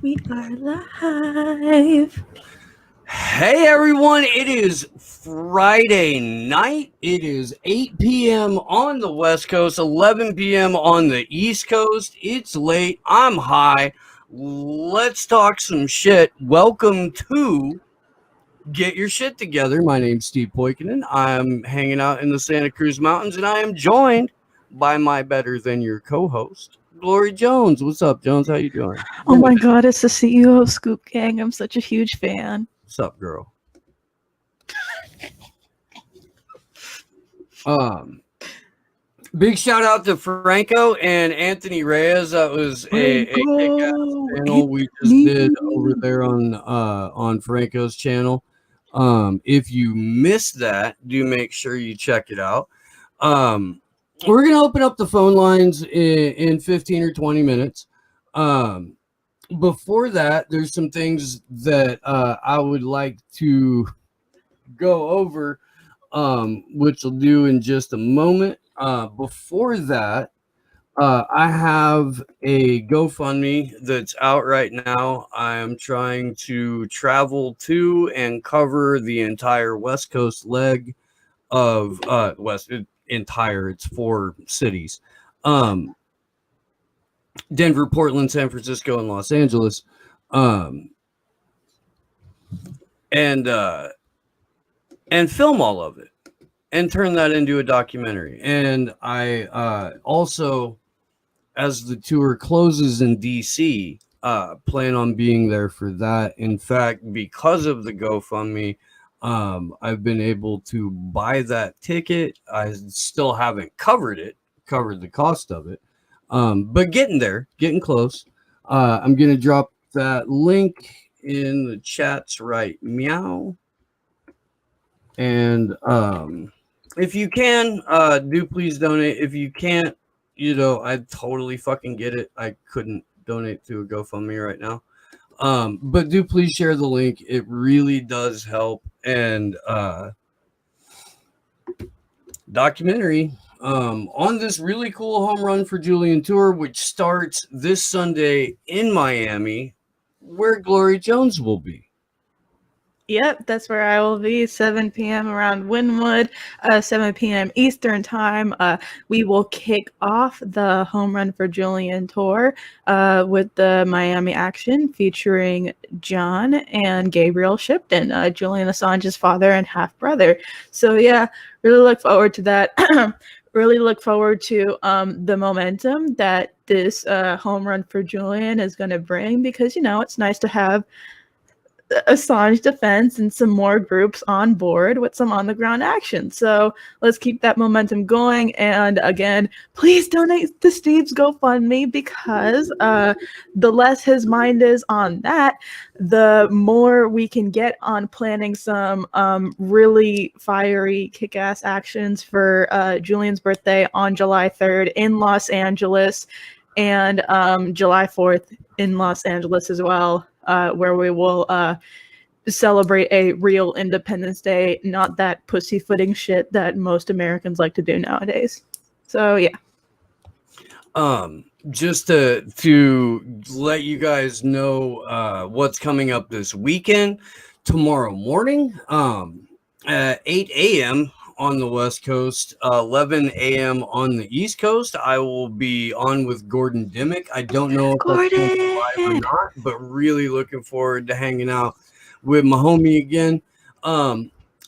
We are live. Hey everyone, it is Friday night. It is 8 p.m. on the West Coast, 11 p.m. on the East Coast. It's late. I'm high. Let's talk some shit. Welcome to Get Your Shit Together. My name's Steve Poikinen. I'm hanging out in the Santa Cruz Mountains, and I am joined by my better than your co-host, Glory Jones. What's up, Jones? How you doing? Oh my god, it's the CEO of Scoop Gang. I'm such a huge fan. What's up, girl? Big shout out to Franco and Anthony Reyes. That was a kick-ass panel we just did over there on Franco's channel. If you missed that, do make sure you check it out. We're gonna open up the phone lines in 15 or 20 minutes. Before that, there's some things that I would like to go over, which we'll do in just a moment. Before that, I have a GoFundMe that's out right now. I am trying to travel to and cover the entire West Coast leg of it's 4 cities. Denver, Portland, San Francisco, and Los Angeles. And film all of it and turn that into a documentary. And I also, as the tour closes in DC, plan on being there for that. In fact, because of the GoFundMe, I've been able to buy that ticket. I still haven't covered the cost of it, but getting close. I'm gonna drop that link in the chats right meow. And if you can, do please donate. If you can't, I totally fucking get it. I couldn't donate to a GoFundMe right now. But do please share the link. It really does help. And documentary on this really cool home run for Julian tour, which starts this Sunday in Miami, where Glory Jones will be. Yep, that's where I will be, 7 p.m. around Wynwood, 7 p.m. Eastern time. We will kick off the Home Run for Julian tour with the Miami action featuring John and Gabriel Shipton, Julian Assange's father and half-brother. So yeah, really look forward to that. Really look forward to the momentum that this Home Run for Julian is going to bring, because, it's nice to have Assange defense and some more groups on board with some on-the-ground action. So let's keep that momentum going. And again, please donate to Steve's GoFundMe, because the less his mind is on that, the more we can get on planning some really fiery, kick-ass actions for Julian's birthday on July 3rd in Los Angeles, and July 4th in Los Angeles as well. Where we will celebrate a real Independence Day, not that pussyfooting shit that most Americans like to do nowadays. So yeah. Just to let you guys know what's coming up this weekend. Tomorrow morning, at 8 a.m. on the West Coast, 11 a.m. on the East Coast, I will be on with Gordon Dimmick. I don't know if that's live or not, but really looking forward to hanging out with my homie again.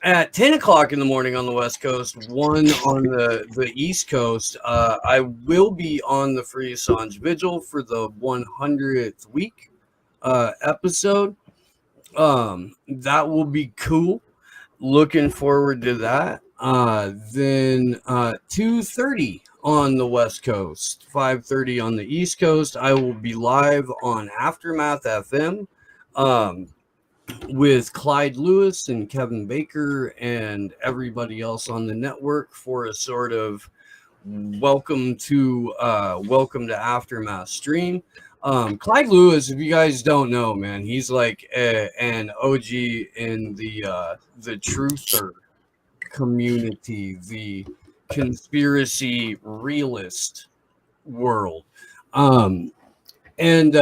At 10 o'clock in the morning on the West Coast, 1 on the East Coast, I will be on the Free Assange Vigil for the 100th week episode. That will be cool. Looking forward to that. Then 2:30 on the West Coast, 5:30 on the East Coast, I will be live on Aftermath FM with Clyde Lewis and Kevin Baker and everybody else on the network for a sort of welcome to Aftermath stream. Clyde Lewis, if you guys don't know, man, he's like an OG in the truther community, the conspiracy realist world. and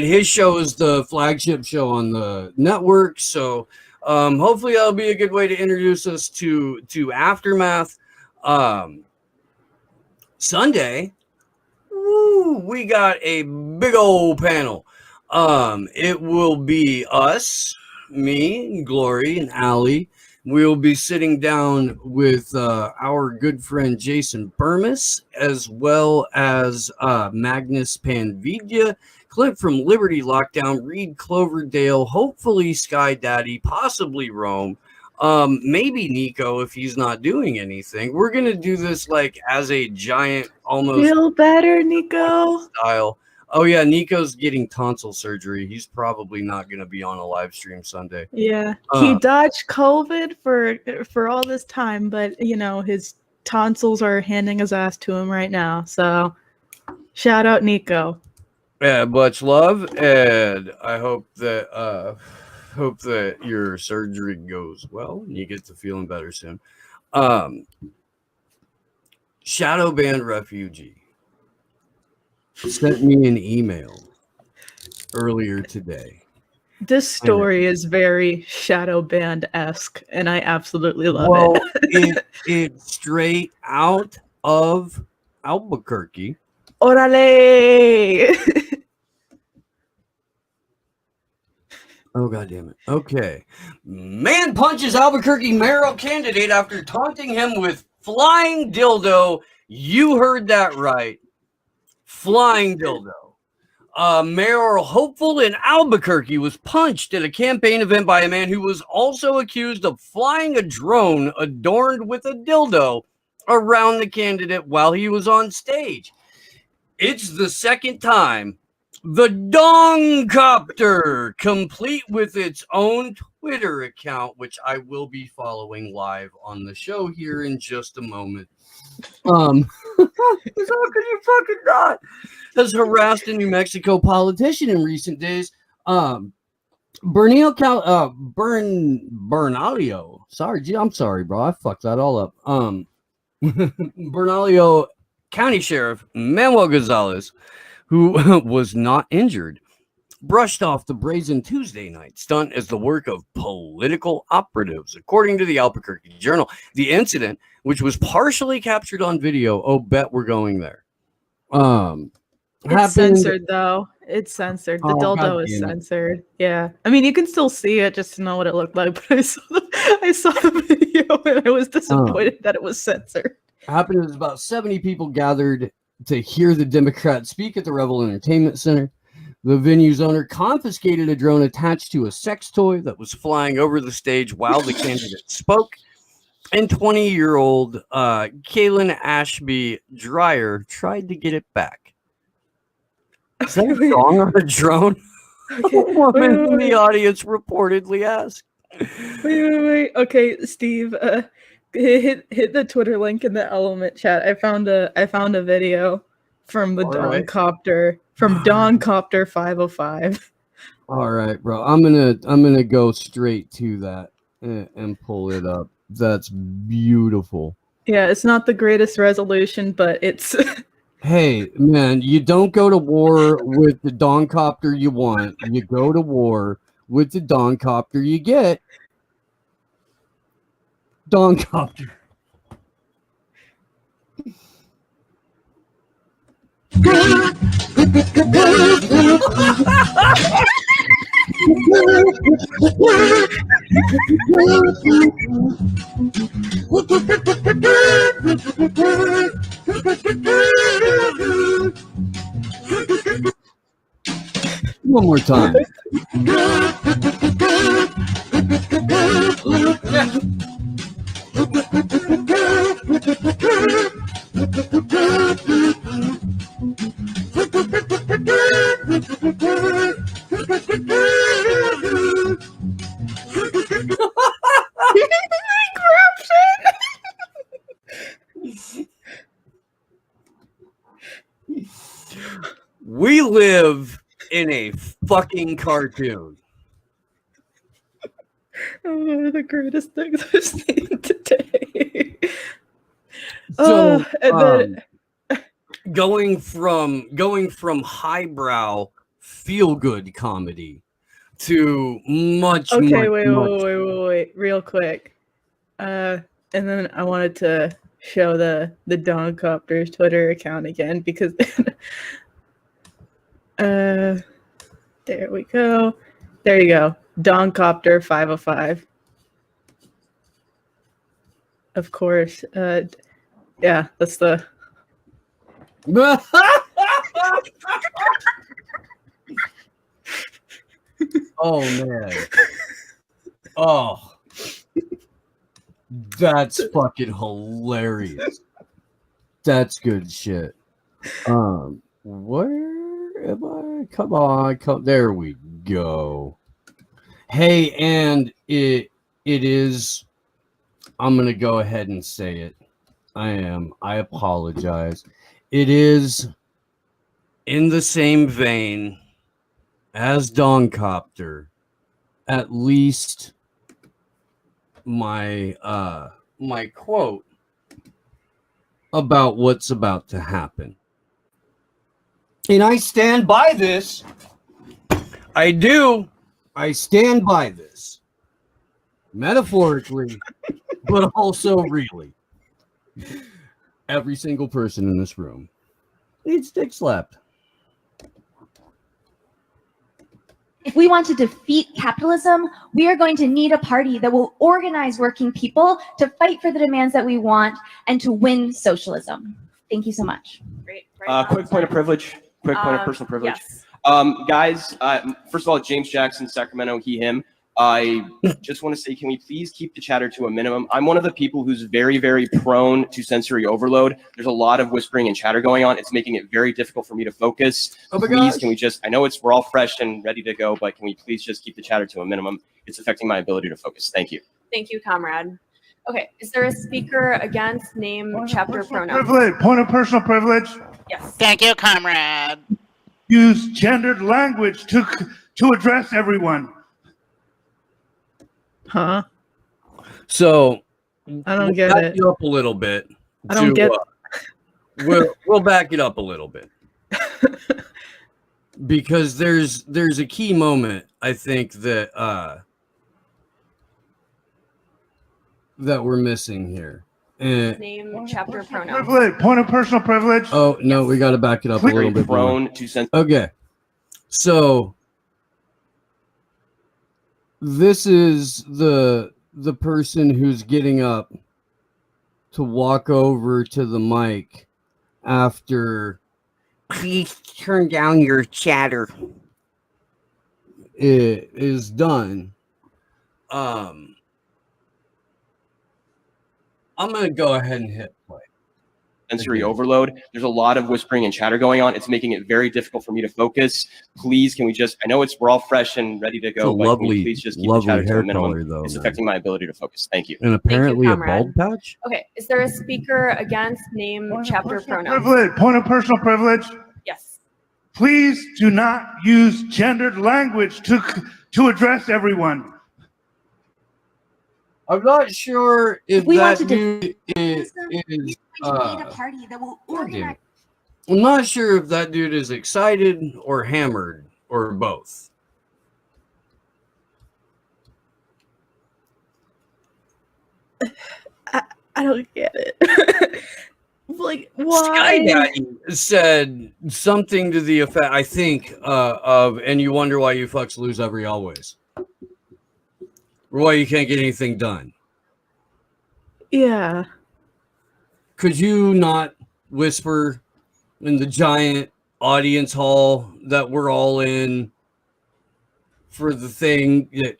his show is the flagship show on the network. So hopefully that'll be a good way to introduce us to Aftermath. Sunday, woo, we got a big old panel. It will be us, me, Glory, and Allie. We'll be sitting down with our good friend Jason Burmis, as well as Magnus Panvidya, Clint from Liberty Lockdown, Reed Cloverdale, hopefully Sky Daddy, possibly Rome, maybe Nico if he's not doing anything. We're going to do this like as a giant, almost Feel better, Nico. style. Oh yeah, Nico's getting tonsil surgery. He's probably not going to be on a live stream Sunday. Yeah, he dodged COVID for all this time, but you know his tonsils are handing his ass to him right now. So, shout out Nico. Yeah, much love, and I hope that your surgery goes well and you get to feeling better soon. Shadow Band Refugee sent me an email earlier today. This story is very Shadow Band-esque, and I absolutely love it. It's straight out of Albuquerque. Orale! Oh, God damn it. Okay. Man punches Albuquerque mayoral candidate after taunting him with flying dildo. You heard that right. Flying dildo. Mayoral hopeful in Albuquerque was punched at a campaign event by a man who was also accused of flying a drone adorned with a dildo around the candidate while he was on stage. It's the second time the Dong Copter, complete with its own Twitter account, which I will be following live on the show here in just a moment. How could you fucking not? Has harassed a New Mexico politician in recent days. Bernalio. Sorry, I'm sorry, bro. I fucked that all up. Bernalio County Sheriff Manuel Gonzalez, who was not injured, brushed off the brazen Tuesday night stunt as the work of political operatives, according to the Albuquerque Journal. The incident, which was partially captured on video, oh, bet we're going there. It's censored though. It's censored. The dildo is censored. Yeah, I mean you can still see it just to know what it looked like. But I saw the video and I was disappointed that it was censored. Happened as about 70 people gathered to hear the Democrat speak at the Revel Entertainment Center. The venue's owner confiscated a drone attached to a sex toy that was flying over the stage while the candidate spoke. And 20-year-old Kaylin Ashby Dreyer tried to get it back. Is that a song on a drone? Okay, a woman in the audience reportedly asked. Wait. Okay, Steve, hit the Twitter link in the Element chat. I found a video from the Dawn Copter, from Dawn Copter 505. All right, bro. I'm gonna go straight to that and pull it up. That's beautiful. Yeah, it's not the greatest resolution, but it's. Hey, man, you don't go to war with the Dawn Copter you want. You go to war with the Dawn Copter you get. Dawn Copter. One more time. We live in a fucking cartoon. One of the greatest things I've seen today. So, going from highbrow feel-good comedy to much, Okay, much, wait, real quick. And then I wanted to show the Don Copter's Twitter account again because there we go. There you go. Don Copter 505. Of course. Yeah, that's the Oh man. Oh. That's fucking hilarious. That's good shit. Where am I? Come on, there we go. Hey, and it is, I'm gonna go ahead and say it. I apologize. It is in the same vein as Don Copter, at least my my quote about what's about to happen. And I stand by this. I do. I stand by this. Metaphorically, but also really. Every single person in this room needs dick slapped. If we want to defeat capitalism, we are going to need a party that will organize working people to fight for the demands that we want and to win socialism. Thank you so much. Great. Quick point of privilege. Quick point of personal privilege. Yes. Guys, first of all, James Jackson, Sacramento, he, him. I just want to say, can we please keep the chatter to a minimum? I'm one of the people who's very, very prone to sensory overload. There's a lot of whispering and chatter going on. It's making it very difficult for me to focus. Oh my Please, gosh. can we just, I know we're all fresh and ready to go, but can we please just keep the chatter to a minimum? It's affecting my ability to focus. Thank you. Thank you, comrade. Okay, is there a speaker against name, chapter, pronoun? Point of personal privilege. Yes. Thank you, comrade. Use gendered language to address everyone. huh? So I don't get back it. you up a little bit. I don't get We'll back it up a little bit. Because there's a key moment, I think, that we're missing here. And Name, chapter, pronoun. Point of personal privilege. oh no, we got to back it up a little Very bit more. prone to sensory. Okay, so this is the person who's getting up to walk over to the mic after Please turn down your chatter. it is done. I'm gonna go ahead and hit play. Sensory overload. There's a lot of whispering and chatter going on. It's making it very difficult for me to focus. Please, can we just, I know we're all fresh and ready to go, It's a but can we lovely, please just keep the lovely chatter to hair a minimum? color, though. It's man. affecting my ability to focus. Thank you. And apparently a comrade. bald patch. Okay, is there a speaker against name, chapter, pronoun? Point of personal privilege. Yes. Please do not use gendered language to address everyone. I'm not sure if We that want to dude is. We need a party that will organize. I'm not sure if that dude is excited or hammered or both. I don't get it. Like, why? Skydaddy said something to the effect, I think, of, and you wonder why you fucks lose every always. Or why you can't get anything done. Yeah. Could you not whisper in the giant audience hall that we're all in for the thing that...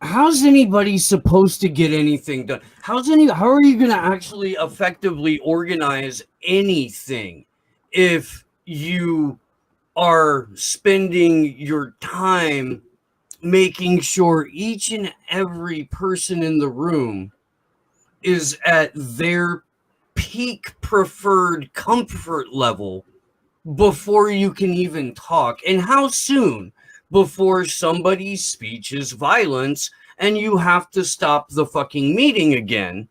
How's anybody supposed to get anything done? How are you going to actually effectively organize anything if you are spending your time making sure each and every person in the room is at their peak preferred comfort level before you can even talk? And how soon before somebody's speech is violence and you have to stop the fucking meeting again,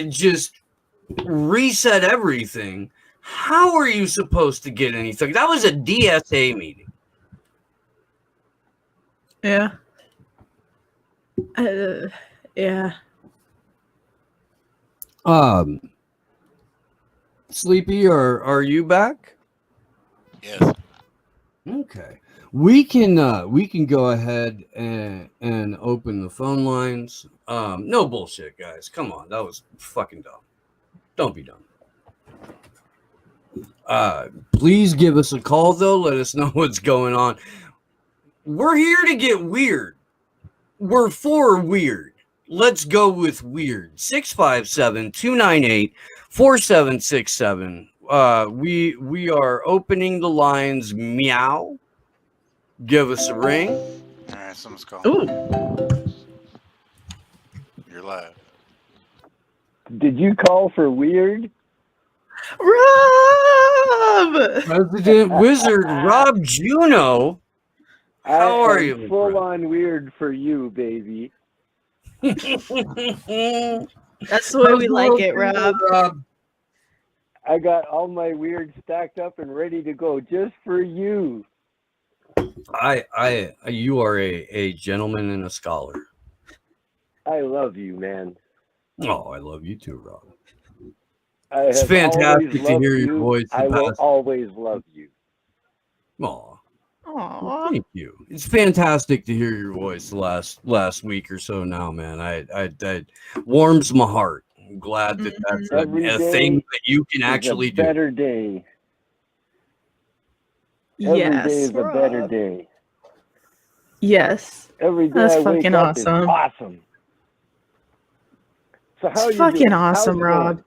just reset everything? How are you supposed to get anything? That was a DSA meeting. Yeah. Yeah. Sleepy, are you back? Yes. Okay. We can go ahead and open the phone lines. No bullshit, guys. Come on. That was fucking dumb. Don't be dumb. Please give us a call though. Let us know what's going on. We're here to get weird. We're for weird. Let's go with weird. 657-298-4767. We are opening the lines. Meow. Give us a ring. All right, someone's calling. Ooh. You're live. Did you call for weird? Rob! President Wizard Rob Juno. How are you? Full on weird for you, baby. That's the way we like it, Rob. I got all my weird stacked up and ready to go just for you. You are a gentleman and a scholar. I love you, man. Oh, I love you too, Rob. It's fantastic to hear your voice. I will always love you. Aw. Aww. Thank you. It's fantastic to hear your voice the last week or so now, man. That warms my heart. I'm glad that that's a thing that you can actually do. Better day. Every Yes, day is a better Rob. day. Yes. Every day That's I wake fucking up is awesome. awesome. So how It's you doing? fucking How's awesome, it Rob. going?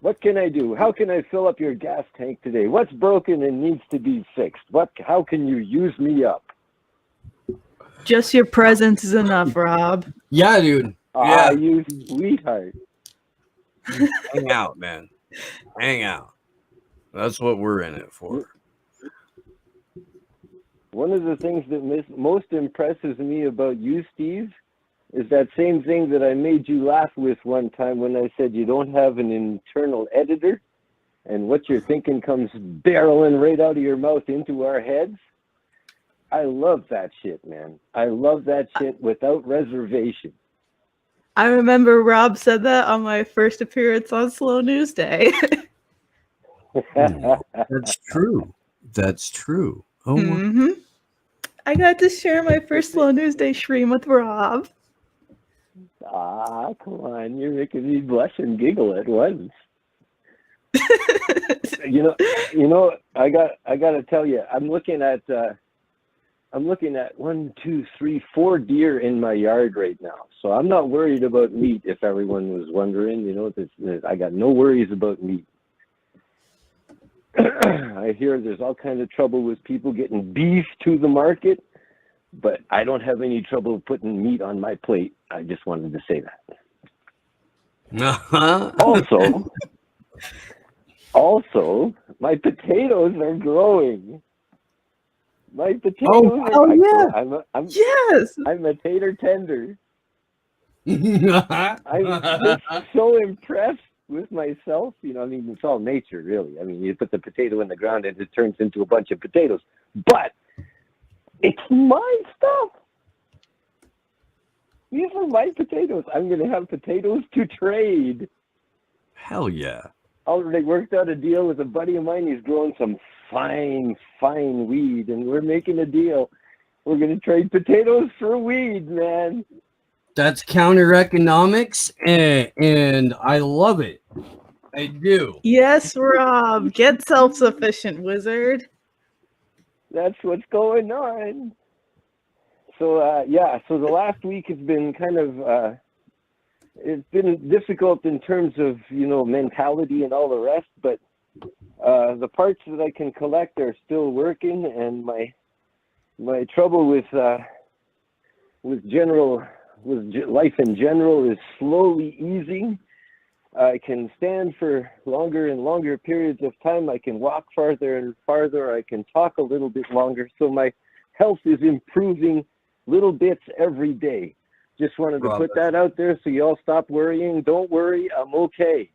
What can I do? How can I fill up your gas tank today? What's broken and needs to be fixed? How can you use me up? Just your presence is enough, Rob. Yeah, dude. Ah, Yeah. you sweetheart. Hang out, man. Hang out. That's what we're in it for. One of the things that most impresses me about you, Steve, is that same thing that I made you laugh with one time when I said you don't have an internal editor and what you're thinking comes barreling right out of your mouth into our heads. I love that shit, man. I love that shit without reservation. I remember Rob said that on my first appearance on Slow News Day. That's true. That's true. Oh, Mm-hmm. I got to share my first Slow News Day stream with Rob. Ah, come on. You're making me blush and giggle at once. You know, I gotta tell you, I'm looking at 1, 2, 3, 4 deer in my yard right now. So I'm not worried about meat. If everyone was wondering, you know, I got no worries about meat. I hear there's all kinds of trouble with people getting beef to the market, but I don't have any trouble putting meat on my plate. I just wanted to say that. Also, my potatoes are growing. My potatoes are. Yeah. I'm Yes. I'm a tater tender. I'm just so impressed with myself. You know, I mean, it's all nature, really. I mean, you put the potato in the ground and it turns into a bunch of potatoes. But it's my stuff. These are my potatoes. I'm going to have potatoes to trade. Hell yeah. Already worked out a deal with a buddy of mine. He's growing some fine weed, and we're making a deal. We're going to trade potatoes for weed, man. That's counter economics, and I love it. I do. Yes, Rob. Get self-sufficient, wizard. That's what's going on. So, so the last week has been kind of, it's been difficult in terms of, you know, mentality and all the rest, but the parts that I can collect are still working, and my trouble with life in general is slowly easing. I can stand for longer and longer periods of time. I can walk farther and farther. I can talk a little bit longer. So my health is improving little bits every day. Just wanted to put that out there so you all stop worrying. Don't worry, I'm okay.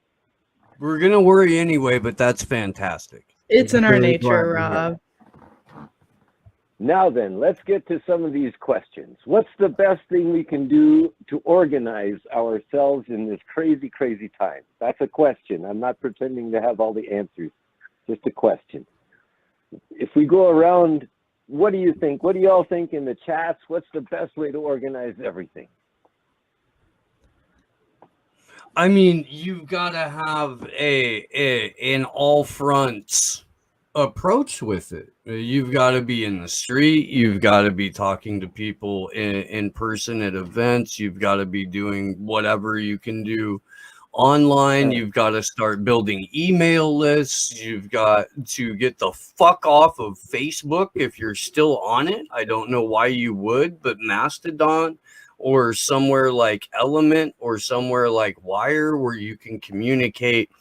We're gonna worry anyway, but that's fantastic. It's in our Very nature, glad to hear. Rob. Now then, let's get to some of these questions. What's the best thing we can do to organize ourselves in this crazy, crazy time? That's a question. I'm not pretending to have all the answers. Just a question. If we go around, what do you think? What do y'all think in the chats? What's the best way to organize everything? I mean, you've got to have an all fronts approach with it. You've got to be in the street. You've got to be talking to people in person at events. You've got to be doing whatever you can do online. You've got to start building email lists. You've got to get the fuck off of Facebook if you're still on it. I don't know why you would, but Mastodon or somewhere like Element or somewhere like Wire where you can communicate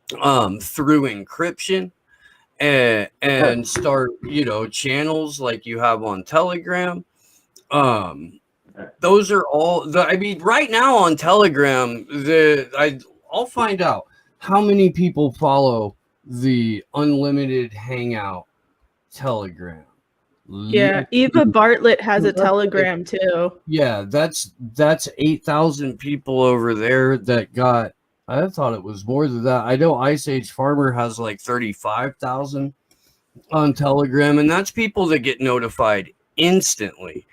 through encryption and start, channels like you have on Telegram. Those are all right now on Telegram, I'll find out how many people follow the unlimited hangout Telegram. Yeah, Eva Bartlett has a Telegram too. Yeah, that's 8,000 people over there that got. I thought it was more than that. I know Ice Age Farmer has like 35,000 on Telegram, and that's people that get notified instantly.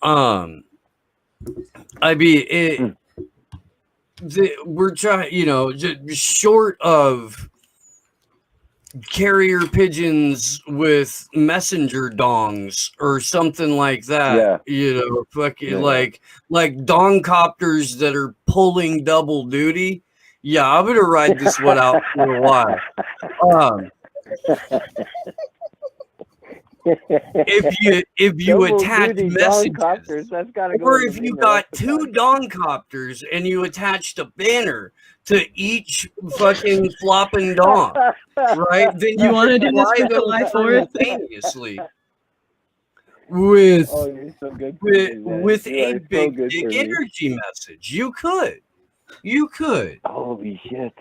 We're trying, short of carrier pigeons with messenger dongs or something like that. Like dong copters that are pulling double duty. Yeah, I'm gonna ride this one out for a while. If you Double attach duty messages, dong-copters, that's gotta go or in if the you email. got two dong copters and you attached a banner to each fucking flopping dong, right? Then You want to do this fly for those July 4th? simultaneously with Oh, you're so good for me, man. with You a are so big good dick for me. energy message. You could. Holy shit.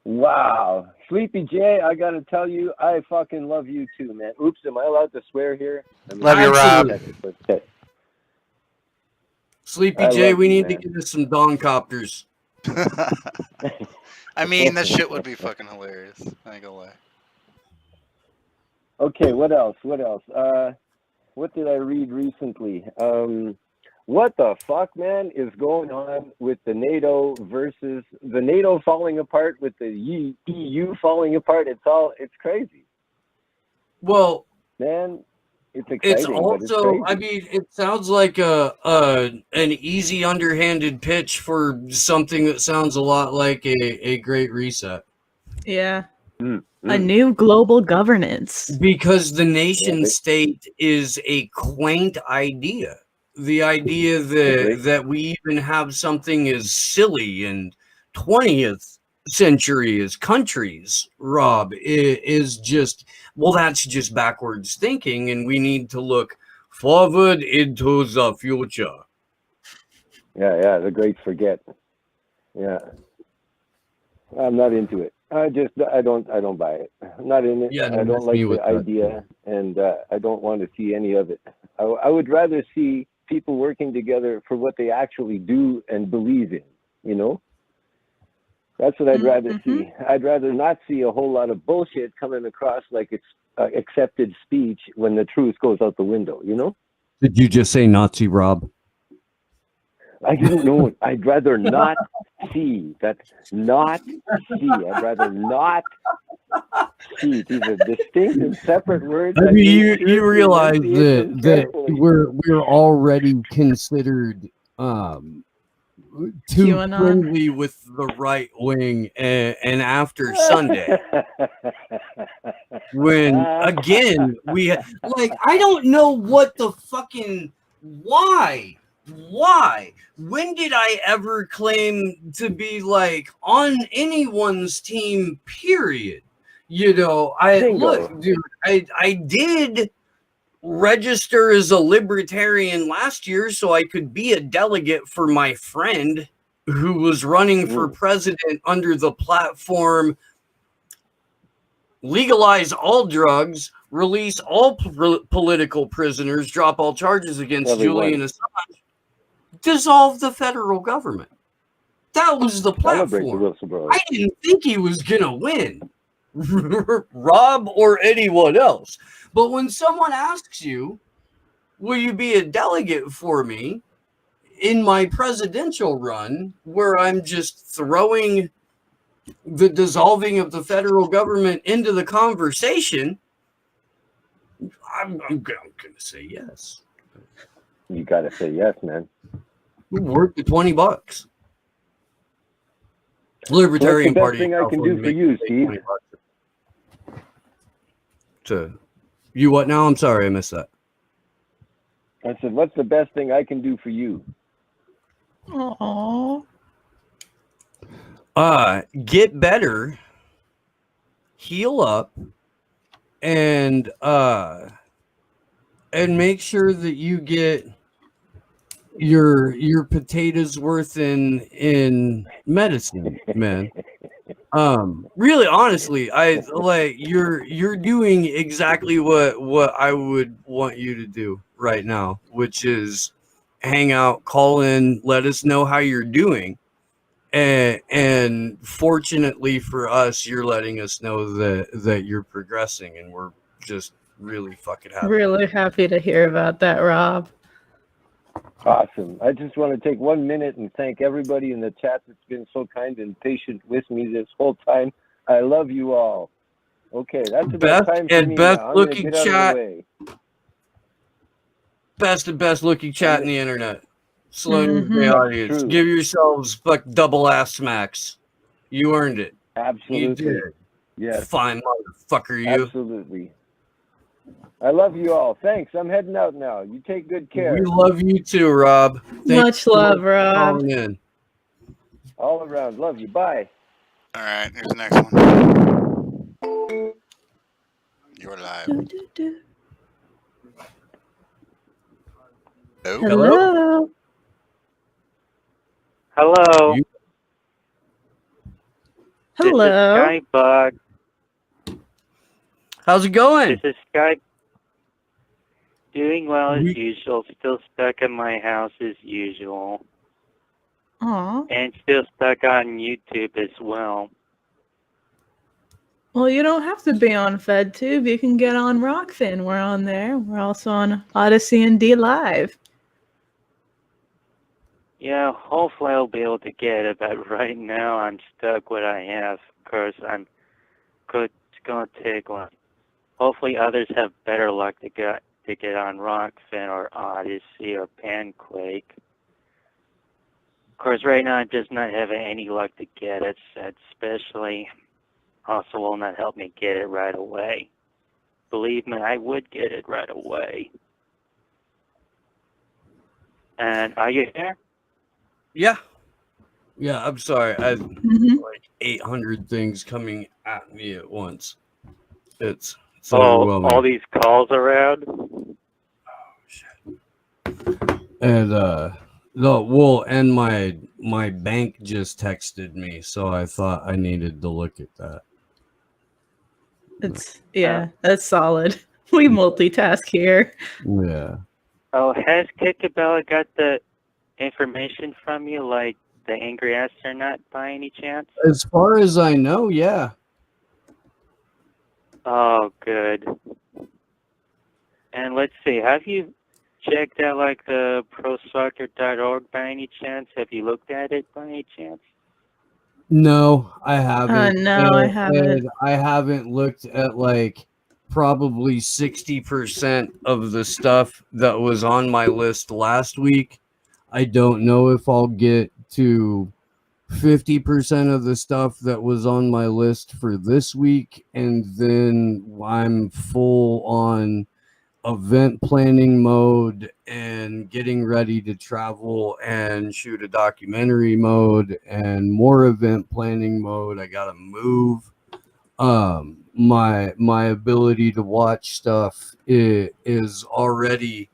Wow. Sleepy J, I gotta tell you, I fucking love you too, man. Oops, am I allowed to swear here? Love you, Rob. Okay. Sleepy I J, love we you, need to man. get us some dong copters. I mean, that shit would be fucking hilarious. I ain't gonna lie. Okay, what else? What did I read recently? What the fuck, man, is going on with the NATO versus the NATO falling apart with the EU falling apart? It's crazy. Well, man, it's exciting. It's also, but it's crazy. it sounds like an easy underhanded pitch for something that sounds a lot like a Great Reset. Yeah. A new global governance. Because the nation state is a quaint idea. The idea that we even have something as silly and 20th century as countries, Rob, is just, well, that's just backwards thinking, and we need to look forward into the future. Yeah, the great forget. Yeah. I'm not into it. I don't buy it. I'm not in it. Yeah, I don't like the idea, and I don't want to see any of it. I would rather see people working together for what they actually do and believe in, That's what I'd rather see. I'd rather not see a whole lot of bullshit coming across like it's accepted speech when the truth goes out the window, Did you just say Nazi, Rob? I didn't know it. I'd rather not see. That's not see. I'd rather not see. These are distinct and separate words. I mean, you realize that we're already considered too friendly with the right wing, and after Sunday, when again I don't know what the fucking why. When did I ever claim to be on anyone's team, period? Look, dude, I did register as a libertarian last year so I could be a delegate for my friend who was running for president under the platform legalize all drugs, release all political prisoners, drop all charges against Julian Assange, dissolve the federal government. That was the platform. I didn't think he was going to win, Rob or anyone else. But when someone asks you, will you be a delegate for me in my presidential run, where I'm just throwing the dissolving of the federal government into the conversation, I'm going to say yes. You got to say yes, man. Worth the $20. Libertarian What's Party. the best thing I can do for you, Steve? You what now? I'm sorry, I missed that. I said, what's the best thing I can do for you? Aww. Get better, heal up, and make sure that you get your potatoes worth in medicine, man. Really, honestly, I like you're doing exactly what I would want you to do right now, which is hang out, call in, let us know how you're doing. And fortunately for us, you're letting us know that you're progressing, and we're just really fucking happy. Really happy to hear about that, Rob. Awesome. I just want to take 1 minute and thank everybody in the chat that's been so kind and patient with me this whole time. I love you all. Okay, that's about time for me now. I'm looking get out chat. of the way. Best looking chat in the internet. Slow news audience. True. Give yourselves double ass smacks. You earned it. Absolutely. You did. Yes. Fine motherfucker, you. Absolutely. I love you all. Thanks. I'm heading out now. You take good care. We love you too, Rob. Much love, Rob. In. All around. Love you. Bye. All right, here's the next one. You're live. Hello. Hello. Hello. This is Skybug. How's it going? This is Sky. Doing well as usual. Still stuck in my house as usual. Aw. And still stuck on YouTube as well. Well, you don't have to be on FedTube. You can get on Rockfin. We're on there. We're also on Odyssey and D Live. Yeah, hopefully I'll be able to get it, but right now I'm stuck what I have. Of course, it's going to take one. Hopefully others have better luck to get on Rockfin or Odyssey or Panquake. Of course, right now I'm just not having any luck to get it, especially also will not help me get it right away. Believe me, I would get it right away. And are you there? Yeah. Yeah, I'm sorry. I like 800 things coming at me at once. It's overwhelming. All these calls around? Oh shit. And and my bank just texted me, so I thought I needed to look at that. That's solid. We multitask here. Yeah. Oh, has Kikabella got the information from you, like the angry astronaut, by any chance? As far as I know, yeah. Oh, good. And let's see, have you checked out like the prosoccer.org by any chance? Have you looked at it by any chance? No, I haven't. I haven't. And I haven't looked at like probably 60% of the stuff that was on my list last week. I don't know if I'll get to 50% of the stuff that was on my list for this week, and then I'm full on event planning mode and getting ready to travel and shoot a documentary mode and more event planning mode. I gotta move. My ability to watch stuff is already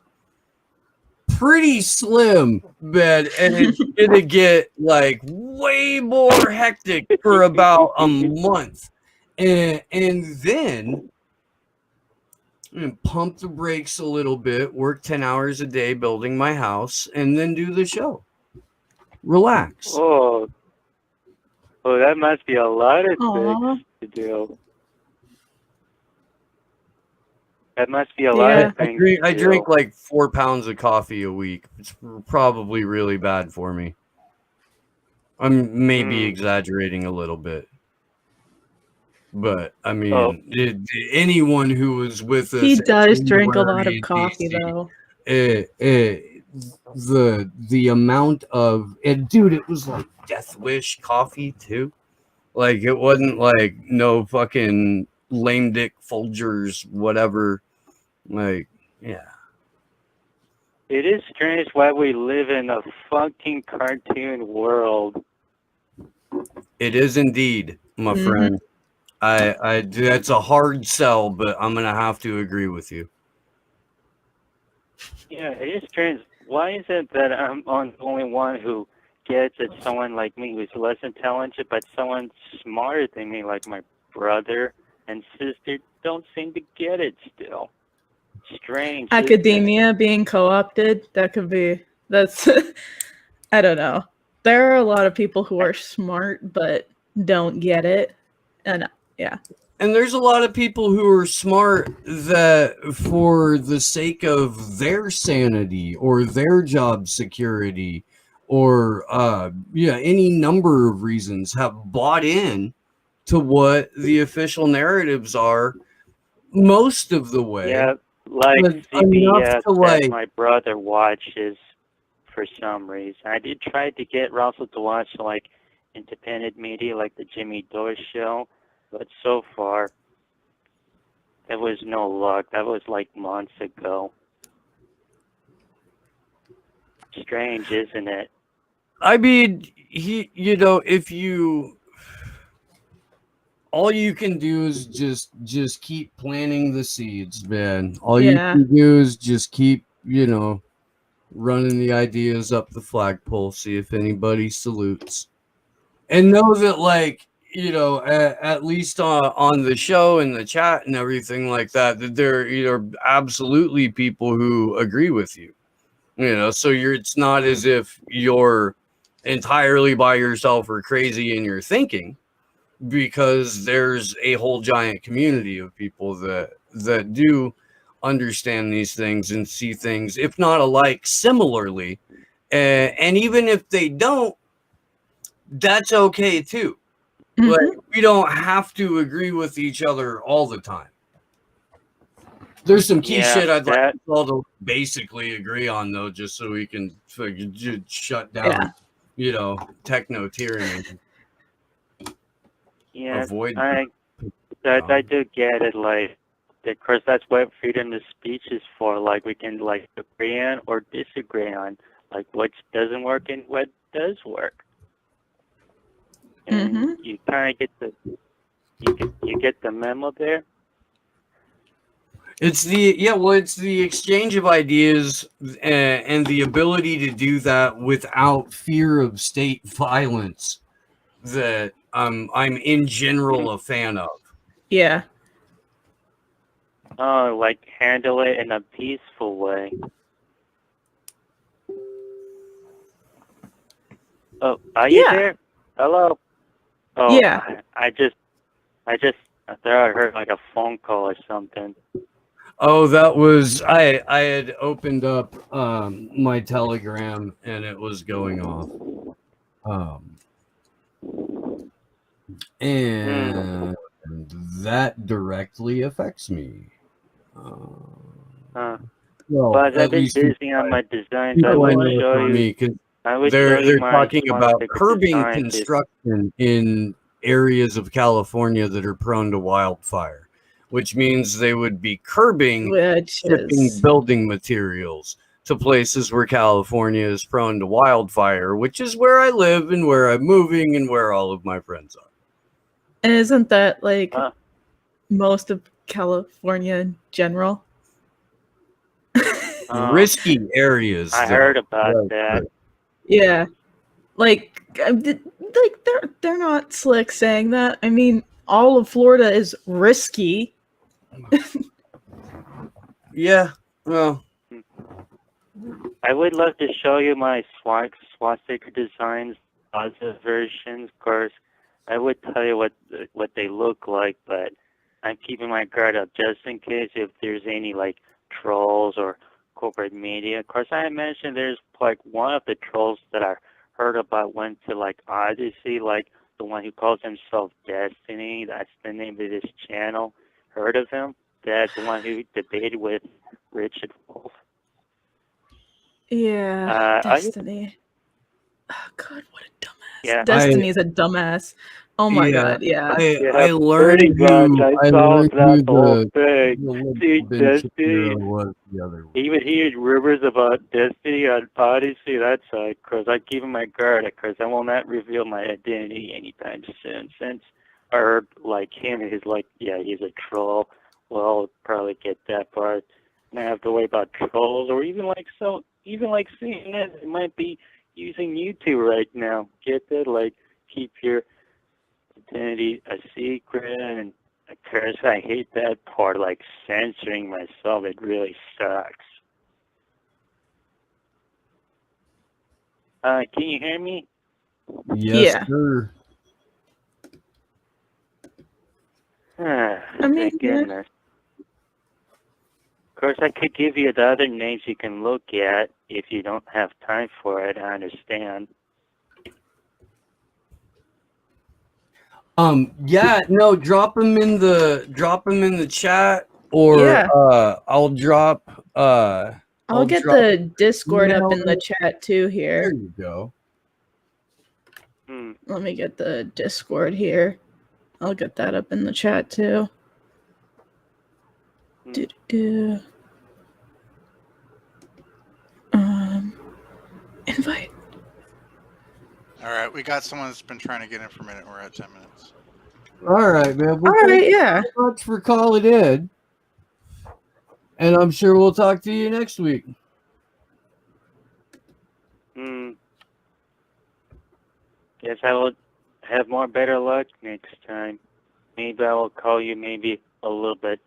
pretty slim, man, and it's gonna get like way more hectic for about a month, and then pump the brakes a little bit, work 10 hours a day building my house, and then do the show. Relax. Oh, that must be a lot of Aw. things to do. That must be a lot Yeah. of things. I to drink do. like 4 pounds of coffee a week. It's probably really bad for me. I'm maybe exaggerating a little bit. But I mean, anyone who was with us, He does in drink a lot of January, coffee, DC, though. the amount of, and dude, it was like Death Wish coffee too. Like it wasn't like no fucking lame dick Folgers whatever. Like, yeah. It is strange why we live in a fucking cartoon world. It is indeed, my friend. I that's a hard sell, but I'm gonna have to agree with you. Yeah, it is strange. Why is it that I'm the only one who gets that someone like me who's less intelligent, but someone smarter than me, like my brother and sister, don't seem to get it still? Strange. isn't it? Academia being co-opted, that's I don't know. There are a lot of people who are smart but don't get it. And yeah. And there's a lot of people who are smart that for the sake of their sanity or their job security or any number of reasons have bought in to what the official narratives are most of the way. Yeah, like But enough CBS to, that like, my brother watches for some reason. I did try to get Russell to watch like independent media like the Jimmy Dore show, but so far there was no luck. That was like months ago. Strange, isn't it? I mean, if you, all you can do is just keep planting the seeds, man. All you Yeah. can do is just keep, running the ideas up the flagpole, see if anybody salutes, and know that, like, at least on the show and the chat and everything like that, that there are absolutely people who agree with you. So it's not as if you're entirely by yourself or crazy in your thinking, because there's a whole giant community of people that do understand these things and see things, if not alike, similarly. And even if they don't, that's okay too. Like, we don't have to agree with each other all the time. There's some key shit I'd like us all to basically agree on, though, just so we can shut down, techno tyranny. Yeah, Avoid. I do get it. Like, of course, that's what freedom of speech is for. Like, we can like agree on or disagree on like what doesn't work and what does work. And you kind of get you get the memo there. It's the exchange of ideas and the ability to do that without fear of state violence that I'm in general a fan of. Yeah. Oh, like handle it in a peaceful way. Oh, are you there? Hello. Oh, yeah. I thought I heard like a phone call or something. Oh, that was I had opened up my Telegram and it was going off. And that directly affects me. Well, But I've been busy on my designs. I would show you. They're talking about curbing construction in areas of California that are prone to wildfire, which means they would be curbing shipping building materials to places where California is prone to wildfire, which is where I live and where I'm moving and where all of my friends are. And isn't that like most of California in general? risky areas. I though. heard about Right, that. right. Yeah, like they're not slick saying that. I mean, all of Florida is risky. Yeah. Well, I would love to show you my swastika designs, positive versions. Of course, I would tell you what they look like, but I'm keeping my guard up just in case if there's any like trolls or corporate media. Of course, I mentioned there's like one of the trolls that I heard about went to like Odyssey, like the one who calls himself Destiny. That's the name of this channel. Heard of him? That's the one who debated with Richard Wolff. Yeah, Are you- Destiny. Oh God, what a dumbass. Yeah. Destiny's a dumbass. Oh my God, yeah. I learned pretty much. who I saw learned that who the whole thing. the See, Ben Destiny. Shapiro was the other one. Even hearing rumors about Destiny on Odyssey, that's because I keep my guard, because I will not reveal my identity anytime soon. Since I heard like him, he's like, yeah, he's a troll. Well, I'll probably get that part. And I have to worry about trolls, or even like CNN. It might be using YouTube right now. Get that? Like, keep your identity a secret. And of course, I hate that part, like censoring myself. It really sucks. Can you hear me? Yes, Yeah. sir. I mean, Thank goodness. Of course, I could give you the other names you can look at if you don't have time for it. I understand. Yeah, no, drop them in the chat, or Yeah. I'll drop I'll get drop the Discord up in email. the chat too There here. you go. Let me get the Discord here. I'll get that up in the chat too. Do. Invite. All right, we got someone that's been trying to get in for a minute. We're at 10 minutes. All right, man. Well, All right, thank you yeah. so much for calling in, and I'm sure we'll talk to you next week. Guess I will have more better luck next time. Maybe I will call you maybe a little bit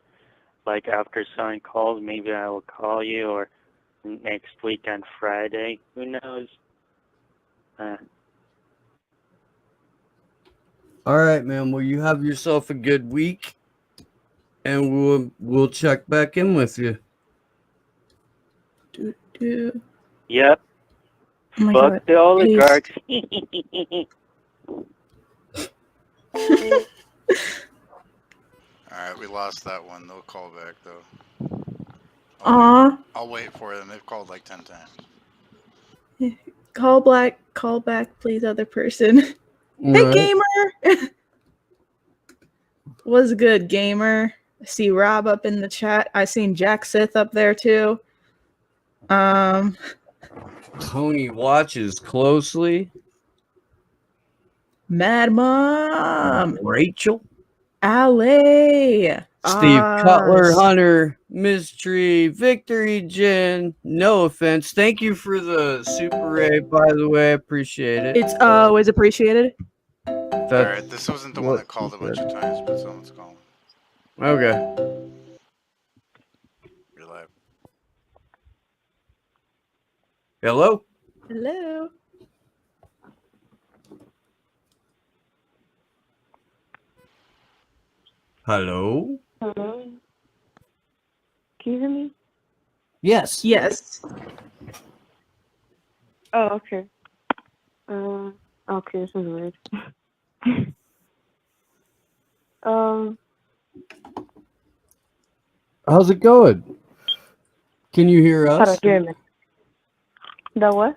like after someone calls. Maybe I will call you, or next week on Friday. Who knows? All right, man. Well, you have yourself a good week, and we'll check back in with you. Yep. Oh my Fuck God. the oligarchs. All right, we lost that one. They'll call back though. Aw. I'll wait for them. They've called like 10 times. Call back, please, other person. All Hey, right. gamer. Was good, gamer. I see Rob up in the chat. I seen Jack Sith up there too. Tony watches closely. Mad Mom. Rachel. Ale. Steve Cutler, Hunter, Mystery, Victory, Jen. No offense. Thank you for the Super Ray, by the way. I appreciate it. It's always appreciated. All right, this wasn't the one that called a bunch of times, but someone's calling. Okay. You're live. Hello? Hello. Hello? Hello. Can you hear me? Yes. Yes. Oh, okay. Okay, this is weird. How's it going? Can you hear Hold on, us? give me a minute. The what?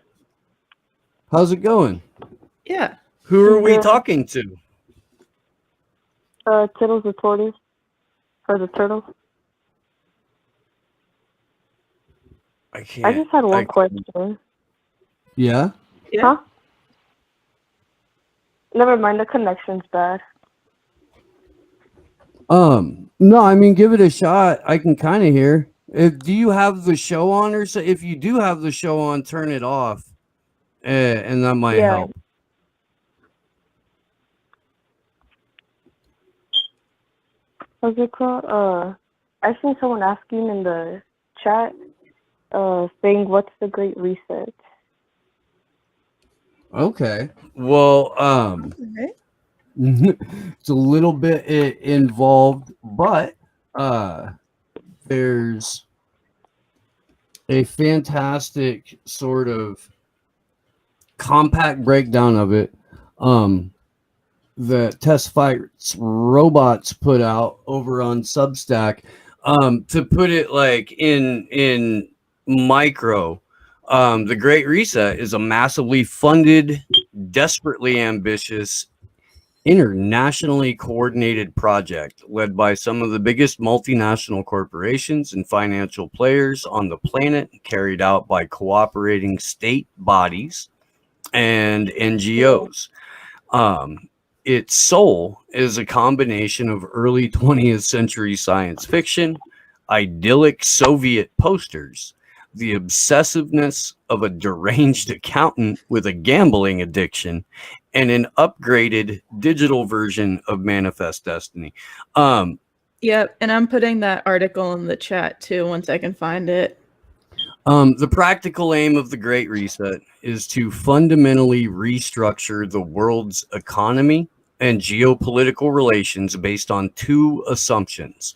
How's it going? Yeah. Who are we Good. talking to? Turtles or tortoise? Or the turtles? I can't. I just had one question. Yeah? Huh? Never mind, the connection's bad. No, I mean, give it a shot. I can kind of hear. Do you have the show on, or so? If you do have the show on, turn it off, and that might help. What's it called? I seen someone asking in the chat, saying, "What's the Great Reset?" Okay. Well, it's a little bit involved, but there's a fantastic sort of compact breakdown of it that Test Fights Robots put out over on Substack. To put it like in micro, the Great Reset is a massively funded, desperately ambitious, internationally coordinated project led by some of the biggest multinational corporations and financial players on the planet, carried out by cooperating state bodies and NGOs. Its soul is a combination of early 20th century science fiction, idyllic Soviet posters, the obsessiveness of a deranged accountant with a gambling addiction, and an upgraded digital version of Manifest Destiny. Yep, and I'm putting that article in the chat too once I can find it. The practical aim of the Great Reset is to fundamentally restructure the world's economy and geopolitical relations based on two assumptions.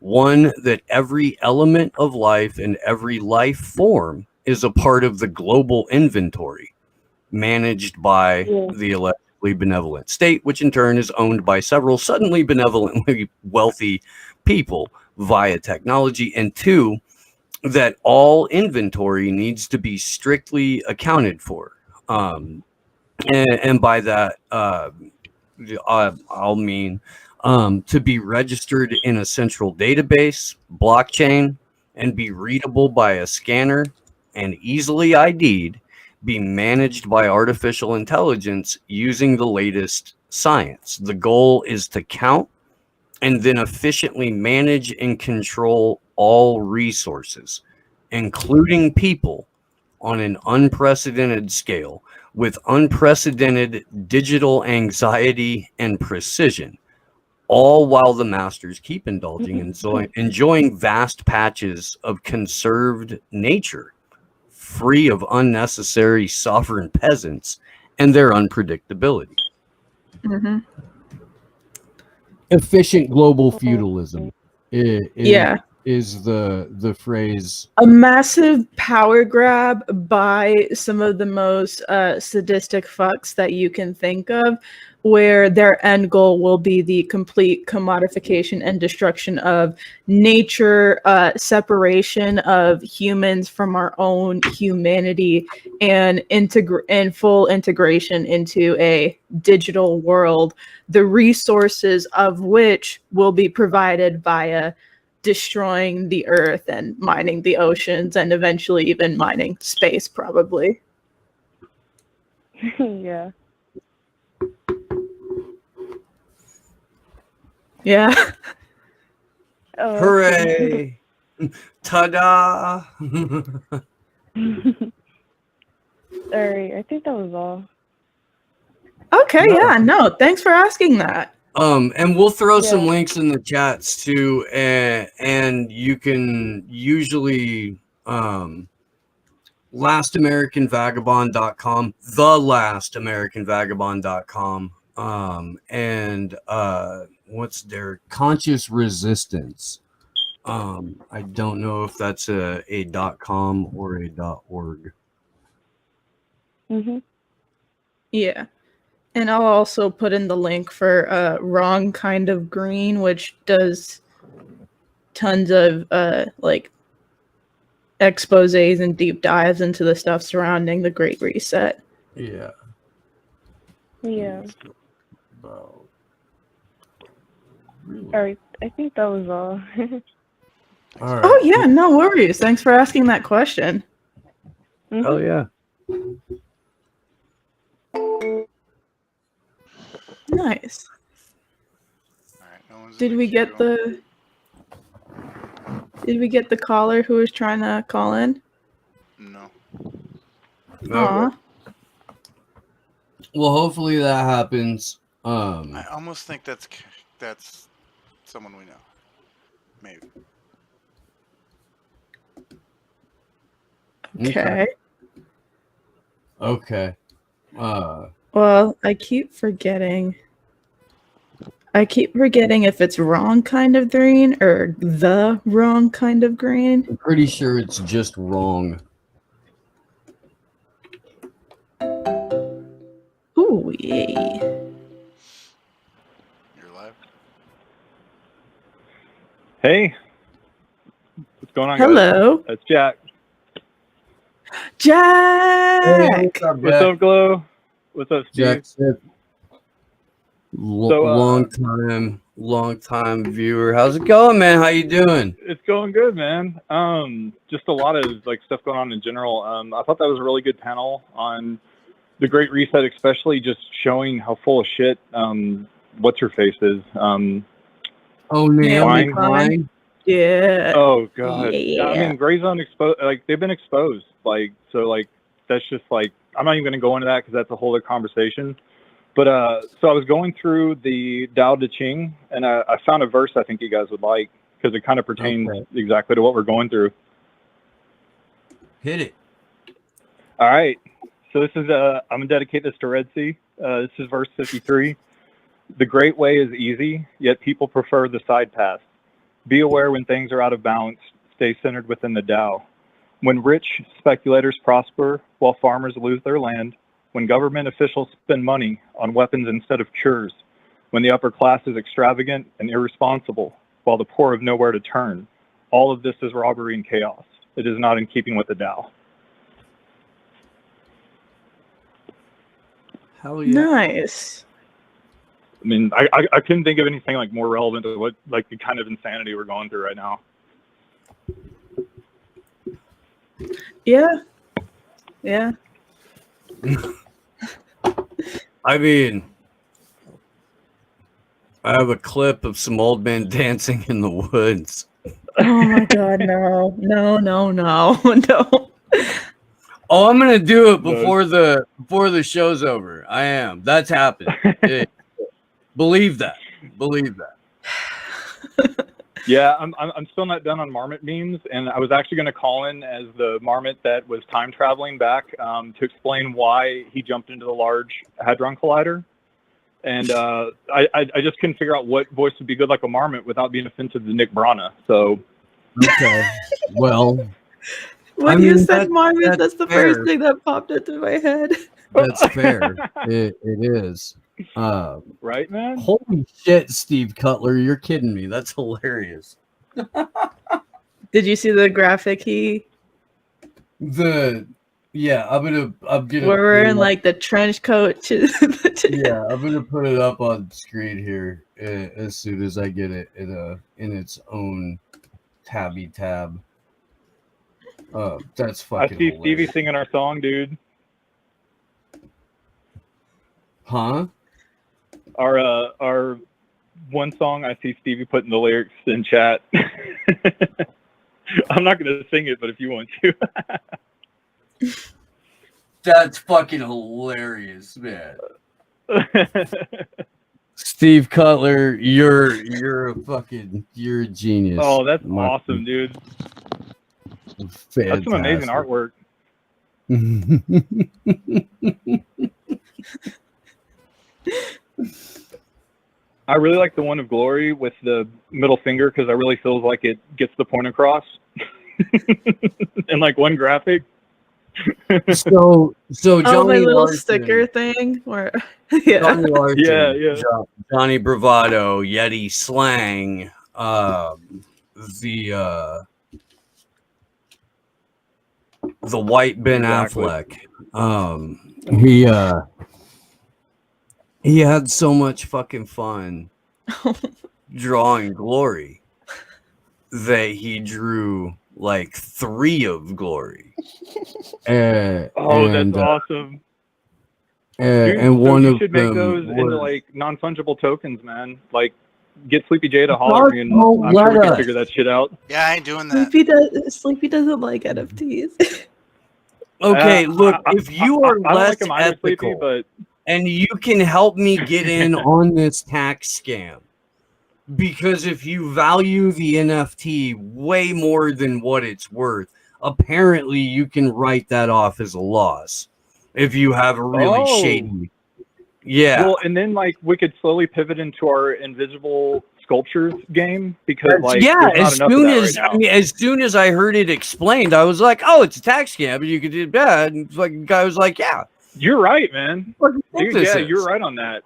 One, that every element of life and every life form is a part of the global inventory managed by the allegedly benevolent state, which in turn is owned by several suddenly benevolently wealthy people via technology. And two, that all inventory needs to be strictly accounted for. And by that, I'll mean to be registered in a central database, blockchain, and be readable by a scanner and easily ID'd, be managed by artificial intelligence using the latest science. The goal is to count and then efficiently manage and control all resources, including people, on an unprecedented scale, with unprecedented digital anxiety and precision, all while the masters keep indulging and enjoying vast patches of conserved nature, free of unnecessary sovereign peasants and their unpredictability. Mm-hmm. Efficient global feudalism is the phrase. A massive power grab by some of the most sadistic fucks that you can think of, where their end goal will be the complete commodification and destruction of nature, separation of humans from our own humanity, and full integration into a digital world, the resources of which will be provided via destroying the earth and mining the oceans and eventually even mining space, probably. Yeah. Yeah. Oh, hooray! Ta-da! Sorry, I think that was all. Okay, yeah, no, thanks for asking that. And we'll throw some links in the chats too, and you can usually lastamericanvagabond.com, thelastamericanvagabond.com, and what's their Conscious Resistance. I don't know if that's a .com or a .org. Mm-hmm. Yeah. And I'll also put in the link for Wrong Kind of Green, which does tons of like exposés and deep dives into the stuff surrounding the Great Reset. Yeah. Yeah. All right, I think that was all. All right. Oh yeah, no worries. Thanks for asking that question. Mm-hmm. Oh yeah. Nice. All right, no one's Did we get the... Did we get the caller who was trying to call in? No. Aw. Well, hopefully that happens. I almost think that's someone we know. Maybe. Okay. Okay. Well, I keep forgetting if it's wrong kind of green or the wrong kind of green. I'm pretty sure it's just wrong. Ooh, yay. You're live. Hey, what's going on, Hello. guys? That's Jack. Jack! Hey, what's up, What's up, Glow? What's up, Steve? Jack said, long time viewer. How's it going, man? How you doing? It's going good, man. Just a lot of like stuff going on in general. I thought that was a really good panel on the Great Reset, especially just showing how full of shit what's her face is. Oh, Naomi Klein. Yeah. Oh god. Yeah. I mean, Gray Zone exposed. Like they've been exposed. Like so. Like that's just like I'm not even going to go into that because that's a whole other conversation. But so I was going through the Tao Te Ching and I found a verse I think you guys would like because it kind of pertains exactly to what we're going through. Hit it. All right. So this is I'm gonna dedicate this to Red Sea. This is verse 53. The great way is easy, yet people prefer the side path. Be aware when things are out of balance. Stay centered within the Tao. When rich speculators prosper while farmers lose their land, when government officials spend money on weapons instead of cures, when the upper class is extravagant and irresponsible while the poor have nowhere to turn, all of this is robbery and chaos. It is not in keeping with the Tao. Hell yeah. Nice. I mean, I couldn't think of anything like more relevant to what like the kind of insanity we're going through right now. Yeah. Yeah. I mean, I have a clip of some old men dancing in the woods. Oh my god, no. No, no, no. No. Oh, I'm gonna do it before the show's over. I am. That's happening. Believe that. Believe that. Yeah, I'm still not done on Marmot memes, and I was actually going to call in as the Marmot that was time traveling back to explain why he jumped into the Large Hadron Collider. And I just couldn't figure out what voice would be good like a Marmot without being offensive to Nick Brana. So okay, well, when you said Marmot, that's the first thing that popped into my head. That's fair. It is. Right, man? Holy shit, Steve Cutler, you're kidding me. That's hilarious. Did you see the graphic Yeah, I'm gonna where we're in like the trench coat. Yeah, I'm gonna put it up on screen here as soon as I get it in its own tabby tab. That's fucking I see hilarious. Stevie singing our song, dude. Huh? Our one song, I see Stevie putting the lyrics in chat. I'm not going to sing it, but if you want to. That's fucking hilarious, man. Steve Cutler, you're a genius. Oh, that's awesome, dude. Fantastic. That's some amazing artwork. I really like the one of Glory with the middle finger because I really feels like it gets the point across in like one graphic. so Johnny my little Larson, sticker thing where Johnny Larson, yeah. Johnny Bravado, Yeti slang, the white Ben Affleck. He had so much fucking fun drawing Glory that he drew like 3 of Glory. That's awesome. And one you of should make them those into like non-fungible tokens, man. Like get Sleepy J to holler at me, and I'm sure we can figure that shit out. Yeah, I ain't doing that. Sleepy doesn't like NFTs. Okay, look, if you are I don't less like him either, Sleepy, ethical, but and you can help me get in on this tax scam, because if you value the NFT way more than what it's worth, apparently you can write that off as a loss if you have a really shady. Yeah. Well, and then like we could slowly pivot into our invisible sculptures game because like yeah, there's not enough of that right now. as soon as I heard it explained, I was like, "Oh, it's a tax scam, but you could do bad." And like, the guy was like, "Yeah, you're right, man. Dude, this yeah, is? you're right on that.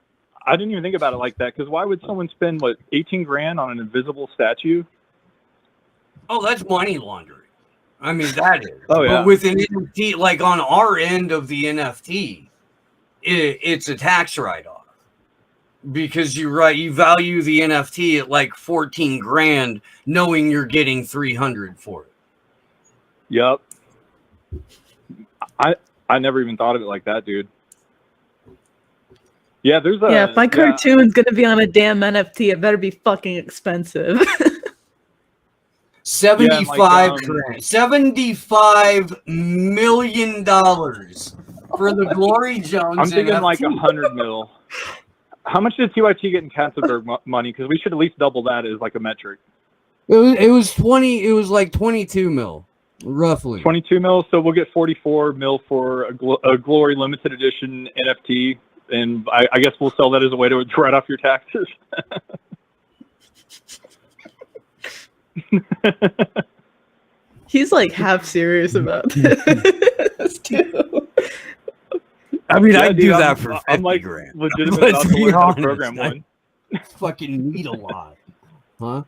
I didn't even think about it like that because why would someone spend what 18 grand on an invisible statue? Oh, that's money laundering. I mean, that is. Oh yeah. But with an NFT, like on our end of the NFT, it's a tax write-off because you value the NFT at like 14 grand, knowing you're getting 300 for it. Yep. I never even thought of it like that, dude. Yeah, there's a if my cartoon's gonna be on a damn NFT, it better be fucking expensive. 75 million for the Glory Jones. I'm thinking NFT. like 100 mil. How much did TYT get in Katzenberg money? Because we should at least double that as like a metric. It was 20. It was like 22 mil, roughly. 22 mil. So we'll get 44 mil for a Glory limited edition NFT, and I guess we'll sell that as a way to write off your taxes. He's like half serious about this too. I mean, Yeah, I'd dude, do that for 50 I'm like grand. legitimately Let's about to be learn how to honest, program I one. fucking need a lot, huh?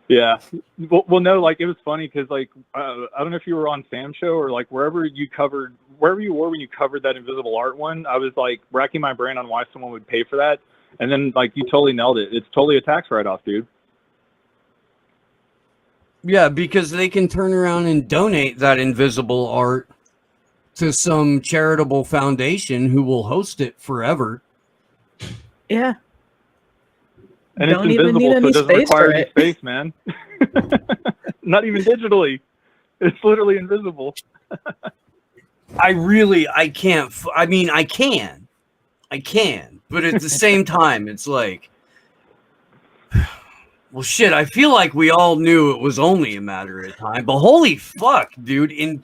Yeah. Well, no, like it was funny because like I don't know if you were on Sam Show or like wherever you were when you covered that invisible art one. I was like racking my brain on why someone would pay for that, and then like you totally nailed it. It's totally a tax write-off, dude. Yeah, because they can turn around and donate that invisible art to some charitable foundation who will host it forever. Yeah. And Don't it's even invisible, need so any it doesn't space require for any it. space, man. Not even digitally. It's literally invisible. I can't. I mean, I can, but at the same time, it's like, well, shit. I feel like we all knew it was only a matter of time, but holy fuck, dude!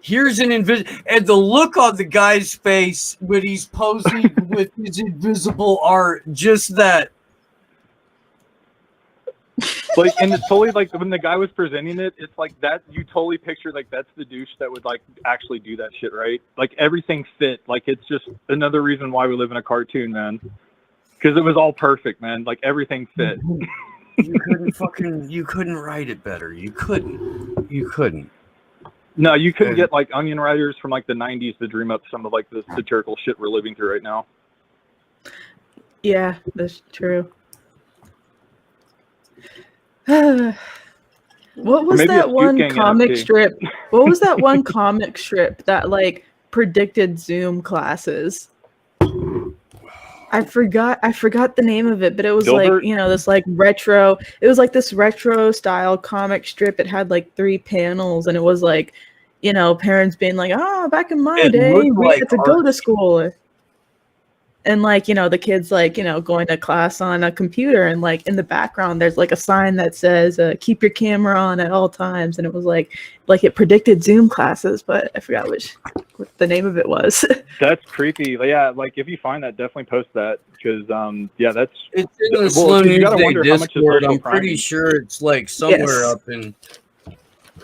Here's an and the look on the guy's face when he's posing with his invisible art, just that. Like, and it's totally like when the guy was presenting it, it's like that you totally picture like that's the douche that would like actually do that shit, right? Like everything fit. Like it's just another reason why we live in a cartoon, man. Because it was all perfect, man. Like everything fit. You couldn't write it better. You couldn't. No, you couldn't get like onion writers from like the 90s to dream up some of like the satirical shit we're living through right now. Yeah, that's true. What was Maybe a that Duke one Gang comic NFT. strip? What was that one comic strip that like predicted Zoom classes? I forgot the name of it, but it was Dilbert? like, this like retro. It was like this retro style comic strip. It had like 3 panels, and it was like, parents being like, "Oh, back in my day, we had to go to school." And like, the kids like, going to class on a computer, and like in the background there's like a sign that says keep your camera on at all times, and it was like it predicted Zoom classes, but I forgot what the name of it was. That's creepy. Yeah, like if you find that, definitely post that because yeah, that's it's in the well, Slow 'cause you News gotta Day wonder how much is Discord. social I'm pretty priming. sure it's like somewhere up in.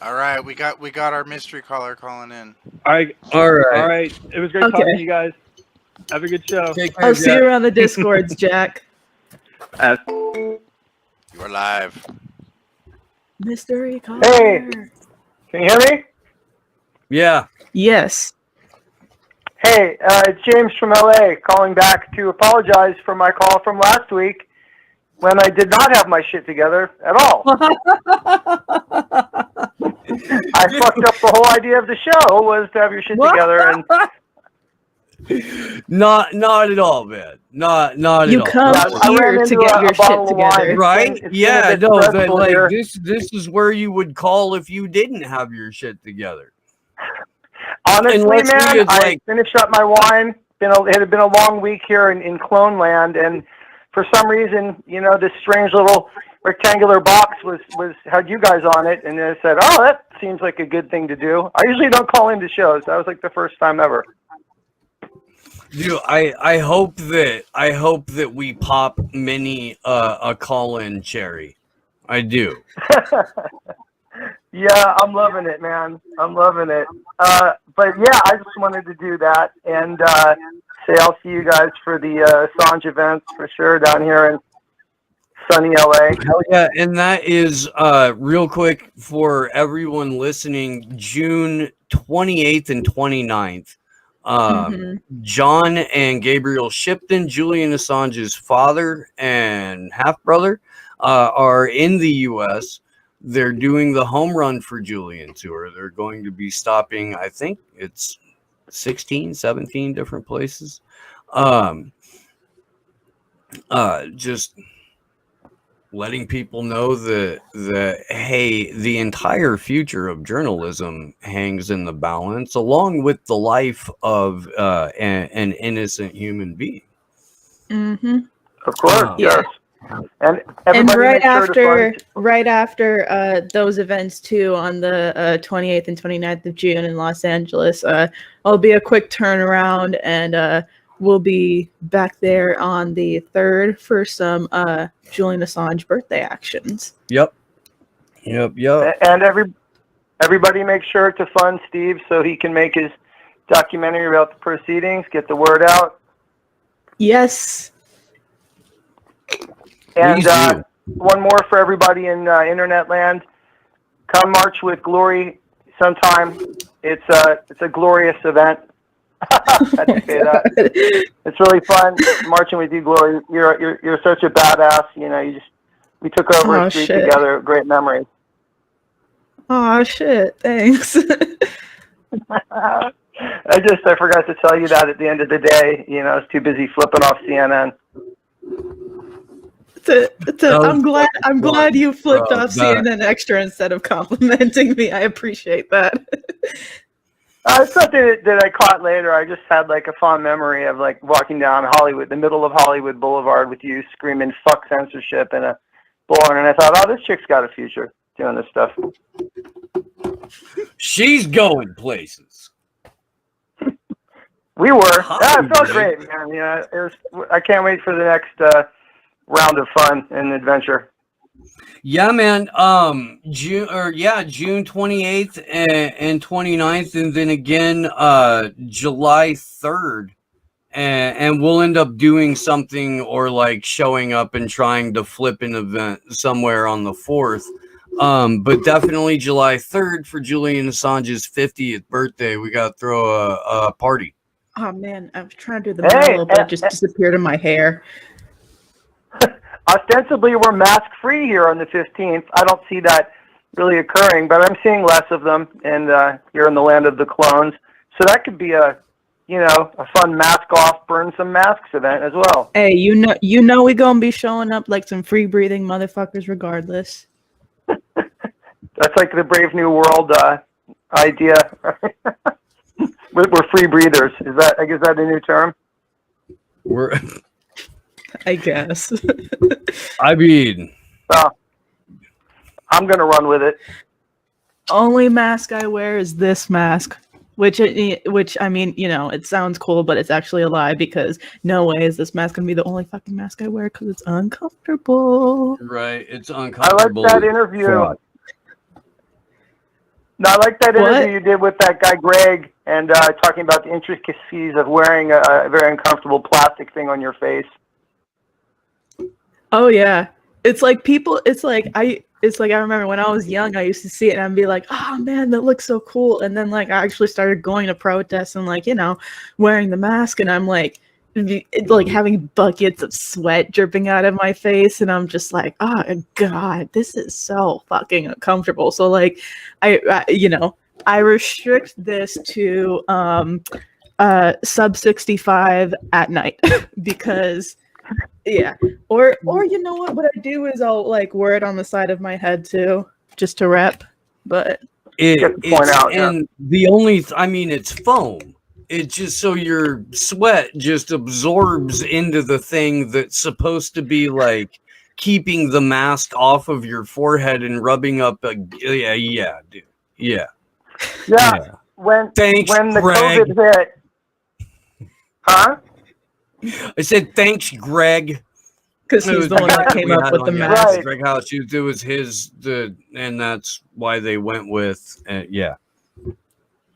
All right, we got our mystery caller calling in. All right. It was great talking to you guys. Have a good show. I'll see you around the Discords, Jack. You are live. Mystery caller. Hey, can you hear me? Yeah. Yes. Hey, it's James from LA calling back to apologize for my call from last week when I did not have my shit together at all. I fucked up the whole idea of the show was to have your shit together, and Not at all, man. Not at You all. come I ran here to into get your a bottle shit of wine. together. Right? It's been a Yeah, bit no, stressful like here. this is where you would call if you didn't have your shit together. Honestly, Unless man, he is I like, finished up my wine. It had been a long week here in Clone Land, and for some reason, this strange little rectangular box had you guys on it, and I said, "Oh, that seems like a good thing to do." I usually don't call into shows. That was like the first time ever. dude, I hope that we pop many a call-in cherry. I do. Yeah, I'm loving it, man. I'm loving it. But yeah, I just wanted to do that and say I'll see you guys for the Assange events for sure down here in sunny LA. Hell yeah, and that is real quick for everyone listening, June 28th and 29th. John and Gabriel Shipton, Julian Assange's father and half-brother, are in the U.S. They're doing the Home Run for Julian tour. They're going to be stopping, I think it's 16, 17 different places. Just letting people know that hey, the entire future of journalism hangs in the balance, along with the life of an innocent human being. Of course, Yeah. yes. And right after those events too, on the 28th and 29th of June in Los Angeles, I'll be a quick turnaround, and we'll be back there on the 3rd for some Julian Assange birthday actions. Yep. And everybody make sure to fund Steve so he can make his documentary about the proceedings, get the word out. Yes. And one more for everybody in internet land. Come march with Glory sometime. It's a glorious event. I had to say that. It's really fun marching with you, Glory. You're such a badass. We took over a street together. Great memories. Oh shit! Thanks. I forgot to tell you that at the end of the day. I was too busy flipping off CNN. I'm glad you flipped off CNN Extra instead of complimenting me. I appreciate that. It's something that I caught later. I just had like a fond memory of like walking down the middle of Hollywood Boulevard with you screaming "fuck censorship" in a bullhorn, and I thought, oh, this chick's got a future doing this stuff. She's going places. We were. Yeah, it felt great, man. I can't wait for the next round of fun and adventure. Yeah, man. June 28th and 29th, and then again July 3rd. And we'll end up doing something or like showing up and trying to flip an event somewhere on the 4th. But definitely July 3rd for Julian Assange's 50th birthday. We got to throw a party. Oh man, I was trying to do the mellow, but it just disappeared in my hair. Ostensibly, we're mask-free here on the 15th. I don't see that really occurring, but I'm seeing less of them, and here in the land of the clones. So that could be a fun mask-off, burn some masks event as well. Hey, you know we gonna be showing up like some free-breathing motherfuckers regardless. That's like the Brave New World idea. We're free breathers. Is that a new term? I guess. I mean, well, I'm gonna run with it. Only mask I wear is this mask, which I mean, it sounds cool, but it's actually a lie because no way is this mask gonna be the only fucking mask I wear because it's uncomfortable. Right, it's uncomfortable. I like that interview. No, I like that interview you did with that guy Greg, and talking about the intricacies of wearing a very uncomfortable plastic thing on your face. Oh yeah, it's like I remember when I was young, I used to see it and I'd be like, oh man, that looks so cool. And then like I actually started going to protests and like, wearing the mask, and I'm like having buckets of sweat dripping out of my face, and I'm just like, oh god, this is so fucking uncomfortable. So like I restrict this to sub 65 at night because yeah. Or you know what I do is I'll like wear it on the side of my head too, just to rep. But the only I mean it's foam. It's just so your sweat just absorbs into the thing that's supposed to be like keeping the mask off of your forehead and rubbing up yeah, dude. Yeah. When the Greg. COVID hit, huh? I said thanks, Greg. Because he's the one that came up with the mask. Right. Greg House, it was and that's why they went with yeah.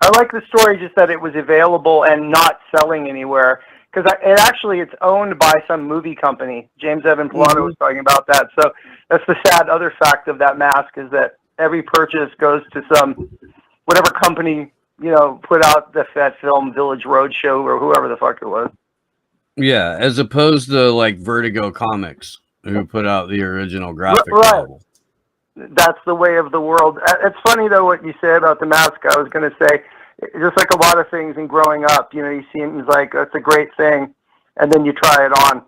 I like the story just that it was available and not selling anywhere because it's owned by some movie company. James Evan Pilato was talking about that. So that's the sad other fact of that mask is that every purchase goes to some whatever company put out that film Village Roadshow or whoever the fuck it was. Yeah, as opposed to like Vertigo Comics, who put out the original graphic novel. That's the way of the world. It's funny though what you say about the mask. I was going to say, just like a lot of things in growing up, you seem like that's a great thing, and then you try it on.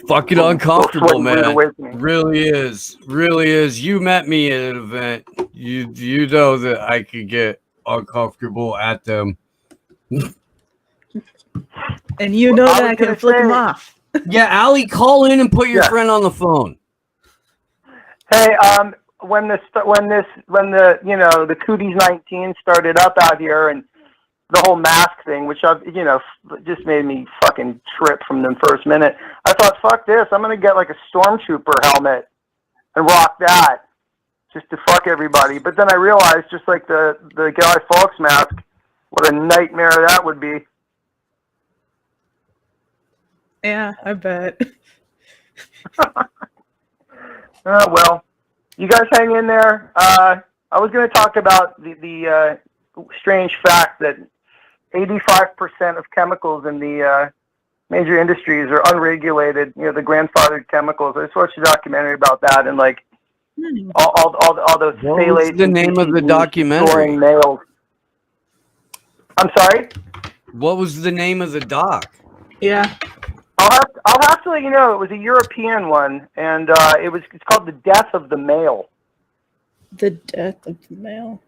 Fucking uncomfortable, man. Really is. You met me at an event. You know that I could get uncomfortable at them. And you know that I can flip them off. Yeah, Allie, call in and put your friend on the phone. Hey, when the Cooties 19 started up out here and the whole mask thing, which just made me fucking trip from the first minute. I thought, fuck this, I'm gonna get like a stormtrooper helmet and rock that just to fuck everybody. But then I realized, just like the Guy Fawkes mask, what a nightmare that would be. Yeah, I bet. Well, you guys hang in there. I was going to talk about the strange fact that 85% of chemicals in the major industries are unregulated. The grandfathered chemicals. I just watched a documentary about that, and like all those phthalates. What's the name of the documentary? Storing males. I'm sorry? What was the name of the doc? Yeah. I'll have to let you know. It was a European one, and it's called The Death of the Male. The Death of the Male.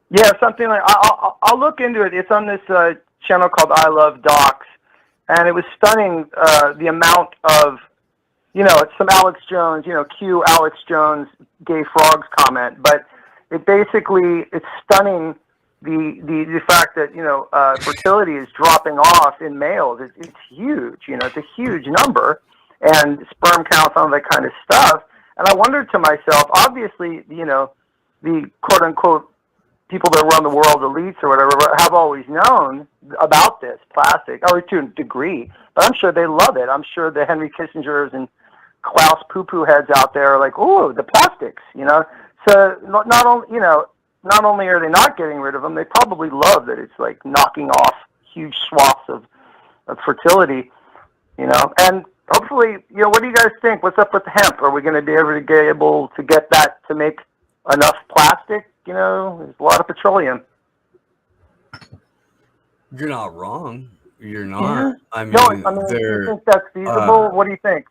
Yeah, something like I'll look into it. It's on this channel called I Love Docs, and it was stunning the amount of it's some Alex Jones, cue Alex Jones gay frogs comment, but it's stunning. The fact that fertility is dropping off in males, it's huge. It's a huge number, and sperm counts, all that kind of stuff. And I wondered to myself, obviously, the quote unquote people that run the world, elites or whatever, have always known about this plastic, or to a degree. But I'm sure they love it. I'm sure the Henry Kissingers and Klaus poo-poo heads out there are like, oh, the plastics, So not only are they not getting rid of them, they probably love that it's like knocking off huge swaths of fertility, and hopefully, what do you guys think? What's up with hemp? Are we going to be able to get that to make enough plastic? There's a lot of petroleum. You're not wrong. You're not. Yeah. I mean, do you think that's feasible? What do you think?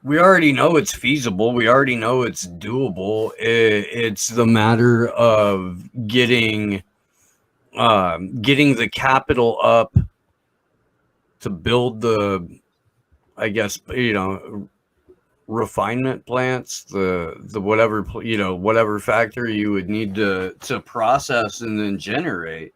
We already know it's feasible. We already know it's doable. It's the matter of getting the capital up to build the, I guess, refinement plants, the whatever factory you would need to process and then generate.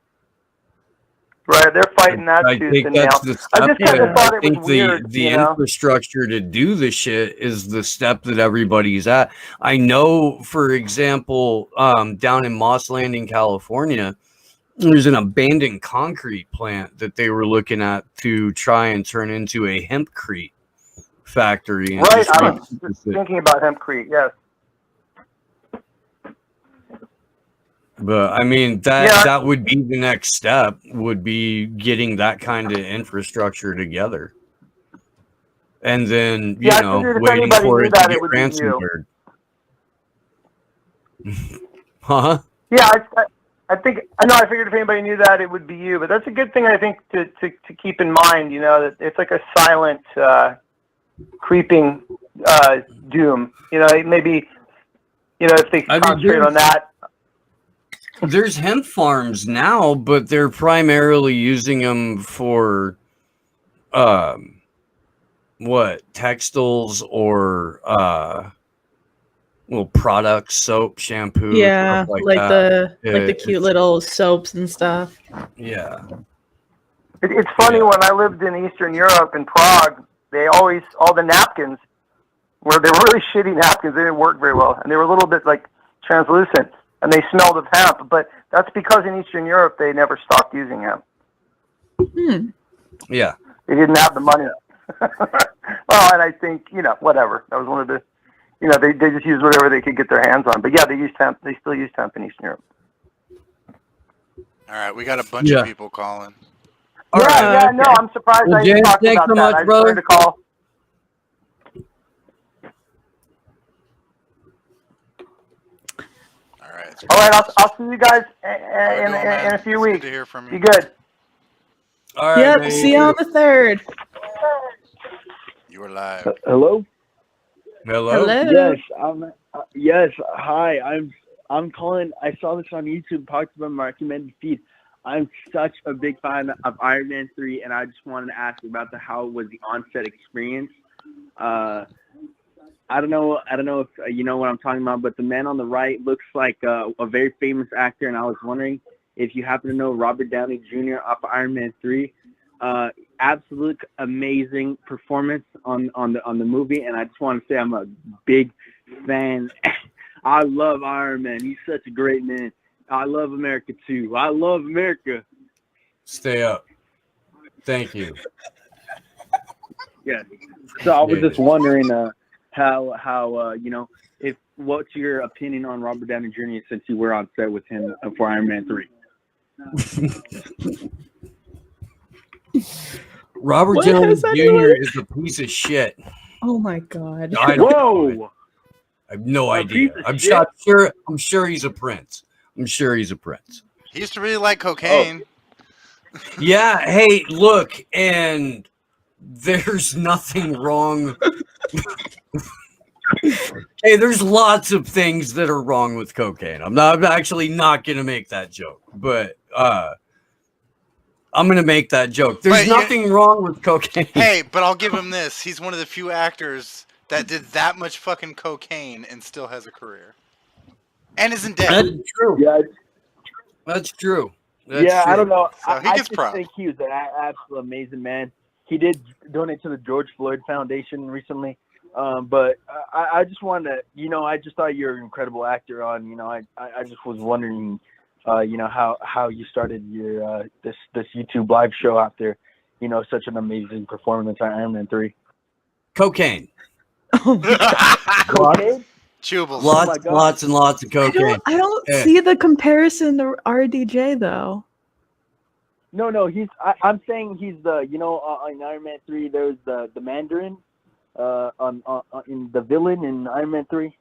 Right, they're fighting that tooth and nail. I just kind of thought it was weird. The infrastructure to do the shit is the step that everybody's at. I know, for example, down in Moss Landing, California, there's an abandoned concrete plant that they were looking at to try and turn into a hempcrete factory. Right, I was thinking about hempcrete, yes. But I mean that would be the next step, would be getting that kind of infrastructure together, and then waiting for it to get ransomware. Huh? Yeah, I think I know. I figured if anybody knew that, it would be you. But that's a good thing, I think, to keep in mind. You know, that it's like a silent, creeping doom. You know, maybe if they concentrate on that. There's hemp farms now, but they're primarily using them for textiles or products, soap, shampoo, Yeah, stuff like that. the cute little soaps and stuff. Yeah. It's funny, when I lived in Eastern Europe, in Prague, all the napkins they were really shitty napkins. They didn't work very well, and they were a little bit like translucent, and they smelled of hemp. But that's because in Eastern Europe they never stopped using hemp. Yeah. They didn't have the money. Well, and I think whatever. That was one of the, they just used whatever they could get their hands on. But yeah, they used hemp. They still use hemp in Eastern Europe. All right, we got a bunch of people calling. Yeah, no, I'm surprised I didn't talk about that. I just wanted to call. All right, I'll see you guys in a few weeks. Good to hear from you. Be good. All right. Yep. See you on the 3rd. You were live. Hello. Hello. Yes. Hi. I'm calling. I saw this on YouTube. Talked about my recommended feed. I'm such a big fan of Iron Man 3, and I just wanted to ask about how was the on-set experience. I don't know if you know what I'm talking about, but the man on the right looks like a very famous actor, and I was wondering if you happen to know Robert Downey Jr. off of Iron Man 3. Absolute amazing performance on the movie, and I just want to say I'm a big fan. I love Iron Man. He's such a great man. I love America too. I love America. Stay up. Thank you. Yeah. So I was just wondering what's your opinion on Robert Downey Jr. since you were on set with him for Iron Man 3? Robert Downey Jr. is a piece of shit. Oh my god. I have no idea. I'm sure he's a prince. I'm sure he's a prince. He used to really like cocaine. Yeah. Hey, look, and there's nothing wrong. Hey, there's lots of things that are wrong with cocaine. I'm actually not going to make that joke, but I'm going to make that joke. There's nothing wrong with cocaine. Hey, but I'll give him this. He's one of the few actors that did that much fucking cocaine and still has a career. And isn't dead. That's true. Yeah. That's true. I don't know. So he I gets just props. think he was an absolute amazing man. He did donate to the George Floyd Foundation recently. But I just wanted to, I just thought you were an incredible actor on, I just was wondering, how you started your, this YouTube live show after, such an amazing performance on Iron Man 3. Cocaine. Cocaine? Chewables. Lots and lots of cocaine. I don't see the comparison to RDJ though. No, I'm saying he's the, in Iron Man 3, there's the Mandarin. In the villain in Iron Man 3.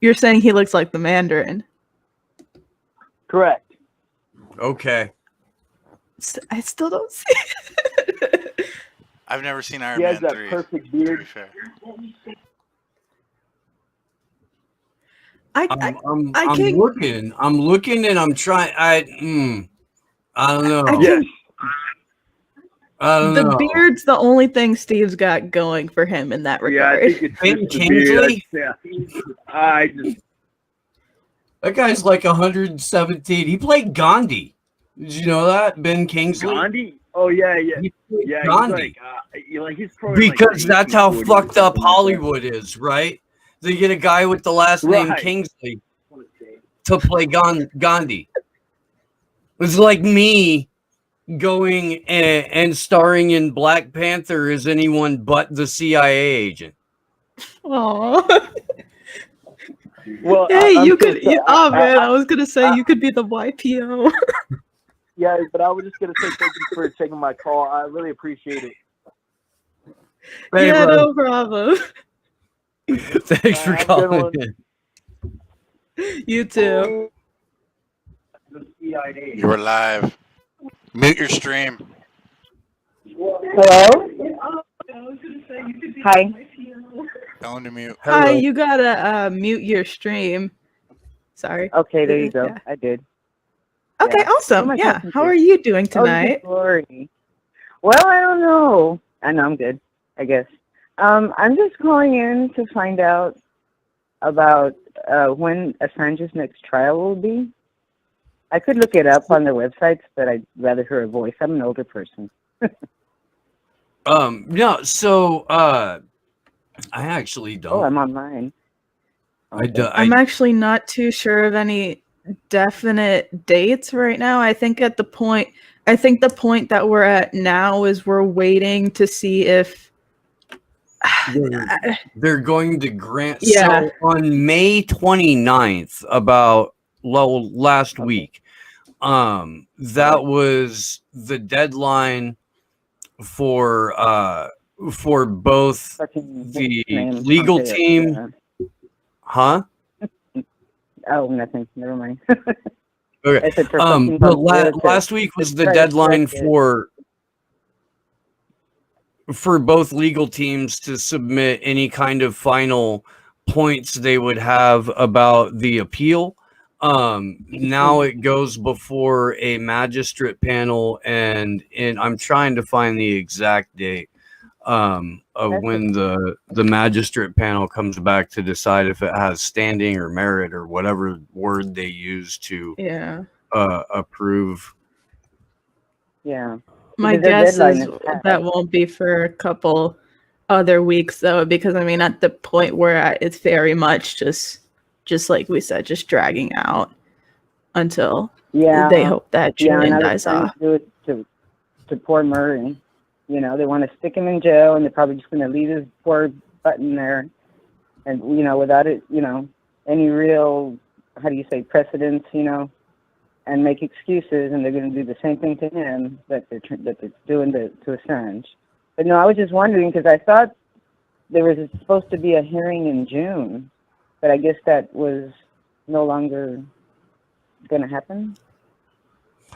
You're saying he looks like the Mandarin. Correct. Okay. I still don't see it. I've never seen Iron Man 3. He has that perfect beard. I'm looking and I'm trying. I don't know. I don't know. Beard's the only thing Steve's got going for him in that regard. Yeah, I think it's Ben just the Kingsley? beard. That guy's like 117. He played Gandhi. Did you know that? Ben Kingsley? Gandhi? Oh, yeah. Gandhi. He's probably because that's how 1840 fucked up Hollywood is, right? They get a guy with the last name Kingsley to play Gandhi. It's like me going and starring in Black Panther as anyone but the CIA agent. Aww. Well, hey, you could. I was gonna say you could be the YPO. Yeah, but I was just gonna say thank you for taking my call. I really appreciate it. Yeah, no problem. Thanks for calling in. You too. You were live. Mute your stream. Hello? Hi. Tell him to mute. Hi, you gotta mute your stream. Sorry. Okay, there you go. Yeah. I did. Okay, Yeah. Who awesome. am I Yeah. talking How to? are you doing Oh, this is tonight? Glory. Well, I don't know. I know I'm good, I guess. I'm just calling in to find out about when Assange's next trial will be. I could look it up on their websites, but I'd rather hear a voice. I'm an older person. No, so I actually don't. Oh, I'm online. I'm actually not too sure of any definite dates right now. I think the point that we're at now is we're waiting to see if they're going to grant. Yeah. So on May 29th, about last week, that was the deadline for both the legal team. Huh? Oh, nothing. Never mind. Okay. I said for But fucking Pompeo to- last week was to the try to deadline correct it. for both legal teams to submit any kind of final points they would have about the appeal. Now it goes before a magistrate panel, and I'm trying to find the exact date of when the magistrate panel comes back to decide if it has standing or merit or whatever word they use to approve. Yeah. my Because their guess deadline is is passed. that won't be for a couple other weeks though, because I mean at the point where it's very much just like we said, just dragging out until they hope that Julian and I was dies trying off. to do it to poor Murray. You know, they want to stick him in jail, and they're probably just going to leave his poor button there, and without it, any real, how do you say, precedence, and make excuses, and they're going to do the same thing to him that they're doing to Assange. But no, I was just wondering because I thought there was supposed to be a hearing in June, but I guess that was no longer going to happen.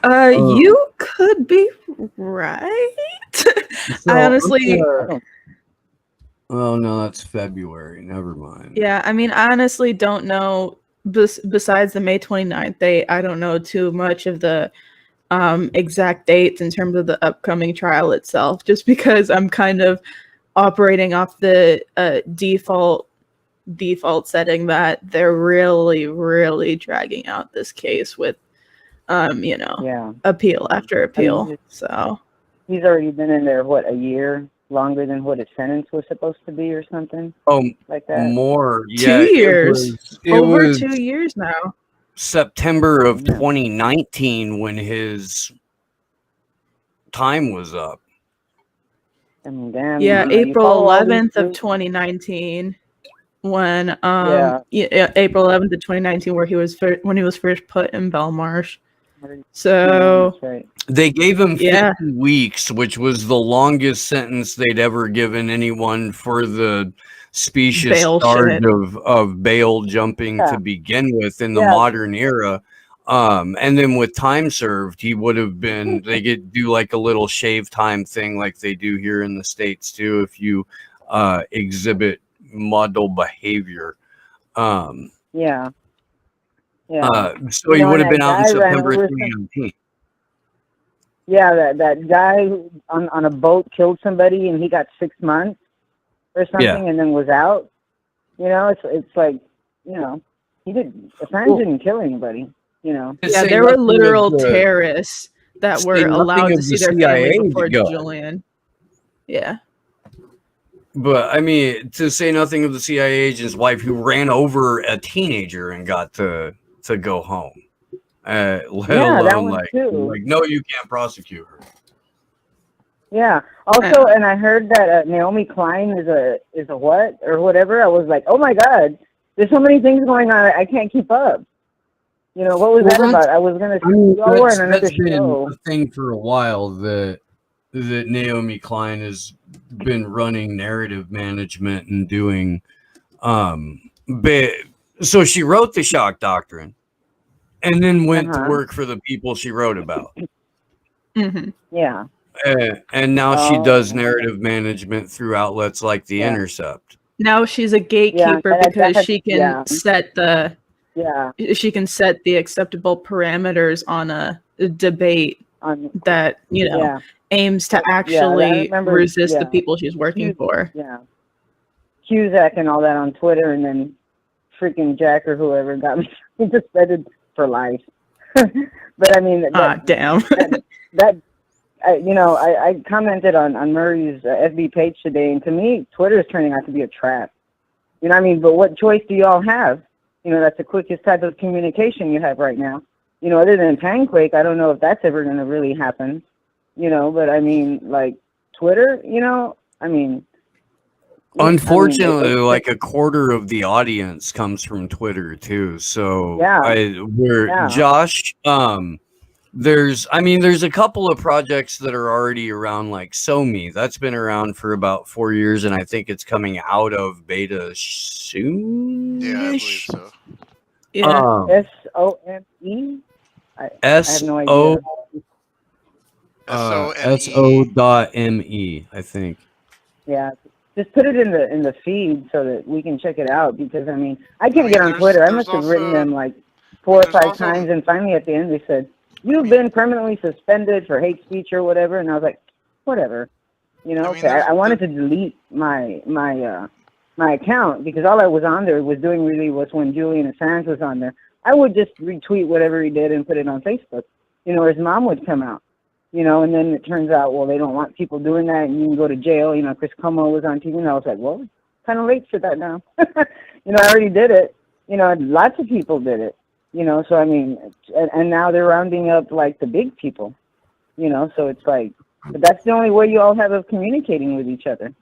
You could be right. I honestly, Oh no, that's February. Never mind. yeah, I mean, I honestly don't know. Besides the May 29th date, I don't know too much of the exact dates in terms of the upcoming trial itself, just because I'm kind of operating off the default setting that they're really dragging out this case with appeal after appeal. So he's already been in there a year longer than what his sentence was supposed to be or something like that. More. Yeah, 2 years. it Over was 2 years now. September of 2019 when his time was up. I mean, damn. Yeah, you April follow all these 11th of rules. 2019 when Yeah. April 11th of 2019 where when he was first put in Belmarsh. Yeah, So that's right. They gave him 50 Yeah. weeks, which was the longest sentence they'd ever given anyone for the specious Bail start shit. of bail jumping Yeah. to begin with in the Yeah. modern era. And then with time served, he would have been, they could do like a little shave time thing like they do here in the States too, if you exhibit model behavior. Yeah. So he would have been out in that guy ran September over of 2019. Yeah, that guy who on a boat killed somebody and he got 6 months or something and then was out. It's like, Assange didn't kill anybody, Yeah, there were literal terrorists that say were nothing allowed of to see the their CIA family before to go. Julian. Yeah. But I mean, to say nothing of the CIA agent's wife who ran over a teenager and got to go home, let that alone one like too. no, you can't prosecute her. Yeah. Also, and I heard that Naomi Klein is a what or whatever. I was like, oh my God, there's so many things going on. I can't keep up. What was that about? I was gonna say y'all were in another That's been show. a thing for a while that Naomi Klein has been running narrative management and doing So she wrote the shock doctrine and then went to Uh-huh. work for the people she wrote about. Mm-hmm. Yeah. And now she does Oh. narrative management through outlets like The Yeah. Intercept. Now she's a gatekeeper that- because that- she can yeah. set the Yeah. she can set the acceptable parameters on a debate that Yeah. aims to Yeah, I actually remember, resist the yeah. people she's working for. Yeah. Cusack and all that on Twitter, and then freaking Jack or whoever got me suspended for life. But I mean, damn. I commented on Murray's FB page today, and to me, Twitter is turning out to be a trap. You know what I mean? But what choice do y'all have? That's the quickest type of communication you have right now. Other than Pancake, I don't know if that's ever going to really happen. But I mean, like Twitter, I mean. Unfortunately, like a quarter of the audience comes from Twitter too. So Yeah. Josh, there's a couple of projects that are already around, like SoMe. That's been around for about 4 years, and I think it's coming out of beta soon. Yeah, I believe so. Yeah. SOME? I have no idea. SO.me, I think. Yeah, just put it in the feed so that we can check it out, because I mean I can't get on Twitter. I must have written them like 4 or 5 times, and finally at the end they said, "You've been permanently suspended for hate speech or whatever," and I was like, whatever, I wanted to delete my account, because all I was on there was doing really was when Julian Assange was on there. I would just retweet whatever he did and put it on Facebook, or his mom would come out. And then it turns out, well, they don't want people doing that, and you can go to jail. Chris Cuomo was on TV, and I was like, well, kind of late for that now. I already did it. Lots of people did it. So I mean, and now they're rounding up like the big people. So it's like, but that's the only way you all have of communicating with each other.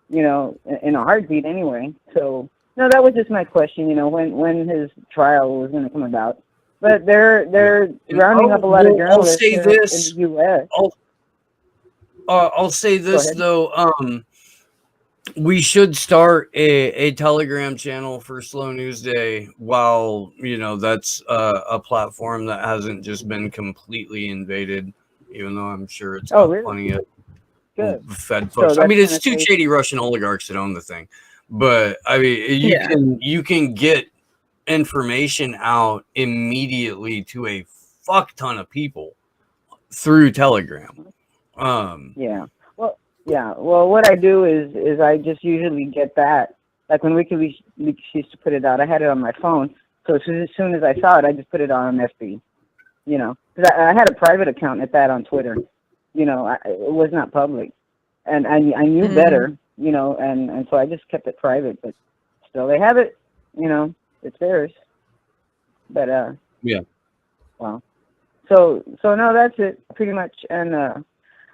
In a heartbeat anyway. So no, that was just my question. When his trial was going to come about. But they're rounding up a lot of journalists I'll say this. in the U.S. I'll say this though. We should start a Telegram channel for Slow News Day. While that's a platform that hasn't just been completely invaded, even though I'm sure it's got plenty of Fed folks. I mean, it's 2 shady Russian oligarchs that own the thing. But I mean, you can get information out immediately to a fuck ton of people through Telegram. Well, what I do is I just usually get that. Like when WikiLeaks used to put it out, I had it on my phone. So as soon as I saw it, I just put it on FB. Because I had a private account at that on Twitter. It was not public, and I knew better. And so I just kept it private. But still, they have it. It's theirs. But well, so no, that's it pretty much. And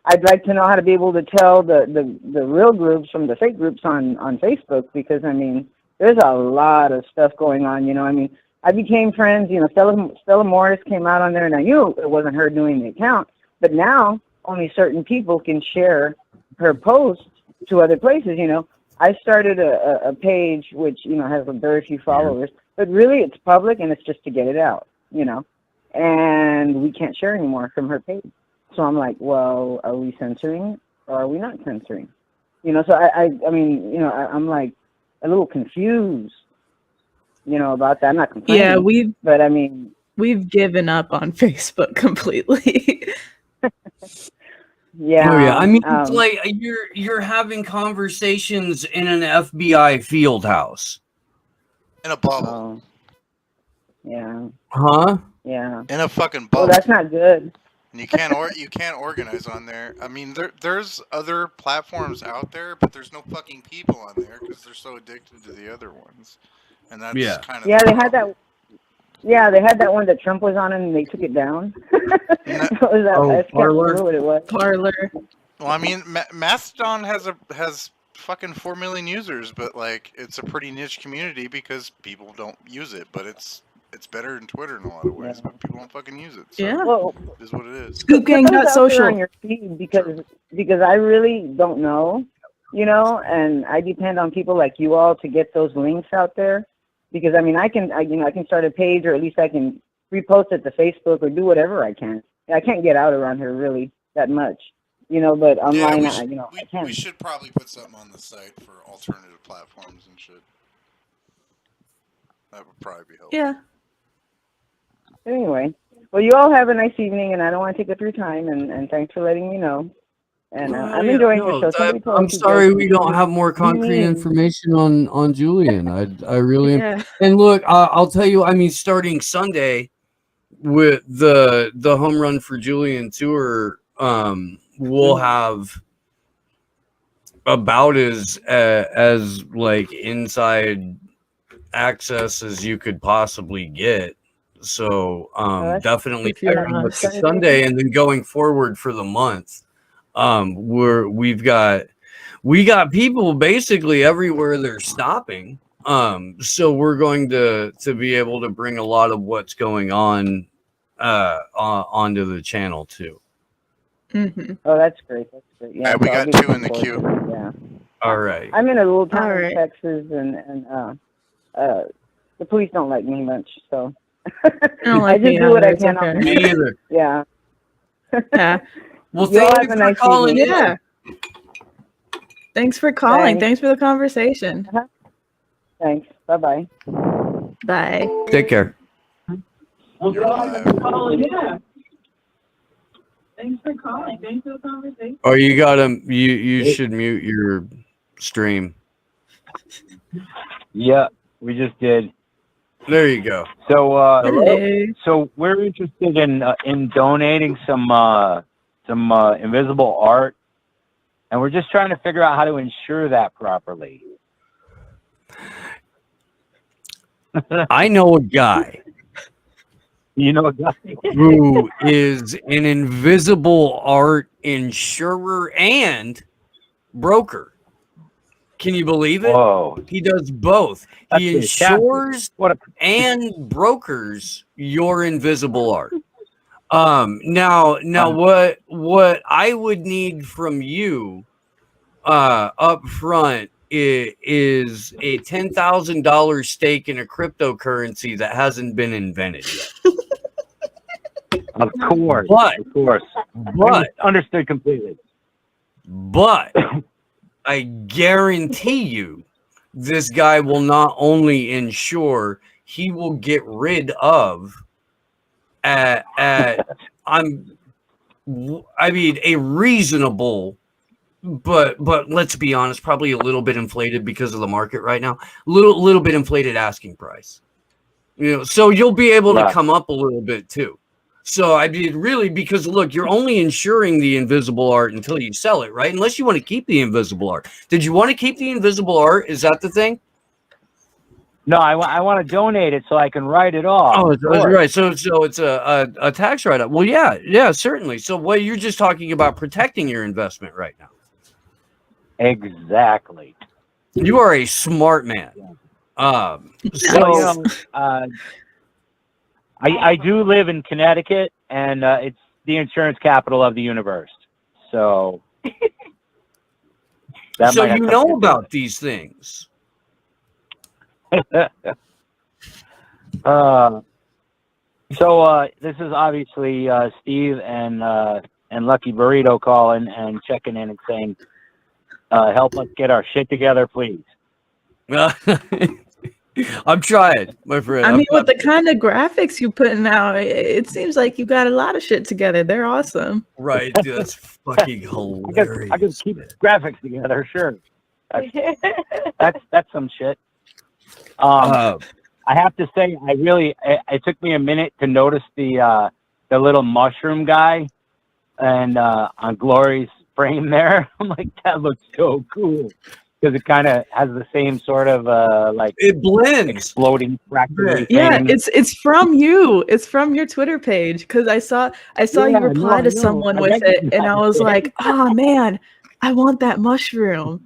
I'd like to know how to be able to tell the real groups from the fake groups on Facebook, because I mean there's a lot of stuff going on. I mean, I became friends. Stella Morris came out on there, and I knew it wasn't her doing the account, but now only certain people can share her posts to other places. I started a page which has very few followers, but really it's public and it's just to get it out, and we can't share anymore from her page. So I'm like, well, are we censoring or are we not censoring? So I mean, I'm like a little confused, about that. I'm not complaining. But I mean, we've given up on Facebook completely. Yeah. Oh yeah. I mean, it's like you're having conversations in an FBI field house. In a bubble. Yeah. Huh? Yeah. In a fucking bubble. Oh, that's not good. And you can't organize on there. I mean, there's other platforms out there, but there's no fucking people on there because they're so addicted to the other ones. And that's kind of they had that. Yeah, they had that one that Trump was on, and they took it down. What was that? I can't remember what it was. Parler. Well, I mean, Mastodon has fucking 4 million users, but like it's a pretty niche community because people don't use it. But it's better than Twitter in a lot of ways, but people don't fucking use it. So Well, it is what it is. Scoopgang.social on your feed because I really don't know, and I depend on people like you all to get those links out there. because I mean, I can start a page, or at least I can repost it to Facebook or do whatever I can. I can't get out around here really that much, but online, I can. We should probably put something on the site for alternative platforms and shit. That would probably be helpful. Yeah. Anyway, well, you all have a nice evening, and I don't want to take up your time, and thanks for letting me know. And I'm enjoying your show. Somebody told I'm me to sorry go- we don't have more concrete information on Julian. I really am. Yeah. And look, I'll tell you. I mean, starting Sunday with the Home Run for Julian tour, we'll have about as like inside access as you could possibly get. So definitely if you're checking on with the Sunday. Sunday, and then going forward for the month. We got people basically everywhere they're stopping. So we're going to be able to bring a lot of what's going on onto the channel too. Mm-hmm. Oh, that's great. That's great. Yeah, We so I'll got be 2 in the looking queue. forward to it. Yeah. All right. I'm in a little town All in right. Texas, and the police don't like me much, so don't I like just me do what I either, it's can. okay. Me either. Yeah. Yeah. Well, You all thank have you a for nice calling evening. in. Yeah. Thanks for calling. Thanks. Thanks for the conversation. Thanks. Bye-bye. Bye. Take care. You're live. calling. Yeah. Thanks for calling. Thanks for the conversation. Oh, you should mute your stream. Yeah, we just did. There you go. So, Hello. so we're interested in donating some invisible art, and we're just trying to figure out how to ensure that properly. I know a guy You know, a guy. who is an invisible art insurer and broker. Can you believe it? Whoa. He does both. He That's insures What a and brokers your invisible art. Now what I would need from you up front is a $10,000 stake in a cryptocurrency that hasn't been invented yet. Of course. But Understood completely. But I guarantee you this guy will not only insure, he will get rid of a reasonable, but let's be honest, probably a little bit inflated because of the market right now. Little bit inflated asking price. So you'll be able to come up a little bit too. So I mean, really, because look, you're only insuring the invisible art until you sell it, right? Unless you want to keep the invisible art. Did you want to keep the invisible art? Is that the thing? No, I want to donate it so I can write it off. Oh, that's right. So it's a tax write-up. Well, yeah, certainly. So what you're just talking about protecting your investment right now. Exactly. You are a smart man. So, I do live in Connecticut, and it's the insurance capital of the universe. So, so you know about these things. This is obviously Steve and Lucky Burrito calling and checking in and saying, help us get our shit together, please. I'm trying, my friend. I mean, with the kind of graphics you putting out, it seems like you got a lot of shit together. They're awesome. Right, dude, that's fucking hilarious. I can keep graphics together, sure. That's some shit. I have to say, it took me a minute to notice the little mushroom guy, and on Glory's frame there, I'm like, that looks so cool. Because it kind of has the same sort of it blends, exploding fractal. Yeah, it's from you. It's from your Twitter page. Because I saw you reply to someone with it, and I was like, oh man, I want that mushroom.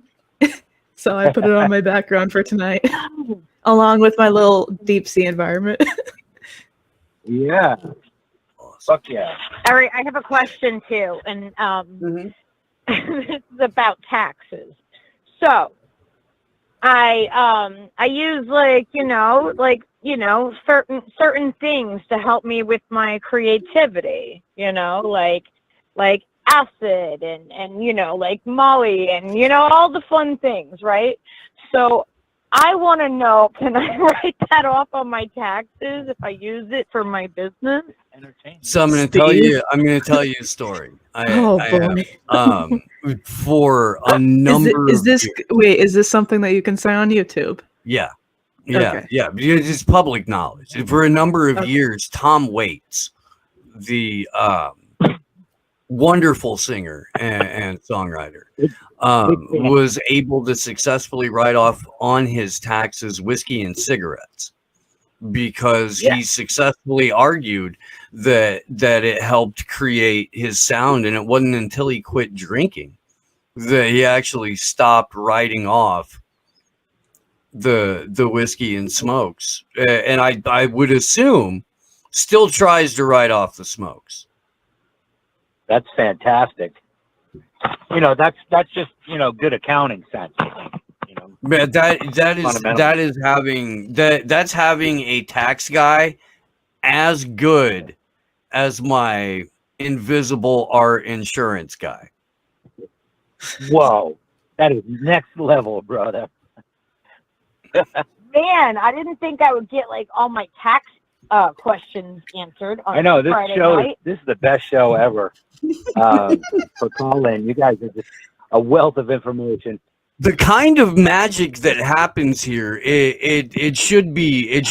So I put it on my background for tonight, along with my little deep sea environment. Yeah. Fuck yeah. All right, I have a question too, and this is about taxes. So, I use certain things to help me with my creativity, like acid and like Molly and all the fun things, right? So I want to know, can I write that off on my taxes if I use it for my business? So I'm going to tell you a story. For a number is of this years. wait, is this something that you can say on YouTube? Yeah. Okay. Because it's public knowledge. For a number of years, Tom Waits, the wonderful singer and songwriter, was able to successfully write off on his taxes whiskey and cigarettes because he successfully argued that it helped create his sound, and it wasn't until he quit drinking that he actually stopped writing off the whiskey and smokes. And I would assume still tries to write off the smokes. That's fantastic. That's just good accounting sense, I think. But that's having a tax guy as good as my invisible art insurance guy. Whoa, that is next level, brother. Man, I didn't think I would get like all my tax questions answered on I know this Friday show. night. This is the best show ever for call-in. You guys are just a wealth of information. The kind of magic that happens here, it should be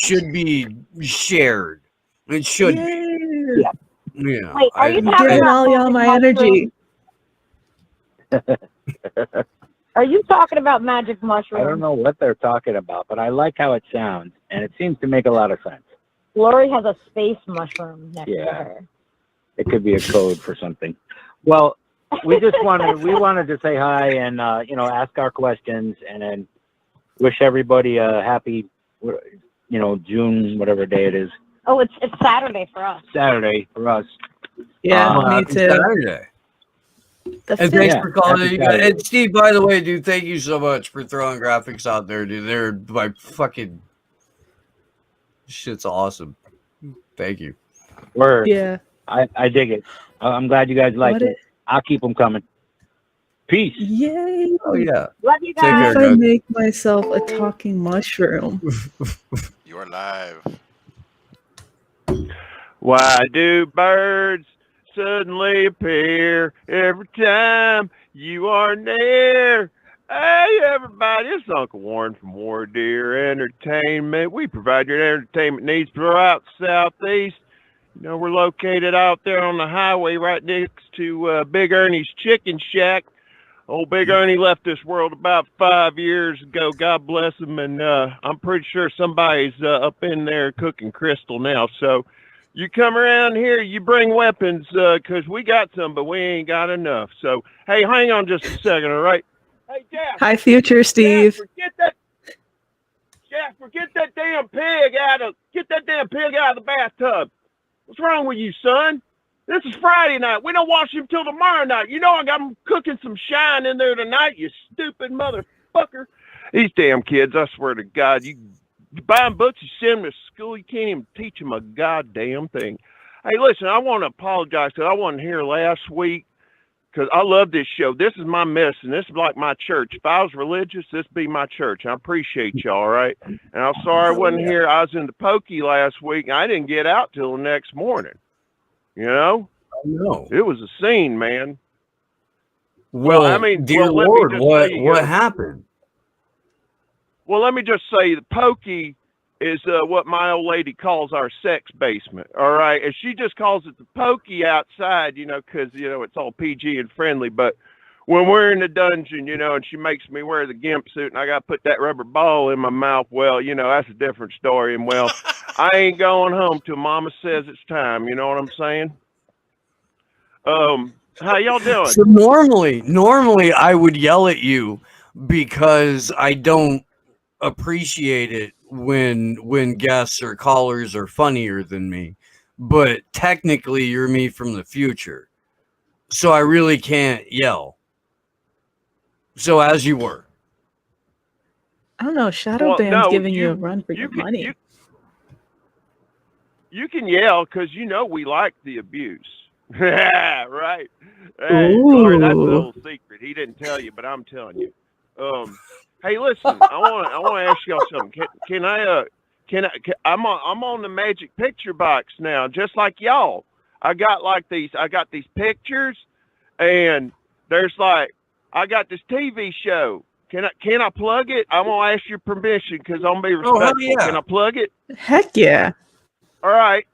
shared. It should be. Yeah. Yeah. Wait, are you talking Giving about all y'all my magic energy. Are you talking about magic mushrooms? I don't know what they're talking about, but I like how it sounds, and it seems to make a lot of sense. Lori has a space mushroom next to Yeah. her. It could be a code for something. Well, we wanted to say hi and ask our questions, and then wish everybody a happy June, whatever day it is. Oh, it's Saturday for us. Saturday for us. Yeah, me Happy too. Saturday. And thanks for calling. And Steve, by the way, dude, thank you so much for throwing graphics out there, dude. They're my fucking shit's awesome. Thank you. Word. Yeah. I dig it. I'm glad you guys like it. I'll keep them coming. Peace. Yay. Oh yeah. Love you Take care, If I guys. make myself a talking mushroom. You're live. Why do birds suddenly appear every time you are near? Hey, everybody, it's Uncle Warren from War Deer Entertainment. We provide your entertainment needs throughout the Southeast. We're located out there on the highway right next to Big Ernie's Chicken Shack. Old Big Ernie left this world about 5 years ago. God bless him. And I'm pretty sure somebody's up in there cooking crystal now. So you come around here, you bring weapons because we got some, but we ain't got enough. So, hey, hang on just a second, all right? Hey, Jeff. Hi, future Steve. Jeff, forget that damn pig out of the bathtub. What's wrong with you, son? This is Friday night. We don't wash him till tomorrow night. I got him cooking some shine in there tonight, you stupid motherfucker. These damn kids, I swear to God, you buy them books, you send them to school, you can't even teach them a goddamn thing. Hey, listen, I want to apologize because I wasn't here last week because I love this show. This is my mission. This is like my church. If I was religious, this would be my church. I appreciate y'all, all right? And I'm sorry I wasn't here. I was in the pokey last week, and I didn't get out till the next morning. No. It was a scene, man. Well, I mean, dear let me Lord, just what say, happened? Well, let me just say the pokey is what my old lady calls our sex basement, all right? And she just calls it the pokey outside, because, it's all PG and friendly. But when we're in the dungeon, and she makes me wear the gimp suit and I got to put that rubber ball in my mouth, well, that's a different story. And, well, I ain't going home till Mama says it's time. You know what I'm saying? How y'all doing? So normally I would yell at you because I don't appreciate it when guests or callers are funnier than me, but technically you're me from the future, so I really can't yell. So as you were. I don't know. Shadow Well, ban's no, giving you a run for your can money. you can yell because you know we like the abuse. Right. Hey, Glory, that's a little secret. He didn't tell you, but I'm telling you. Hey, listen, I want to ask y'all something. I'm on the magic picture box now, just like y'all. I got these pictures, and there's like, I got this TV show. Can I plug it? I'm gonna ask your permission because I'm gonna be respectful. hell yeah. Can I plug it? Heck yeah. All right.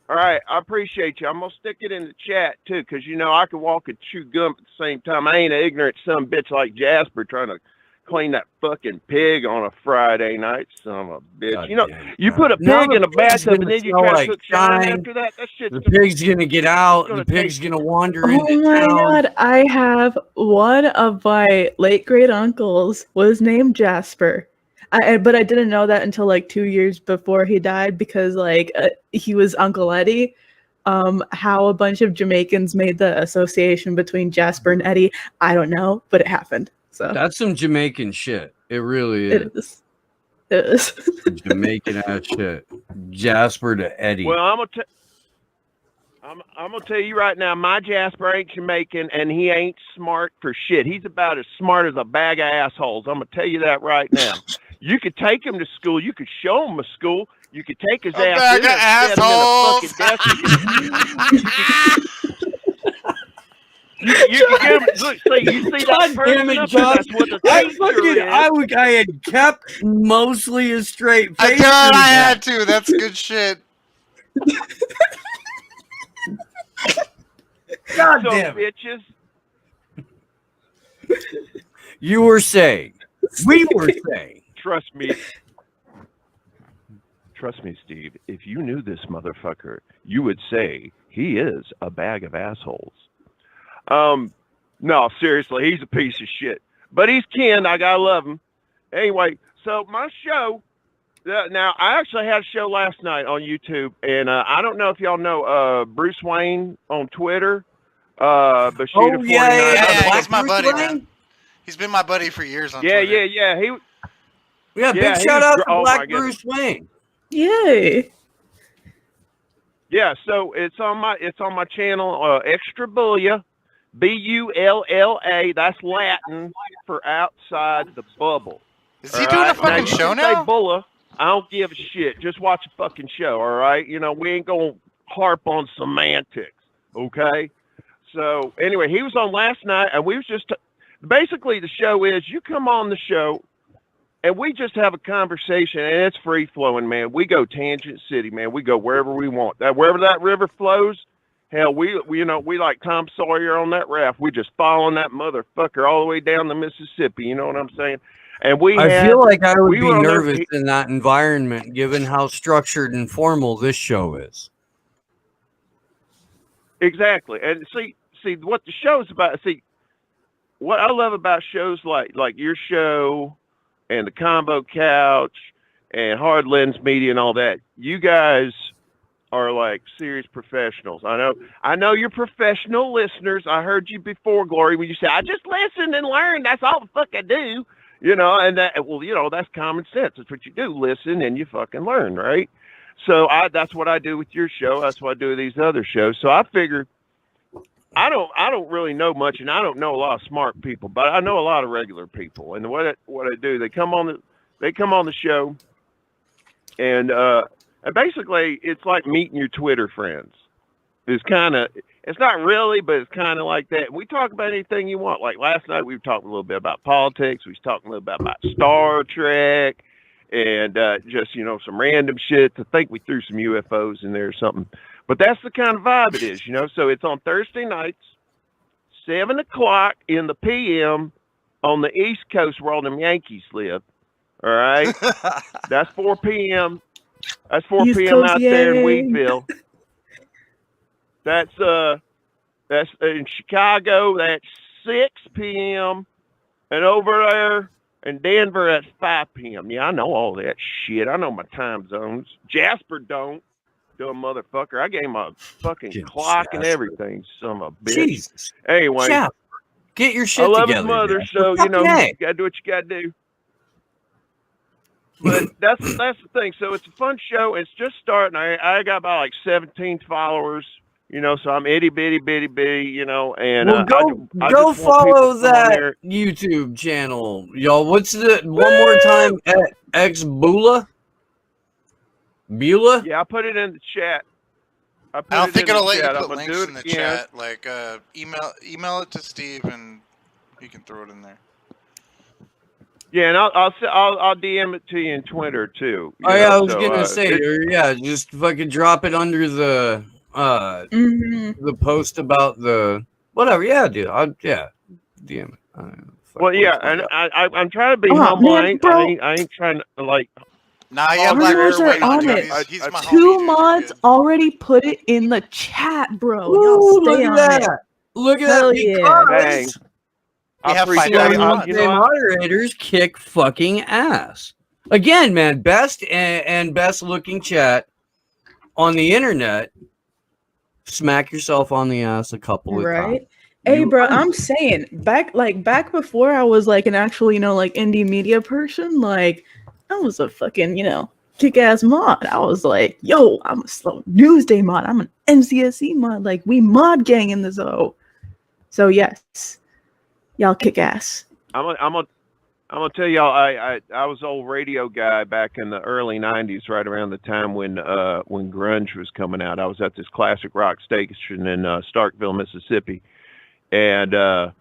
I appreciate you. I'm gonna stick it in the chat too, because you know I can walk and chew gum at the same time. I ain't an ignorant son of a bitch like Jasper trying to clean that fucking pig on a Friday night, son of a bitch. God you know, damn, you put a Now pig the in a pig's bathtub gonna and then you smell try to like cook shine shine. after that. That shit's The pig's gonna get out. The pig's gonna wander Oh into my town. god, I have one of my late great uncles was named Jasper. But I didn't know that until like 2 years before he died because like he was Uncle Eddie. How a bunch of Jamaicans made the association between Jasper and Eddie, I don't know, but it happened. So That's some Jamaican shit. It really it is. It is. Jamaican ass shit. Jasper to Eddie. Well, I'm gonna tell you right now, my Jasper ain't Jamaican, and he ain't smart for shit. He's about as smart as a bag of assholes. I'm gonna tell you that right now. You could take him to school. You could show him a school. You could take his ass bag in there, of set him in a assholes. fucking desk. You could give him. Look, see, you see that God person damn it, up there? John. That's what the teacher is. I had kept mostly a straight I face. thought I had to. That's good shit. God Some damn it. bitches. You were saying. We were saying. Trust me, Steve. If you knew this motherfucker, you would say he is a bag of assholes. No, seriously, he's a piece of shit. But he's kin. I gotta love him. Anyway, so my show. Now, I actually had a show last night on YouTube, and I don't know if y'all know Bruce Wayne on Twitter. Bashida 49. Yeah, he's my buddy, man. He's been my buddy for years on Twitter. Yeah, big shout out to Black Bruce Wayne. Yay. Yeah, so it's on my channel, Extra Bulla, Bulla. That's Latin for outside the bubble. Is he doing a fucking show now? Say Bulla, I don't give a shit. Just watch a fucking show, all right? You know, we ain't gonna harp on semantics, okay? So anyway, he was on last night, and we was just basically the show is you come on the show. And we just have a conversation, and it's free flowing, man. We go tangent city, man. We go wherever we want. Wherever that river flows, hell, we like Tom Sawyer on that raft. We just following that motherfucker all the way down the Mississippi. You know what I'm saying? And I feel like I would be nervous in that environment, given how structured and formal this show is. Exactly, and see what the show's about. See, what I love about shows like your show. And the Combo Couch and Hard Lens Media and all that. You guys are like serious professionals. I know you're professional listeners. I heard you before, Glory, when you said, I just listen and learn. That's all the fuck I do. You know, and that's common sense. That's what you do. Listen and you fucking learn, right? So that's what I do with your show. That's what I do with these other shows. So I figured I don't really know much, and I don't know a lot of smart people, but I know a lot of regular people. And what I do, they come on the show, and basically it's like meeting your Twitter friends. It's not really, but it's kind of like that. We talk about anything you want. Like last night, we were talking a little bit about politics. We was talking a little bit about Star Trek, and just some random shit. I think we threw some UFOs in there or something. But that's the kind of vibe it is, So it's on Thursday nights, 7 o'clock in the PM on the East Coast where all them Yankees live. All right? That's 4 p.m. That's 4 East p.m. Coast, out there in yay. Wheatville. That's in Chicago. That's 6 p.m. And over there in Denver, that's 5 p.m. Yeah, I know all that shit. I know my time zones. Jasper don't. Dumb motherfucker. I gave him a fucking clock and everything, son of a bitch. Jesus. Anyway. Jasper, get your shit I love together. his mother, Jasper. so, Fucking you A. gotta do what you gotta do. But that's the thing. So it's a fun show. It's just starting. I got about like 17 followers. You know, so I'm itty bitty bitty bitty. You know, and Well, I go just want people follow to come on that there. YouTube channel, y'all. What's the one more time? X Bula. Beulah? Yeah, I put it in the chat. I don't think it'll let you I'm put gonna do links it in the again. chat. Like, email it to Steve, and he can throw it in there. Yeah, and I'll DM it to you in Twitter too. Oh yeah, I was gonna say, yeah, just fucking drop it under the the post about the whatever. Yeah, dude. DM it. Well, yeah, and I'm trying to be Oh, humble. man, I ain't trying to like. Nah, How many more are on it? He's my Two mods already put it in the chat, bro. Y'all Ooh, stay look at on that. it. Look at Hell that. yeah. Because we have Wednesday moderators kick fucking ass. Again, man, best and best looking chat on the internet. Smack yourself on the ass a couple of times. Right? Hey, bro, I'm saying back before I was like an actual, like indie media person, like I was a fucking, kick-ass mod. I was like, yo, I'm a Slow Newsday mod. I'm an NCSE mod. Like, we mod gang in the zoo. So yes, y'all kick ass. I'm gonna tell y'all. I was an old radio guy back in the early '90s, right around the time when grunge was coming out. I was at this classic rock station in Starkville, Mississippi, and oh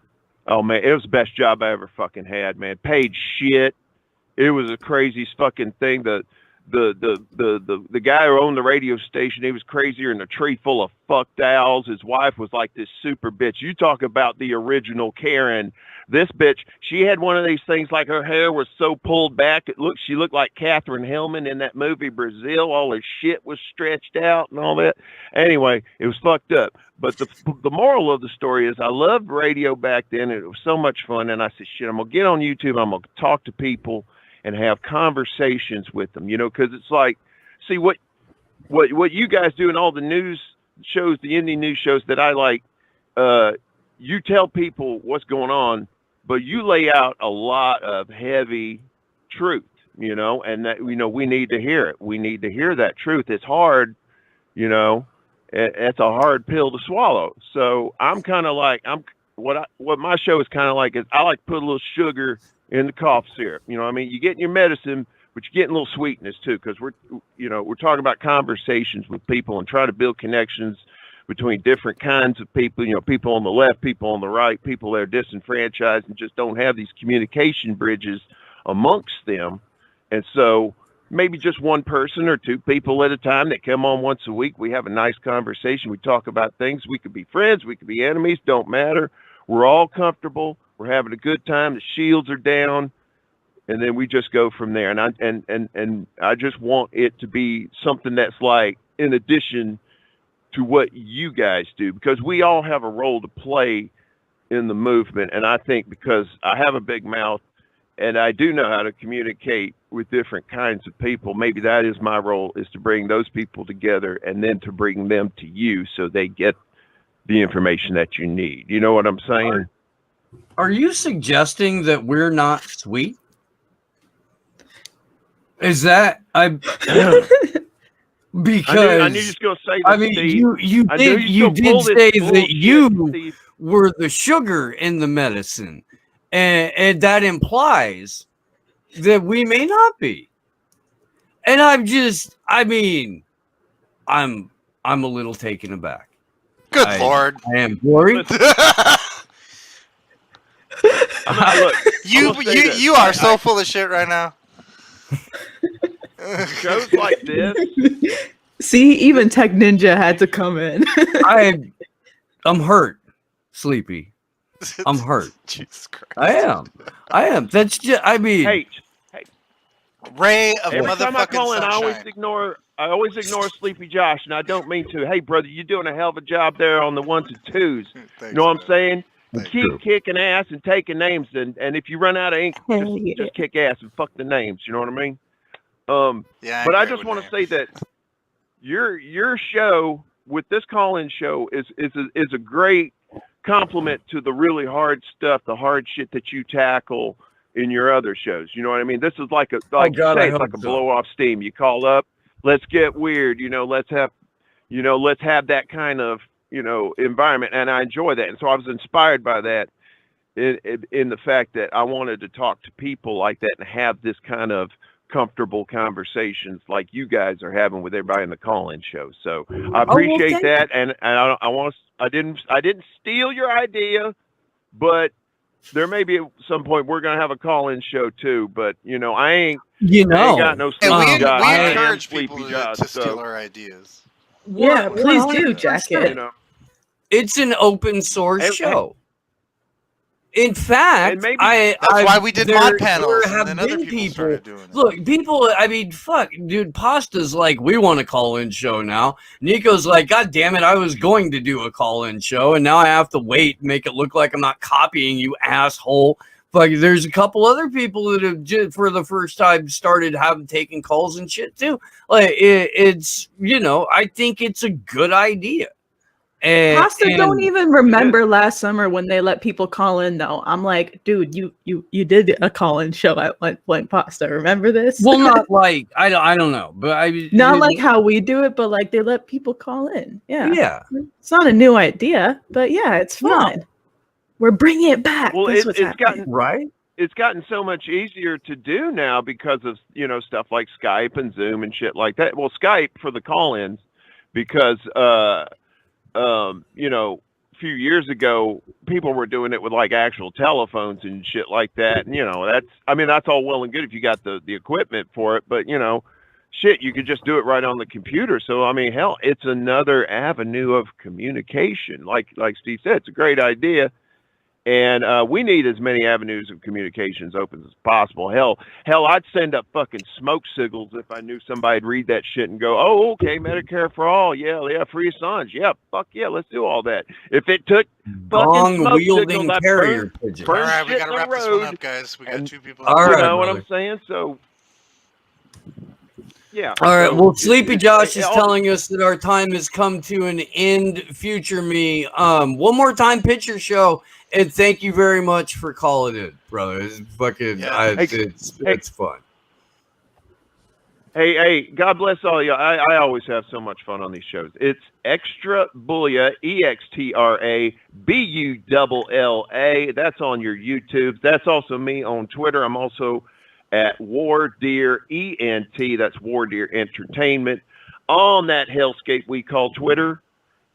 man, it was the best job I ever fucking had. Man, paid shit. It was a crazy fucking thing. The guy who owned the radio station, he was crazier than a tree full of fucked owls. His wife was like this super bitch. You talk about the original Karen. This bitch, she had one of these things like her hair was so pulled back. She looked like Catherine Hellman in that movie Brazil. All her shit was stretched out and all that. Anyway, it was fucked up. But the moral of the story is I loved radio back then. And it was so much fun. And I said, shit, I'm going to get on YouTube. I'm going to talk to people and have conversations with them, because it's like, see what you guys do in all the news shows, the indie news shows that I like, you tell people what's going on, but you lay out a lot of heavy truth, and that, we need to hear it. We need to hear that truth. It's hard, it's a hard pill to swallow. So I'm kind of like, what my show is kind of like is I like to put a little sugar in the cough syrup. You're getting your medicine, but you're getting a little sweetness too, because we're talking about conversations with people and trying to build connections between different kinds of people, people on the left, people on the right, people that are disenfranchised and just don't have these communication bridges amongst them. And so maybe just one person or two people at a time that come on once a week. We have a nice conversation. We talk about things. We could be friends. We could be enemies. Don't matter. We're all comfortable. We're having a good time. The shields are down, and then we just go from there. And I just want it to be something that's like in addition to what you guys do, because we all have a role to play in the movement. And I think because I have a big mouth and I do know how to communicate with different kinds of people, maybe that is my role, is to bring those people together and then to bring them to you so they get the information that you need. You know what I'm saying? Are you suggesting that we're not sweet? Is that because I knew you was gonna say that, I mean, Steve. you I knew did pull this say that bullshit, you Steve. were the sugar in the medicine, and that implies that we may not be. And I'm a little taken aback. Good Lord. I am worried. Look, you are so full of shit right now. Shows like this. See, even Tech Ninja had to come in. I'm hurt, Sleepy. I'm hurt. Jesus Christ. I am. That's just. Hey, Ray of every time I motherfucking call in, sunshine. I always ignore Sleepy Josh, and I don't mean to. Hey, brother, you're doing a hell of a job there on the ones and twos. You know what I'm saying? Keep kicking ass and taking names, and if you run out of ink, just kick ass and fuck the names. You know what I mean? Yeah, but I just want to say that your show with this call-in show is a great compliment to the really hard stuff, the hard shit that you tackle in your other shows. You know what I mean? This is like a like God, you I say, it's hope like a so. blow off steam. You call up, let's get weird. Let's have that kind of environment, and I enjoy that. And so I was inspired by that in the fact that I wanted to talk to people like that and have this kind of comfortable conversations like you guys are having with everybody in the call-in show. So I appreciate that, and I didn't steal your idea, but there may be at some point we're gonna have a call-in show too. But I ain't got no Hey, we I am encourage people Sleepy to Josh, steal so. our ideas. Yeah, please do, Jacket. It's an open source And- show. In fact, maybe- That's why we did mod panels, There have and then other been people people. started doing it. Look, people. I mean, fuck, dude. Pasta's like, we want a call-in show now. Nico's like, God damn it, I was going to do a call-in show, and now I have to wait, make it look like I'm not copying you, asshole. Fuck, there's a couple other people that have, for the first time, started taking calls and shit too. Like, it's I think it's a good idea. Pasta don't even remember last summer when they let people call in though. I'm like, dude, you did a call-in show at one point, Pasta. Remember this? Well, not like I don't know, but not like how we do it, but like they let people call in. Yeah. Yeah. It's not a new idea, but yeah, it's fun. We're bringing it back. Well, That's it's what's happening. gotten It's gotten so much easier to do now because of stuff like Skype and Zoom and shit like that. Well, Skype for the call-ins because a few years ago people were doing it with like actual telephones and shit like that. And that's all well and good if you got the equipment for it, but shit, you could just do it right on the computer. So I mean, hell, it's another avenue of communication. Like Steve said, it's a great idea. And we need as many avenues of communications open as possible. Hell, I'd send up fucking smoke signals if I knew somebody'd read that shit and go, oh, okay, Medicare for all. Yeah, free Assange. Yeah, fuck yeah, let's do all that. If it took fucking smoke signals, I'd carrier burn pigeon. All right, we shit gotta in the wrap this one road. up, guys. We got two people. All You right, know what brother. I'm saying? So, yeah. All right. so Well, Sleepy Josh is all- telling us that our time has come to an end. Future me, one more time, picture show, and thank you very much for calling in, brother. It's fucking, it's fun. Hey, God bless all y'all. I always have so much fun on these shows. It's Extra Booyah, EXTRABULLA. That's on your YouTube. That's also me on Twitter. I'm also at War Deer ENT. That's War Deer Entertainment on that hellscape we call Twitter.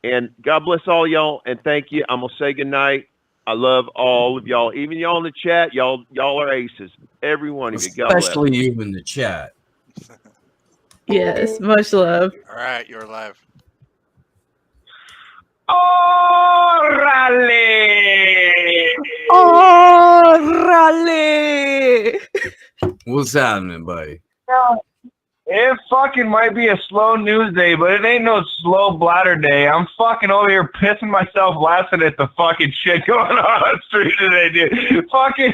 And God bless all y'all, and thank you. I'm gonna say goodnight. I love all of y'all, even y'all in the chat. Y'all are aces. Every one of you. God bless. Especially you in the chat. Yes, much love. All right, you're live. Orale! What's happening, buddy? It fucking might be a slow news day, but it ain't no slow bladder day. I'm fucking over here pissing myself laughing at the fucking shit going on the street today, dude. Fucking,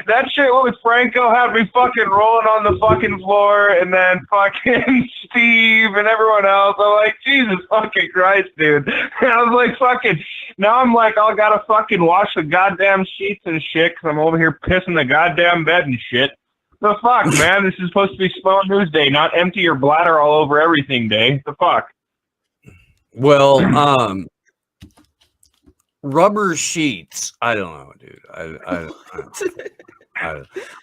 that shit with Franco had me fucking rolling on the fucking floor, and then fucking Steve and everyone else. I'm like, Jesus fucking Christ, dude. And I was like, fucking, now I'm like, I gotta fucking wash the goddamn sheets and shit, because I'm over here pissing the goddamn bed and shit. The fuck, man? This is supposed to be slow news day, not empty your bladder all over everything day. The fuck? Well, rubber sheets. I don't know, dude.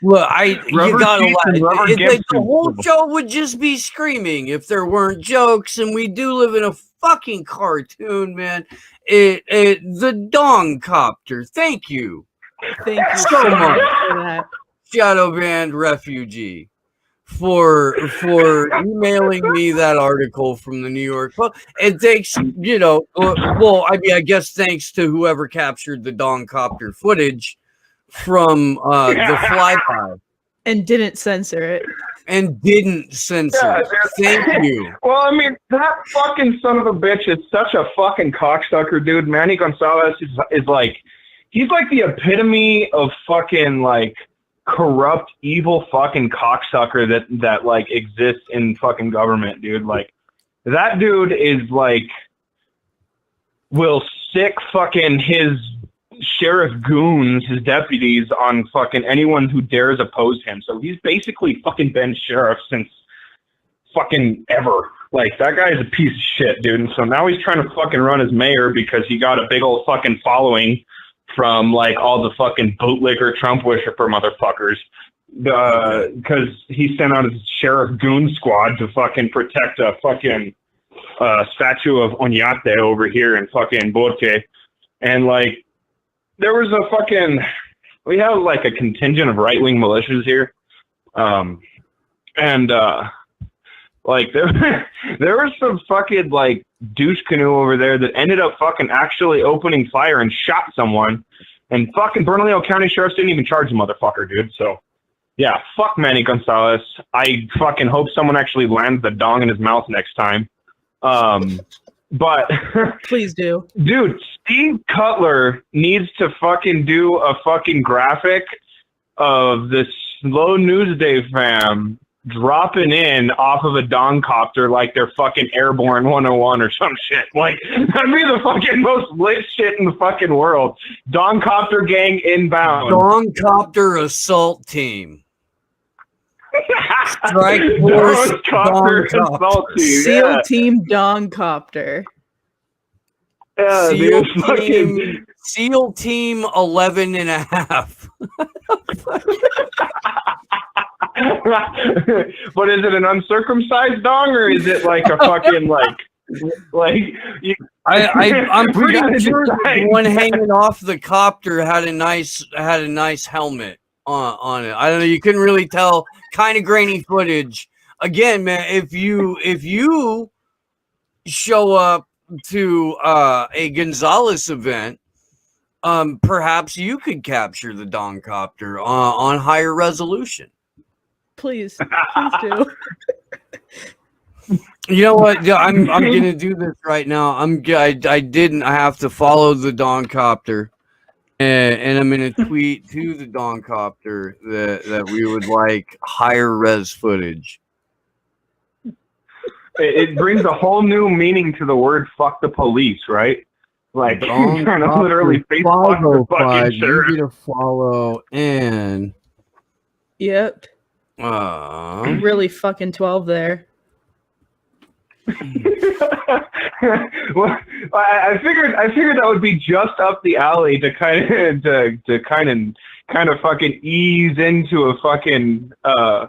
Look, you Rubber gotta sheets and rubber like, the Gibson. whole show would just be screaming if there weren't jokes, and we do live in a fucking cartoon, man. The dong copter. Thank you. Thank you so much for that. Shadow Band Refugee for emailing me that article from the New York Post. And thanks, well, I mean, I guess thanks to whoever captured the dong copter footage from the flyby And didn't censor it. and didn't censor it. Thank you. Well, I mean, that fucking son of a bitch is such a fucking cocksucker, dude. Manny Gonzalez is like, he's like the epitome of fucking like corrupt, evil fucking cocksucker that like exists in fucking government, dude. Like, that dude is like, will stick fucking his sheriff goons, his deputies, on fucking anyone who dares oppose him. So he's basically fucking been sheriff since fucking ever. Like, that guy is a piece of shit, dude. And so now he's trying to fucking run as mayor because he got a big old fucking following from, like, all the fucking bootlicker Trump worshiper motherfuckers. Because he sent out his sheriff goon squad to fucking protect a fucking statue of Oñate over here in fucking Borque. And, like, there was a fucking... We have, like, a contingent of right-wing militias here. Like, there was some fucking, like, douche canoe over there that ended up fucking actually opening fire and shot someone. And fucking Bernalillo County Sheriffs didn't even charge the motherfucker, dude. So, yeah, fuck Manny Gonzalez. I fucking hope someone actually lands the dong in his mouth next time. But... Please do. Dude, Steve Cutler needs to fucking do a fucking graphic of this Slow News Day fam dropping in off of a dong copter like they're fucking Airborne 101 or some shit. Like, that'd be the fucking most lit shit in the fucking world. Dong copter gang inbound. Dong copter assault team. Strike force Dong copter assault team. SEAL Yeah. Team Dong Copter. Yeah, SEAL dude, fucking... SEAL Team 11 and a half. But is it an uncircumcised dong or is it like a fucking I'm We gotta pretty sure the decide. one hanging off the copter had a nice helmet on it. I don't know. You couldn't really tell. Kind of grainy footage. Again, man, if you show up to a Gonzalez event, perhaps you could capture the dong copter on higher resolution. Please do. You know what? Yeah, I'm gonna do this right now. I have to follow the dong copter, and I'm gonna tweet to the dong copter that we would like higher res footage. It brings a whole new meaning to the word "fuck the police," right? Like, Dong trying to copter literally face fuck the follow fucking pod, sheriff. you get a follow and Yep. Really fucking 12 there. Well, I figured that would be just up the alley to kind of fucking ease into a fucking a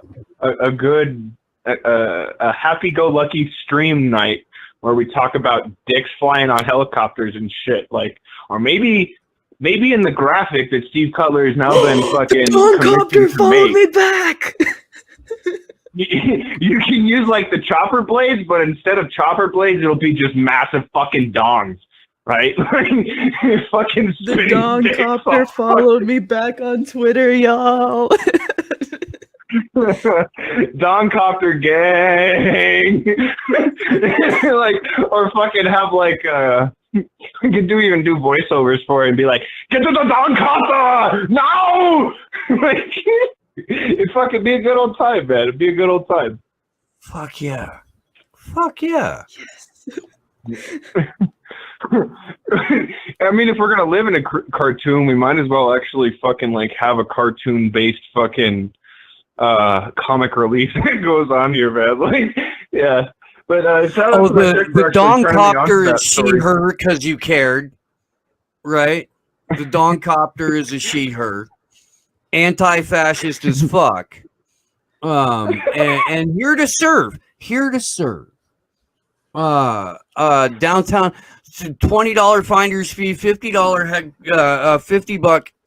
good happy-go-lucky stream night where we talk about dicks flying on helicopters and shit. Like, or maybe in the graphic that Steve Cutler has now been fucking Copter, follow me back. You can use like the chopper blades, but instead of chopper blades, it'll be just massive fucking dongs, right? Fucking The Dong Copter followed me back on Twitter, y'all. Dong Copter gang. Like, or fucking have like we could even do voiceovers for it and be like, get to the Dong Copter no. Like, it'd fucking be a good old time, man. It'd be a good old time. Fuck yeah. Fuck yeah. Yes. I mean, if we're gonna live in a cartoon, we might as well actually fucking like have a cartoon-based fucking comic release that goes on here, man. Like, yeah. But shout out to my chick for the actually Dong turning me on to Copter that is she, story. her, because you cared, right? The Dong Copter is a she, her. Anti-fascist as fuck. And here to serve. Downtown, $20 finder's fee, $50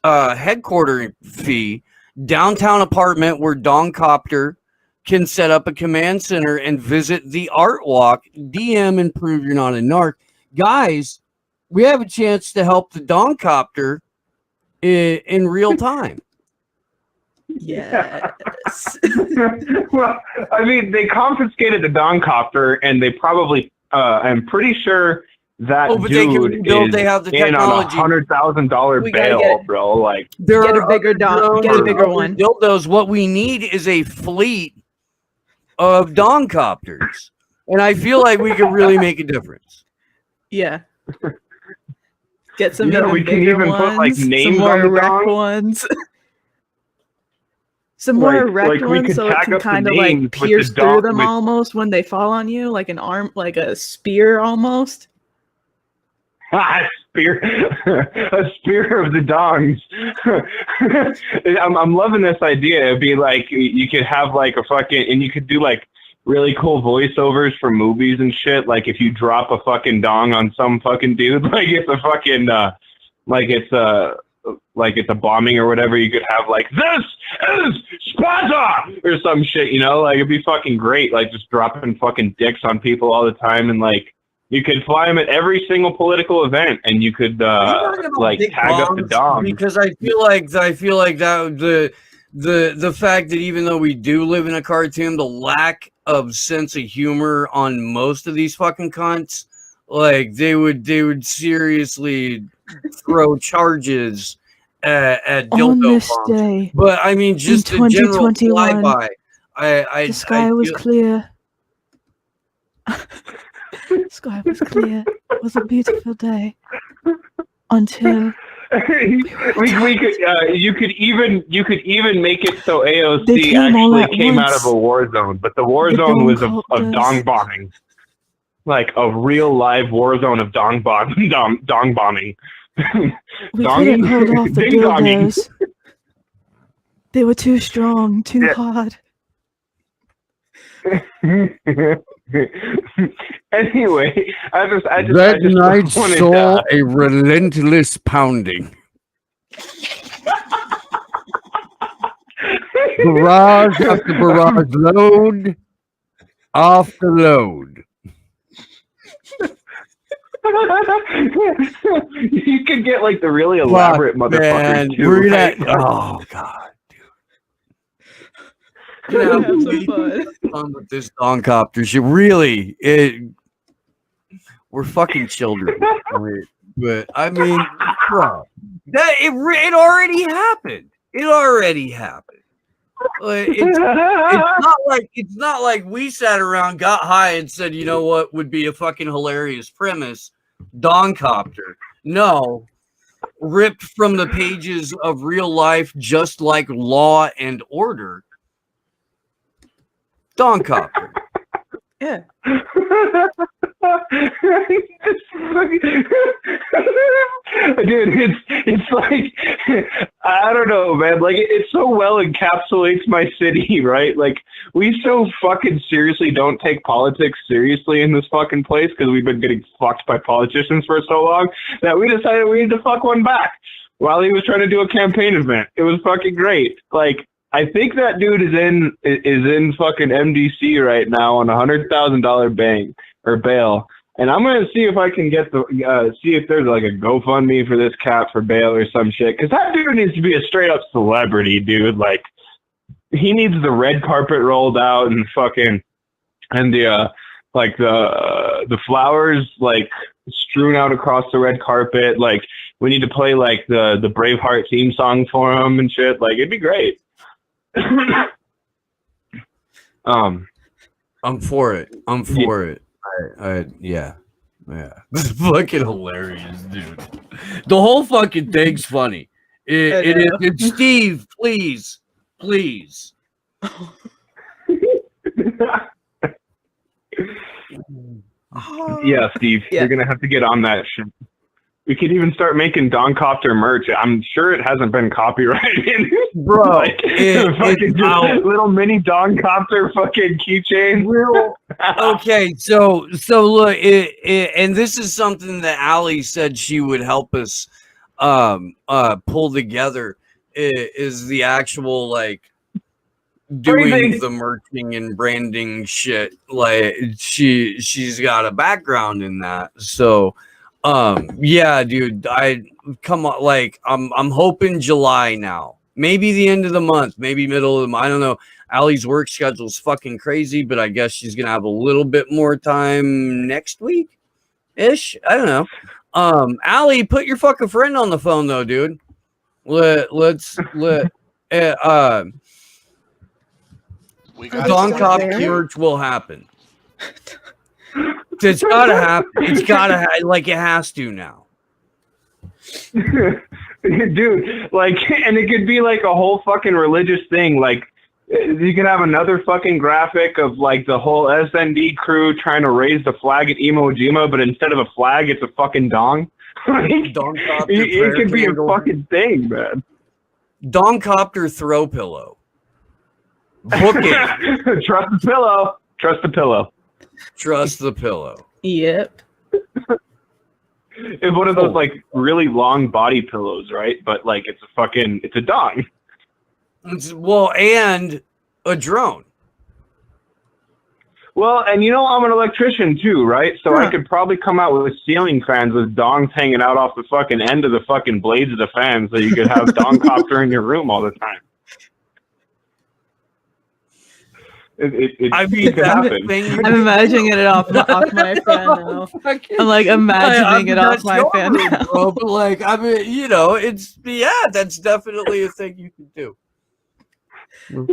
$50 headquarter fee. Downtown apartment where Dong Copter can set up a command center and visit the art walk. DM and prove you're not a narc. Guys, we have a chance to help the Dong Copter in real time. Yes. Well, I mean, they confiscated the Dong Copter, and they probably, I'm pretty sure that but they can dude rebuild, is they have the in on technology. $100,000 We gotta bail, get it. bro. Like, Get a bigger Dong. Get a bigger one. Dildos. What we need is a fleet of Dong Copters, and I feel like we could really make a difference. Yeah. Get some Yeah, of we the can bigger even put like ones, some names more on the erect dong. ones. Some more erect we ones could so it tag can up the kind of names like with the pierce through dong them with almost when they fall on you, like an arm, like a spear almost. a spear of the dongs. I'm loving this idea. It'd be like you could have like a fucking, and you could do like really cool voiceovers for movies and shit. Like if you drop a fucking dong on some fucking dude, like it's a fucking like it's a bombing or whatever, you could have like, this is Sparta or some shit, you know? Like it'd be fucking great, like just dropping fucking dicks on people all the time, and like you could fly them at every single political event, and you could like tag up the dom. Because I feel like that the fact that even though we do live in a cartoon, the lack of sense of humor on most of these fucking cunts, like they would seriously throw charges at dildo On this bombs. day, But I mean, just in the general 2021, flyby. the sky was clear. The sky was clear. It was a beautiful day until we could you could even make it so They AOC came all actually at came out once. of a war zone, but the war The zone dong was of copters. dong bombing, like a real live war zone of dong bombing. We couldn't hold off the Ding-donging. dildos. They were too strong, too hard. Anyway, I just That night wanted saw a relentless pounding. Barrage after barrage, load after load. You could get like the really elaborate motherfuckers too. We're right? gonna, oh god, dude. We're gonna have some We fun. fun with this dong copter shit. Really, we're fucking children. But I mean, bro, that it already happened. It already happened. It's not like we sat around, got high, and said, you know what would be a fucking hilarious premise? Dong copter. No, ripped from the pages of real life, just like Law and Order. Dong copter. Yeah. Dude, it's like, I don't know, man. Like it so well encapsulates my city, right? Like we so fucking seriously don't take politics seriously in this fucking place because we've been getting fucked by politicians for so long that we decided we need to fuck one back while he was trying to do a campaign event. It was fucking great. Like I think that dude is in fucking MDC right now on $100,000 bail. And I'm gonna see if I can get see if there's like a GoFundMe for this cat for bail or some shit. Because that dude needs to be a straight up celebrity, dude. Like he needs the red carpet rolled out and fucking the flowers like strewn out across the red carpet. Like we need to play like the Braveheart theme song for him and shit. Like it'd be great. I'm for it. I'm for it. Yeah. It's fucking hilarious, dude. The whole fucking thing's funny. It's Steve, please. Yeah, Steve, you're gonna have to get on that shit. We could even start making Dongcopter merch. I'm sure it hasn't been copyrighted. Bro, like, fucking just little mini Dongcopter fucking keychain. Okay, so look, and this is something that Allie said she would help us pull together is the actual like doing the merching and branding shit. Like she's got a background in that. So yeah, dude, I come on, like I'm hoping July now. Maybe the end of the month, maybe middle of the month. I don't know. Allie's work schedule's fucking crazy, but I guess she's gonna have a little bit more time next week ish. I don't know. Allie, put your fucking friend on the phone though, dude. Let's Don Cop merch will happen. It's gotta happen. It's gotta like it has to now. Dude, like, and it could be like a whole fucking religious thing. Like, you could have another fucking graphic of like the whole SND crew trying to raise the flag at Iwo Jima, but instead of a flag, it's a fucking dong. Like, Dong copter it could be a candle. fucking thing, man. Dong copter throw pillow. Book it. Trust the pillow. Trust the pillow. Trust the pillow. Yep. It's one of those like really long body pillows, right? But like it's a dong. Well, and a drone. Well, and you know I'm an electrician too, right? So I could probably come out with ceiling fans with dongs hanging out off the fucking end of the fucking blades of the fans, so you could have dong copter in your room all the time. I mean, it could happen. I'm imagining it off my fan now. I'm like imagining it off my fan now. Bro, but like, I mean, that's definitely a thing you can do.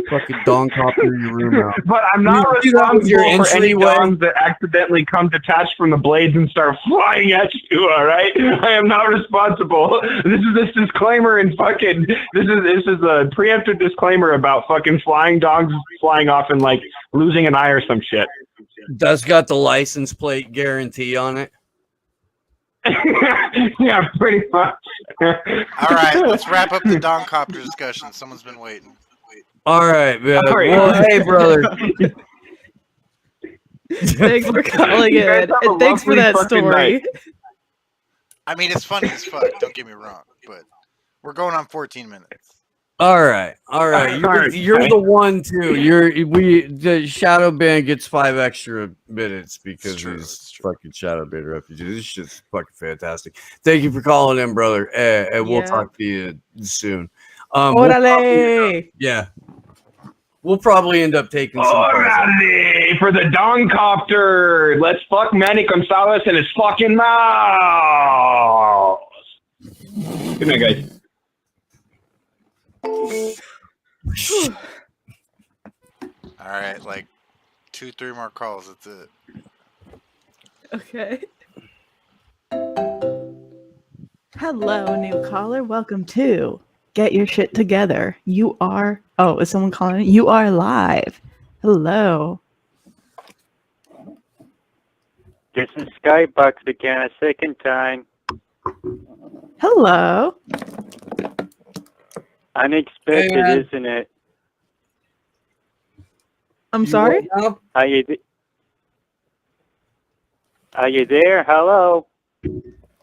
Fucking dong copter in your room out. But I'm not responsible for any dongs that accidentally come detached from the blades and start flying at you. All right, I am not responsible. This is disclaimer and fucking this is a preemptive disclaimer about fucking flying dongs flying off and like losing an eye or some shit. That's got the license plate guarantee on it. Yeah, pretty much. All right, let's wrap up the dong copter discussion. Someone's been waiting. All right, man. All right. Well, hey, brother. Thanks for calling in. And thanks for that story. I mean, it's funny as fuck. Don't get me wrong, but we're going on 14 minutes. All right. You're the one too. The Shadow Band gets 5 extra minutes because he's fucking Shadow Band refugee. This shit's fucking fantastic. Thank you for calling in, brother, and we'll talk to you soon. We'll probably end up taking some. Orale for the dong copter. Let's fuck Manny Gonzalez in his fucking mouth. Good night, guys. All right, like 2-3 more calls. That's it. Okay. Hello, new caller. Welcome to Get Your Shit Together. You are... Oh, is someone calling? You are live. Hello. This is Skybox again, a second time. Hello. Unexpected, Hey, isn't it? I'm sorry? Are you there? Hello?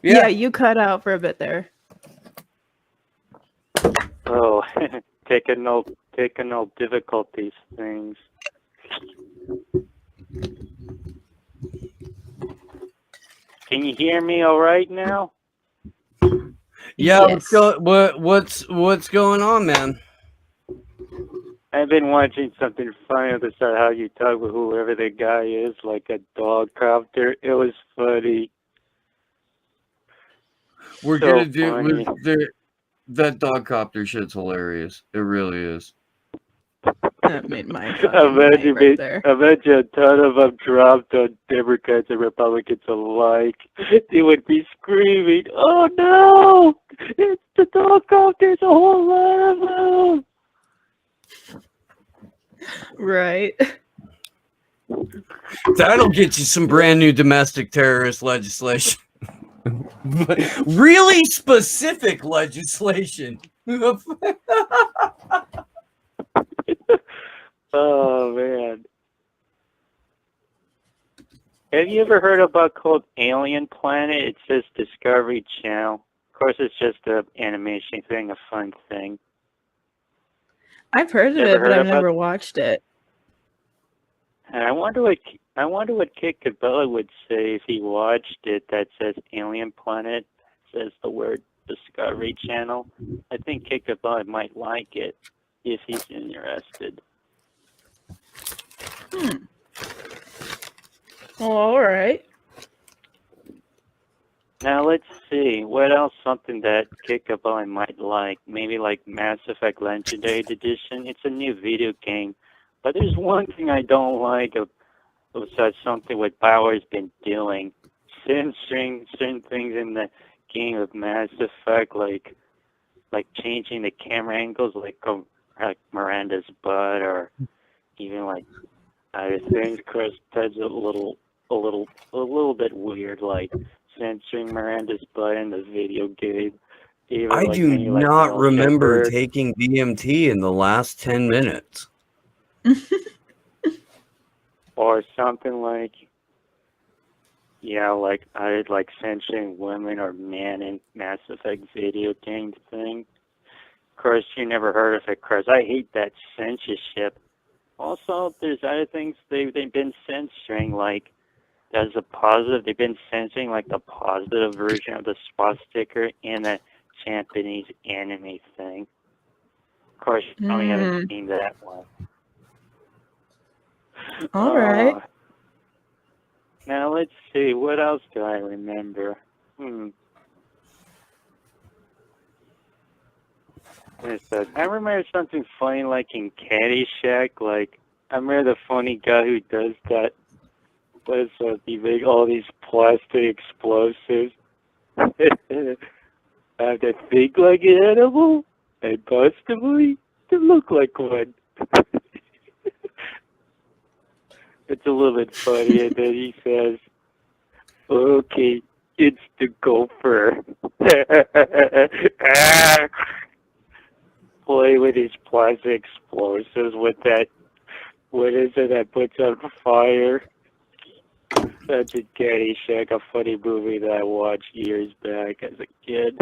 Yeah, you cut out for a bit there. Oh, technical difficulties things. Can you hear me all right now? Yeah, Yes. what's going on, man? I've been watching something funny about how you talk with whoever the guy is, like a dog copter. It was funny. We're So gonna do funny. that dog copter shit's hilarious. It really is. That made my I fucking bet night right there. a ton of them dropped on Democrats and Republicans alike. They would be screaming, "Oh no! It's the dog cop! There's a whole lot of them!" Right. That'll get you some brand new domestic terrorist legislation. Really specific legislation. Oh man! Have you ever heard about called Alien Planet? It says Discovery Channel. Of course, it's just an animation thing, a fun thing. I've heard of Never it, but heard I've about- never watched it. And I wonder what Kit Cabela would say if he watched it. That says Alien Planet. Says the word Discovery Channel. I think Kit Cabela might like it if he's interested. Well, all right. Now let's see what else. Something that Kit Cabela might like. Maybe like Mass Effect Legendary Edition. It's a new video game, but there's one thing I don't like of such something what Bauer's been doing. censoring certain things in the game of Mass Effect, like changing the camera angles, like Miranda's butt, or even like other things. Chris, that's a little bit weird, like censoring Miranda's butt in the video game. Even, I like, do maybe, like, not Mel remember Shepherd, taking DMT in the last 10 minutes. or something like, yeah, like I like censoring women or men in Mass Effect video game thing. Of course, you never heard of it, Chris. I hate that censorship. Also, there's other things they've been censoring, like as a positive. They've been censoring like the positive version of the swastika in the Japanese anime thing. Of course, you probably haven't seen that one. All right. Now let's see. What else do I remember? I remember something funny, like in Caddyshack. Like I remember the funny guy who does that. Does he make all these plastic explosives? Have to think like an animal and possibly to look like one. It's a little bit funny, and then he says, "Okay, it's the gopher." Play with his plastic explosives with that. What is it that puts on fire? That's a Caddyshack, a funny movie that I watched years back as a kid.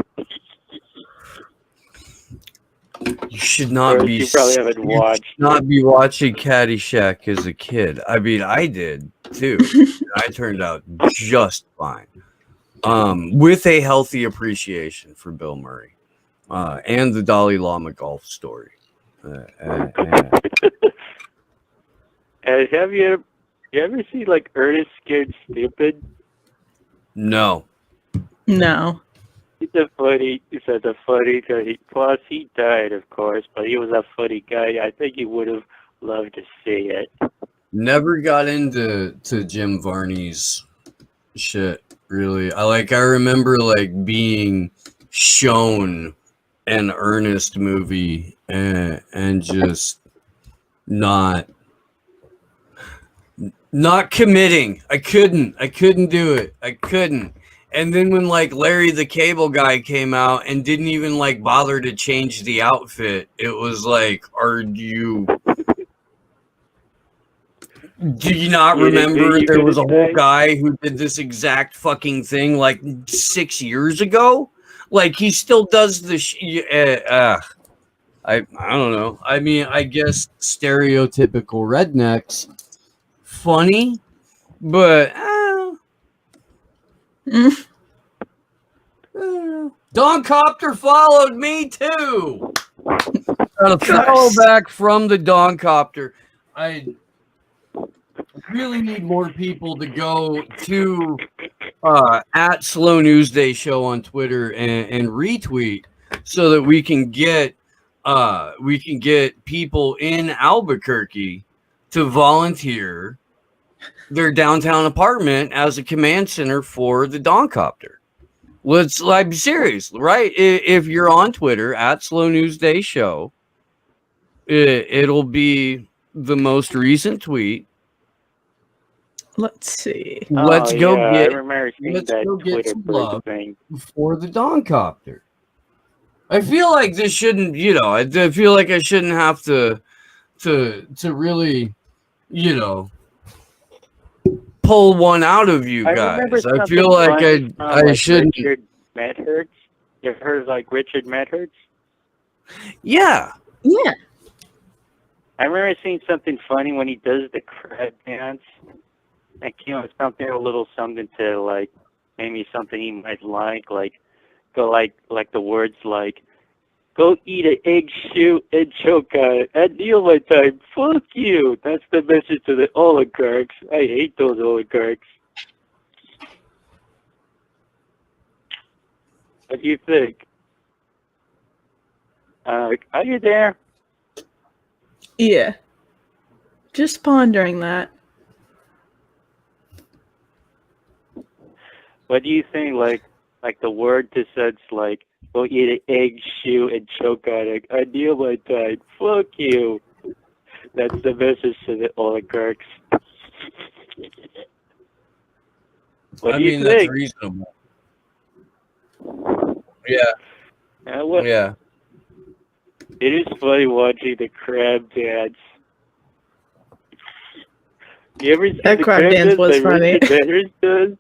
You should not be. You probably haven't watched. Should not be watching Caddyshack as a kid. I mean, I did too. I turned out just fine. With a healthy appreciation for Bill Murray, and the Dalai Lama golf story. Have you ever seen like Ernest Scared Stupid? No. No. It's a funny guy. Plus, he died, of course, but he was a funny guy. I think you would have loved to see it. Never got into Jim Varney's shit, really. I remember like being shown an Ernest movie and just not committing. I couldn't do it. I couldn't. And then when like Larry the Cable Guy came out and didn't even like bother to change the outfit, it was like, do you not remember there was a whole guy who did this exact fucking thing like 6 years ago? Like he still does this. I don't know. I mean, I guess stereotypical rednecks, funny, but Don Copter followed me too. Got a follow back from the Don Copter. I really need more people to go to at Slow News Day Show on Twitter and retweet so that we can get people in Albuquerque to volunteer their downtown apartment as a command center for the Don Copter. Let's be serious, right? If you're on Twitter at Slow News Day Show, it'll be the most recent tweet. Let's see. Let's go get some love for the Don Copter. I feel like this shouldn't, I feel like I shouldn't have to really, pull one out of you guys. I feel like I shouldn't. Richard Medhurst. You ever heard of like Richard Medhurst? Yeah. Yeah. I remember seeing something funny when he does the crab dance. Like, something a little something to like, maybe something he might like go like the words like, go eat an egg, shoot, and choke on it. At deal my time, fuck you. That's the message to the oligarchs. I hate those oligarchs. What do you think? Are you there? Yeah. Just pondering that. What do you think? Like the word to such like, "Go eat an egg, shoe, and choke on it." I deal my time. Fuck you. That's the message to the oligarchs. What I do you mean, that's think? reasonable. Yeah. Yeah. It is funny watching the crab dance. You ever see That the crab crab dance dance was that funny. Richard Banners does?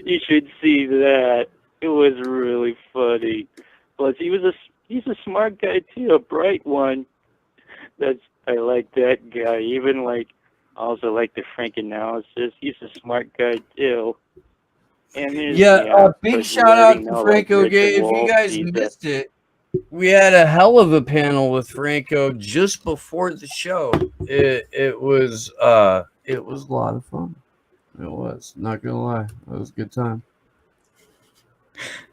You should see that. It was really funny. Plus, he's a smart guy too, a bright one. I like that guy. Even I also like the Frank analysis. He's a smart guy too. And Big shout out to Franco Gay. If you guys missed it, we had a hell of a panel with Franco just before the show. It was a lot of fun. It was, not gonna lie, it was a good time.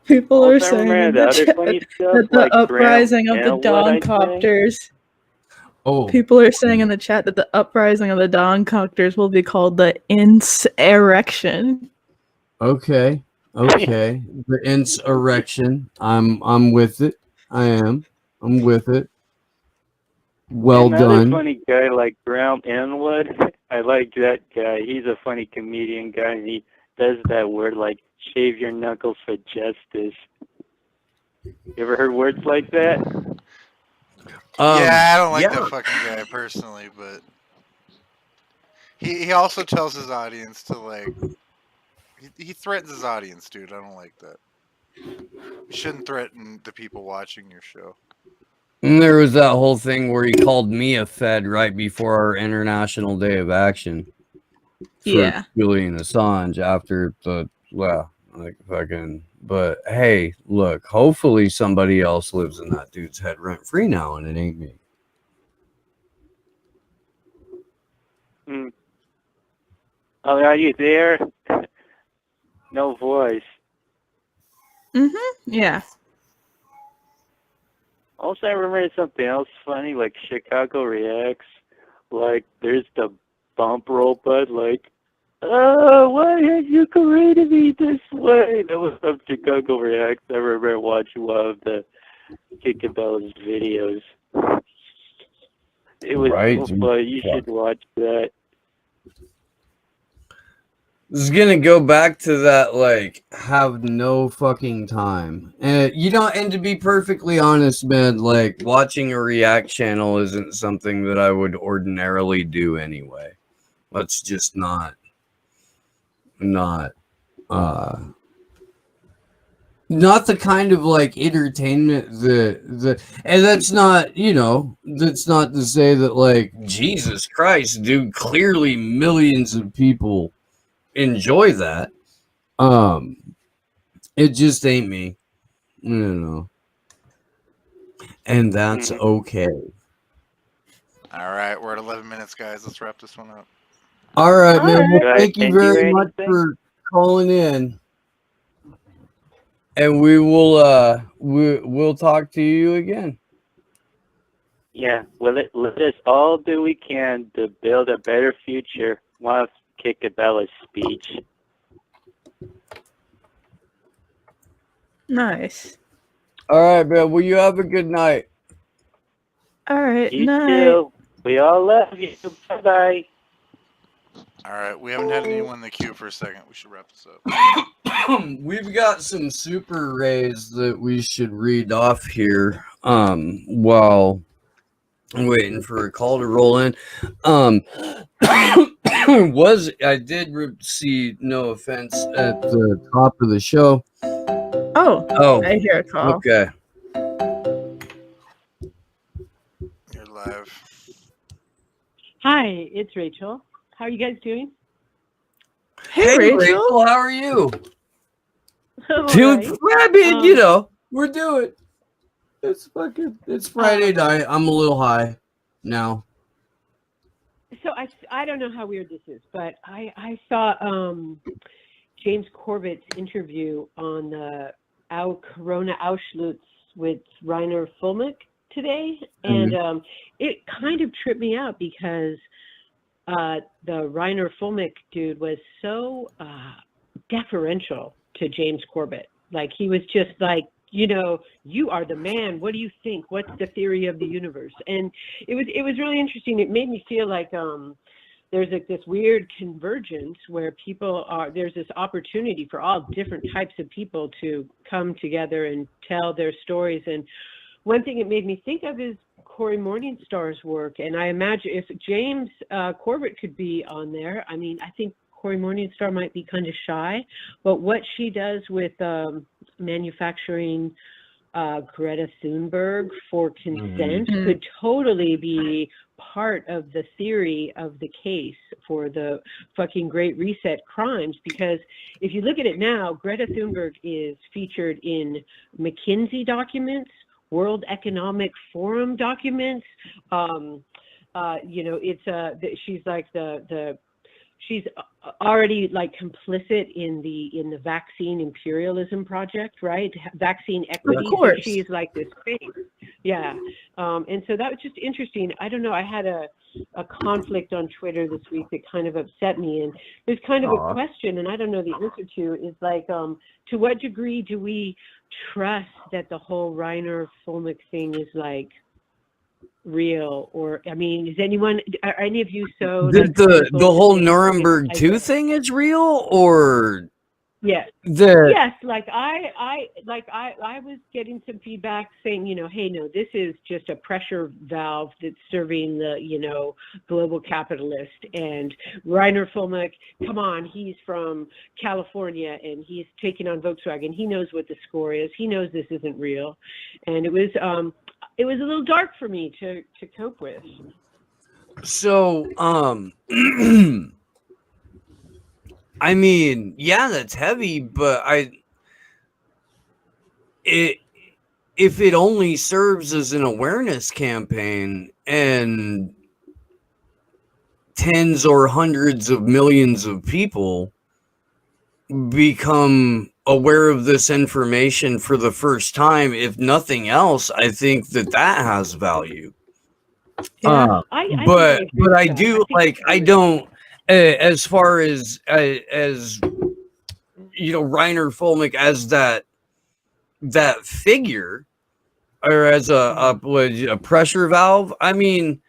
People are Also, saying in remember the the other chat funny stuff, that the like uprising of the Graham Elwood, I think? Doncopters. Oh. People are saying in the chat that the uprising of the Doncopters will be called the insurrection. Okay. The insurrection. I'm with it. I'm with it. Well Another done. funny guy like Graham Elwood. I like that guy. He's a funny comedian guy, and he does that word like "shave your knuckles for justice." You ever heard words like that? Yeah, I don't like that fucking guy personally, but he also tells his audience to he threatens his audience, dude. I don't like that. You shouldn't threaten the people watching your show. And there was that whole thing where he called me a Fed right before our International Day of Action. For Julian Assange after but hey, look, hopefully somebody else lives in that dude's head rent free now, and it ain't me. Oh, are you there? No voice. Yeah. Also, I remember something else funny, like Chicago Reacts. Like, there's the bump robot, like, "Oh, why have you created me this way?" That was from Chicago Reacts. I remember watching one of the Kickabella's videos. It was so funny. You should watch that. This is gonna go back to that, have no fucking time. And and to be perfectly honest, man, watching a React channel isn't something that I would ordinarily do anyway. That's just not the kind of entertainment and that's not that's not to say that Jesus Christ, dude, clearly millions of people enjoy that. It just ain't me, and that's okay. All right, we're at 11 minutes, guys. Let's wrap this one up. All right, man. Well, Guys, thank you very much for calling in, and we will we'll talk to you again. Yeah, let us all do we can to build a better future. While Kickabella's speech. Nice. All right, man. Well, you have a good night. All right. You night. too. We all love you. Bye bye. All right, we haven't had anyone in the queue for a second. We should wrap this up. We've got some super rays that we should read off here. While I'm waiting for a call to roll in. I did see no offense at the top of the show. Oh, I hear a call. Okay. You're live. Hi, it's Rachel. How are you guys doing? Hey, Rachel, how are you? All Doing right. we're doing. It's Friday night. I'm a little high now. So I don't know how weird this is, but I saw James Corbett's interview on Corona Auschwitz with Rainer Fulmick today, and it kind of tripped me out because the Rainer Fulmick dude was so deferential to James Corbett. Like he was just like, you know, you are the man. What do you think? What's the theory of the universe? And it was really interesting. It made me feel like there's like this weird convergence where there's this opportunity for all different types of people to come together and tell their stories. And one thing it made me think of is Cory Morningstar's work. And I imagine if James Corbett could be on there, I mean, I think Cory Morningstar might be kind of shy, but what she does with manufacturing Greta Thunberg for consent could totally be part of the theory of the case for the fucking Great Reset crimes. Because if you look at it now, Greta Thunberg is featured in McKinsey documents, World Economic Forum documents. You know, she's like she's already like complicit in the vaccine imperialism project, right? Vaccine equity. Of course. So she's like this face. Yeah. And so that was just interesting. I don't know. I had a conflict on Twitter this week that kind of upset me. And there's kind of a question, and I don't know the answer to, is like, to what degree do we trust that the whole Reiner Fulmick thing is like real? Or I mean, are any of you so The like, the whole Nuremberg 2 thing is real, or yes, the yes, like I was getting some feedback saying, you know, hey, no, this is just a pressure valve that's serving the, you know, global capitalist. And Reiner Fulmick, come on, he's from California and he's taking on Volkswagen. He knows what the score is. He knows this isn't real. And it was a little dark for me to cope with. So I mean, yeah, that's heavy, but if it only serves as an awareness campaign and tens or hundreds of millions of people become aware of this information for the first time, if nothing else, I think that has value. Yeah, But I do like, I don't, as far as you know, Reiner Fulmick as that figure, or as a pressure valve. I mean,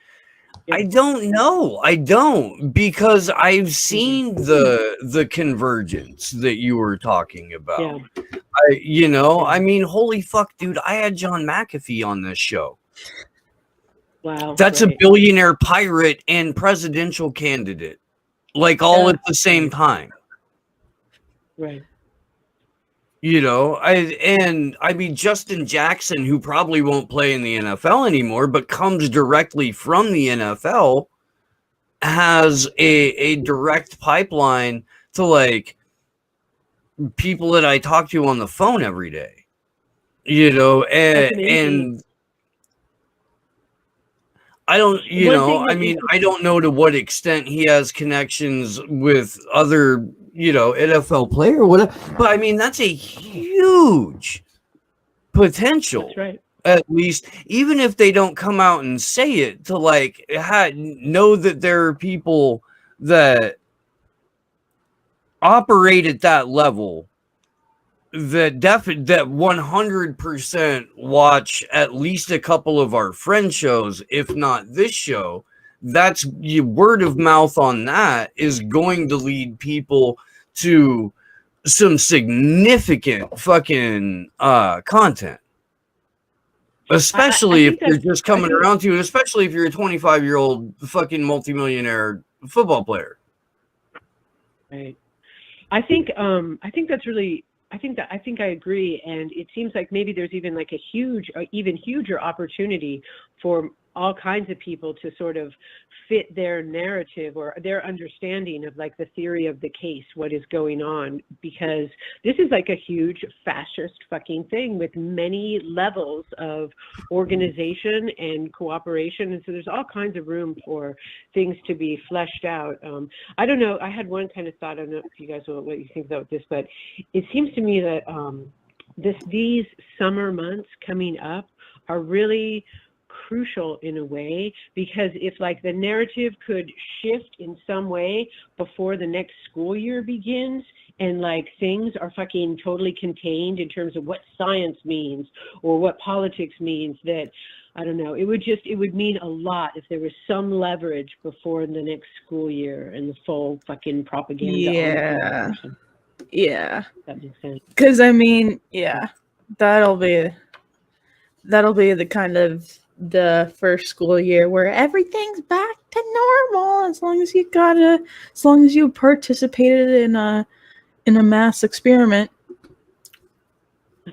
I don't know. I don't, because I've seen the convergence that you were talking about. I mean, holy fuck, dude, I had John McAfee on this show. Wow. That's a billionaire pirate and presidential candidate, like all at the same time. Right. You know, I mean, Justin Jackson, who probably won't play in the NFL anymore, but comes directly from the NFL, has a direct pipeline to like people that I talk to on the phone every day. You know, and I don't, you know, I mean, I don't know to what extent he has connections with other, you know, NFL player or whatever, but I mean, that's a huge potential. That's right. At least, even if they don't come out and say it, to like know that there are people that operate at that level that 100% watch at least a couple of our friend shows, if not this show. That's word of mouth on that is going to lead people to some significant fucking content, especially if you're just coming around to it, especially if you're a 25-year-old fucking multimillionaire football player. Right. I think that's really, I think I agree, and it seems like maybe there's even like a even huger opportunity for all kinds of people to sort of fit their narrative or their understanding of like the theory of the case, what is going on, because this is like a huge fascist fucking thing with many levels of organization and cooperation, and so there's all kinds of room for things to be fleshed out. I don't know, I had one kind of thought, I don't know if you guys will, what you think about this, but it seems to me that these summer months coming up are really crucial in a way, because if like the narrative could shift in some way before the next school year begins, and like things are fucking totally contained in terms of what science means or what politics means, that I don't know, it would mean a lot if there was some leverage before the next school year and the full fucking propaganda. Yeah. Yeah. That makes sense. Because I mean, yeah, that'll be the kind of the first school year where everything's back to normal as long as you participated in a mass experiment.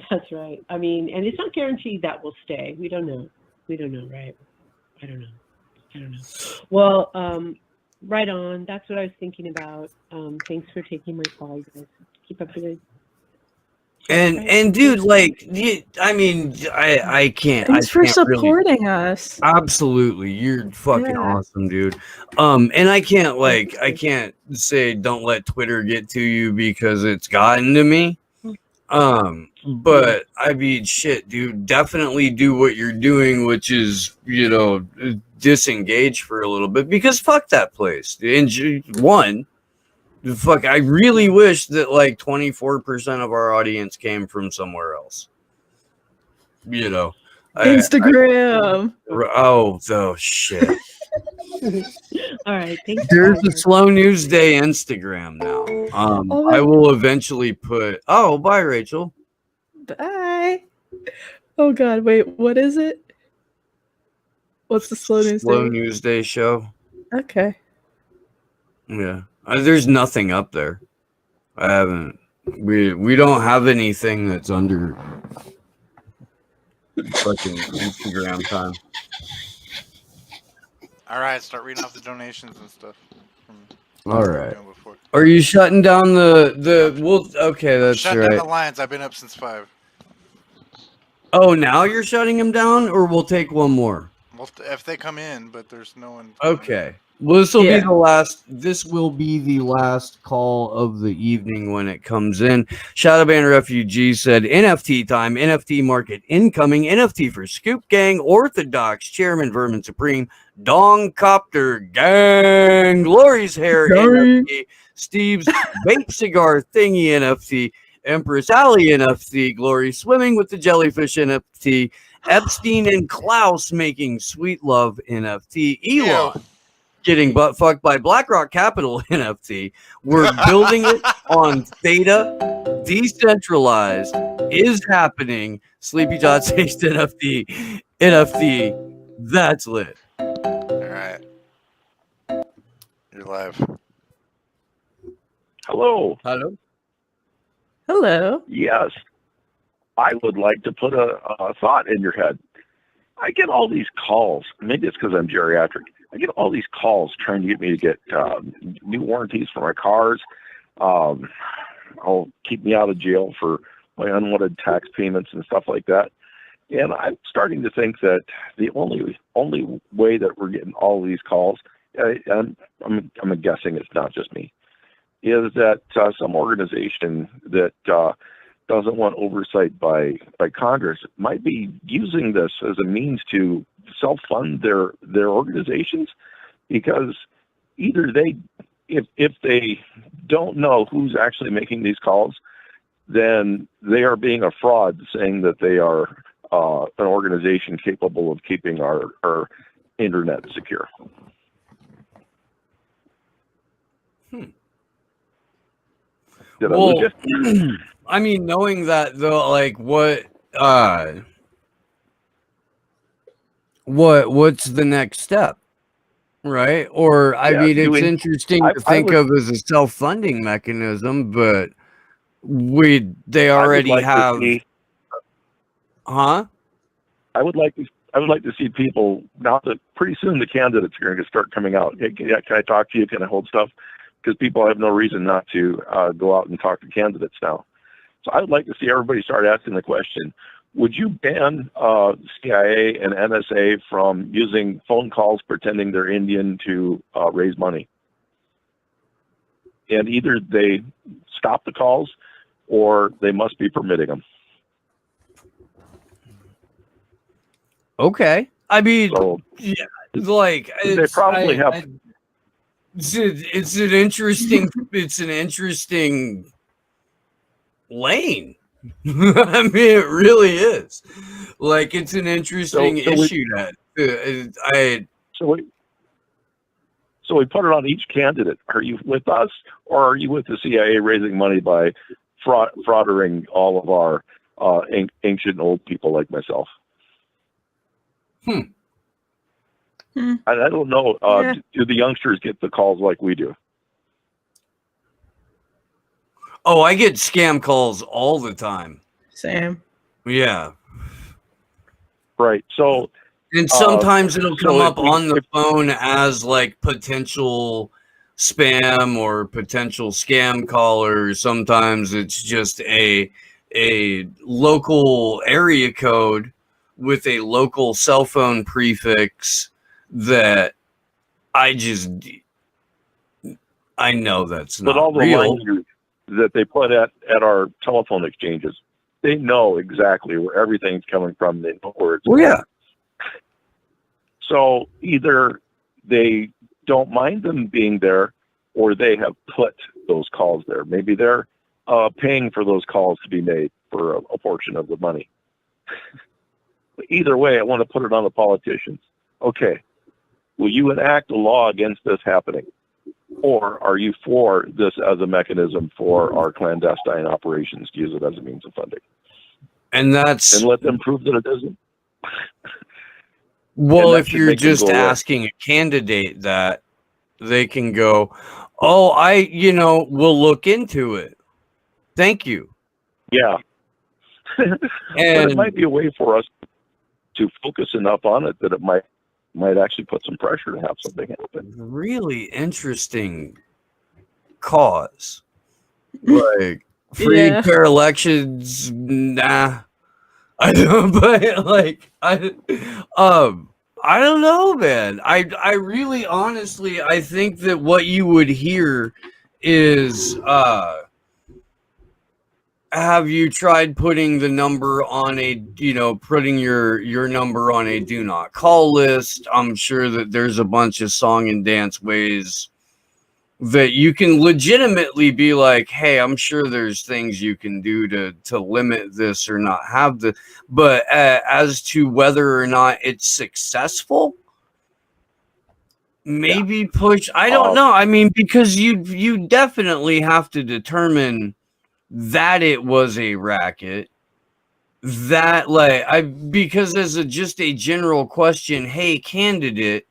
That's right. I mean, and it's not guaranteed that will stay. We don't know. Right? I don't know. Well, right on. That's what I was thinking about. Thanks for taking my call, guys. Keep up the good. And dude, like, I mean, I can't. Thanks for really- supporting us. Absolutely, you're fucking Yeah. awesome, dude. And I can't say don't let Twitter get to you because it's gotten to me. But I mean, shit, dude, definitely do what you're doing, which is, disengage for a little bit, because fuck that place. And fuck, I really wish that like 24% of our audience came from somewhere else. Instagram. Oh shit. All right, thanks. There's a Slow News Day Instagram now. I will eventually put. Oh, bye, Rachel. Bye. Oh God, wait, what is it? What's the Slow News Slow Day? News Day show. Okay. Yeah, there's nothing up there. I haven't. We don't have anything that's under fucking Instagram time. All right, start reading off the donations and stuff. All right. Are you shutting down the? Well, okay, that's Shut right. down the lines. I've been up since 5. Oh, now you're shutting them down, or we'll take one more. Well, if they come in, but there's no one. Okay. Well, this will be Yeah. the last. This will be the last call of the evening when it comes in. Shadowban Refugee said NFT time, NFT market incoming, NFT for Scoop Gang, Orthodox Chairman Vermin Supreme, Dong Copter Gang, Glory's Hair NFT, Steve's Vape Cigar Thingy NFT, Empress Alley NFT, Glory Swimming with the Jellyfish NFT, Epstein and Klaus making Sweet Love NFT, Elon getting butt fucked by BlackRock Capital NFT. We're building it on Theta, decentralized, is happening. Sleepy Dot Taste NFT, that's lit. All right, you're live. Hello. Hello. Yes. I would like to put a thought in your head. I get all these calls. Maybe it's because I'm geriatric. I get all these calls trying to get me to get new warranties for my cars. I'll keep me out of jail for my unwanted tax payments and stuff like that. And I'm starting to think that the only way that we're getting all of these calls, I'm guessing it's not just me, is that some organization that doesn't want oversight by Congress might be using this as a means to self-fund their organizations, because either if they don't know who's actually making these calls, then they are being a fraud saying that they are an organization capable of keeping our internet secure. Did I lose you? I mean, knowing that though, like what's the next step, right? Or I mean, it's interesting to think of as a self-funding mechanism, but they already have. Huh? I would like to see people now that pretty soon the candidates are going to start coming out. Hey, can I talk to you? Can I hold stuff? Because people have no reason not to go out and talk to candidates now. So I would like to see everybody start asking the question, would you ban CIA and NSA from using phone calls pretending they're Indian to raise money? And either they stop the calls or they must be permitting them. Okay. I mean, yeah, like they probably have. It's an interesting lane. I mean, it really is. Like, it's an interesting issue that So we put it on each candidate. Are you with us, or are you with the CIA raising money by frauding all of our ancient old people like myself? I don't know. Yeah. Do the youngsters get the calls like we do? Oh, I get scam calls all the time. Same. Yeah. Right. So, and sometimes it'll come up if on the phone as like potential spam or potential scam caller. Sometimes it's just a local area code with a local cell phone prefix that I know that's not but all the real. language that they put at our telephone exchanges, they know exactly where everything's coming from. They know where it's Well, yeah. So either they don't mind them being there, or they have put those calls there. Maybe they're paying for those calls to be made for a portion of the money. Either way, I want to put it on the politicians. Okay, will you enact a law against this happening? Or are you for this as a mechanism for our clandestine operations to use it as a means of funding? And let them prove that it isn't. Well, that if should you're make them just go away. asking a candidate that, they can go, oh, we'll look into it. Thank you. Yeah. But And- it might be a way for us to focus enough on it that it might actually put some pressure to have something happen. Really interesting cause. Like, free Yeah. fair elections, nah. I don't, but like, I don't know, man. I really honestly, I think that what you would hear is, have you tried putting the number on putting your number on a do not call list? I'm sure that there's a bunch of song and dance ways that you can legitimately be like, hey, I'm sure there's things you can do to limit this or not have the, but as to whether or not it's successful, maybe push. I don't know. I mean, because you definitely have to determine that it was a racket. That because as just a general question, hey, candidate,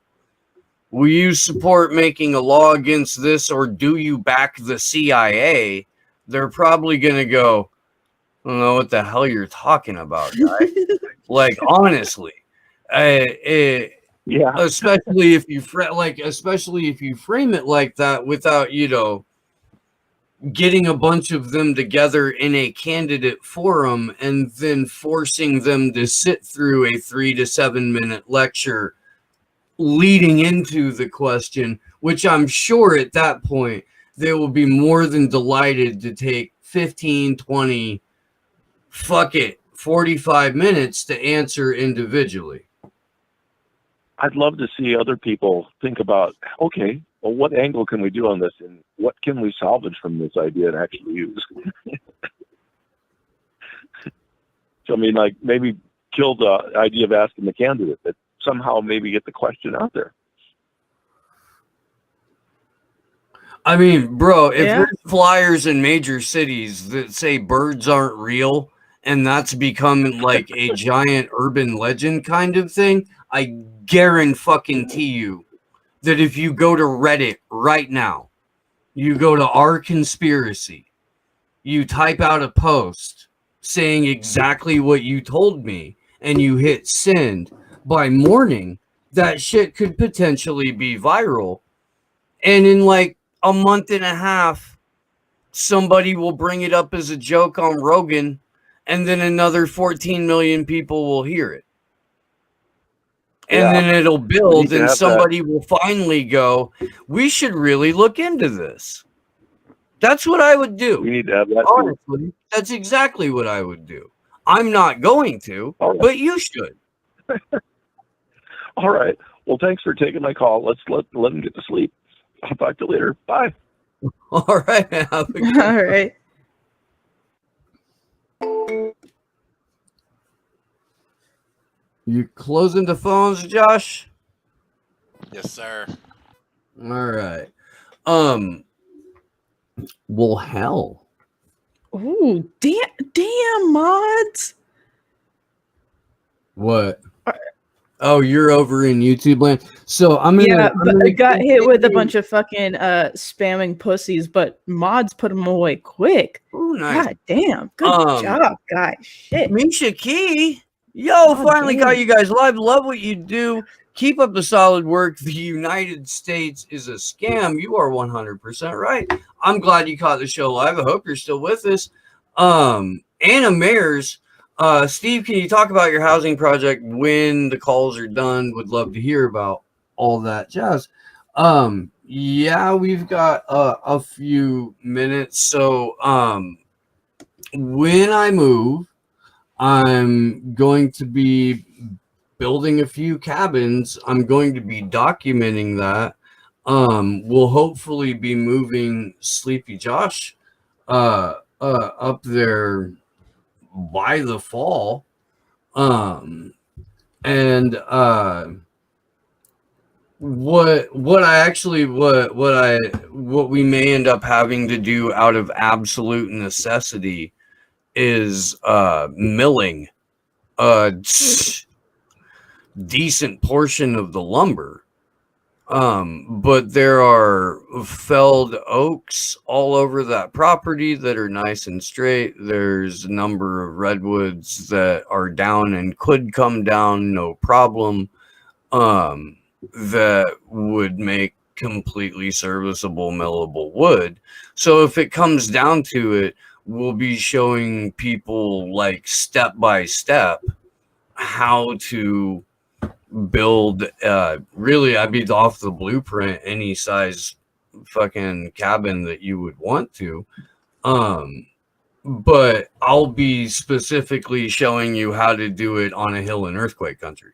will you support making a law against this, or do you back the CIA? They're probably going to go, I don't know what the hell you're talking about, guy. Like, honestly, yeah. Especially if you frame it like that without, getting a bunch of them together in a candidate forum and then forcing them to sit through a 3 to 7 minute lecture leading into the question, which I'm sure at that point they will be more than delighted to take 15, 20, 45 minutes to answer individually. I'd love to see other people think about, okay, well, what angle can we do on this, and what can we salvage from this idea and actually use? So, I mean, like, maybe kill the idea of asking the candidate, but somehow maybe get the question out there. I mean, bro, if Yeah. there's flyers in major cities that say birds aren't real, and that's become like a giant urban legend kind of thing, I guarantee you that if you go to Reddit right now, you go to our conspiracy, you type out a post saying exactly what you told me, and you hit send, by morning, that shit could potentially be viral. And in like a month and a half, somebody will bring it up as a joke on Rogan, and then another 14 million people will hear it. And Yeah. then it'll We build, need to and have somebody will finally go, we should really look into this. That's what I would do. We need to have that too. Honestly, that's exactly what I would do. I'm not going to, but you should. All right. Well, thanks for taking my call. Let's let them get to sleep. I'll talk to you later. Bye. All right. Have a good All right. You closing the phones, Josh? Yes, sir. All right. Well, hell. Ooh, damn mods. What? Oh, you're over in YouTube land. So I'm gonna. Yeah, I'm but gonna I got hit with a continue- bunch of fucking spamming pussies, but mods put them away quick. Ooh, nice. God damn. Good job, guys. Shit. Misha Key. Yo, God finally got damn. you guys live. Love what you do. Keep up the solid work. The United States is a scam. You are 100% right. I'm glad you caught the show live. I hope you're still with us. Anna Mayers, Steve, can you talk about your housing project when the calls are done? Would love to hear about all that jazz. Yeah, we've got a few minutes. So, when I move, I'm going to be building a few cabins. I'm going to be documenting that. We'll hopefully be moving Sleepy Josh up there by the fall. And what we may end up having to do out of absolute necessity is milling a decent portion of the lumber. But there are felled oaks all over that property that are nice and straight. There's a number of redwoods that are down and could come down no problem, that would make completely serviceable millable wood. So if it comes down to it, we'll be showing people like step by step how to build really I'd be off the blueprint any size fucking cabin that you would want to, but I'll be specifically showing you how to do it on a hill in earthquake country,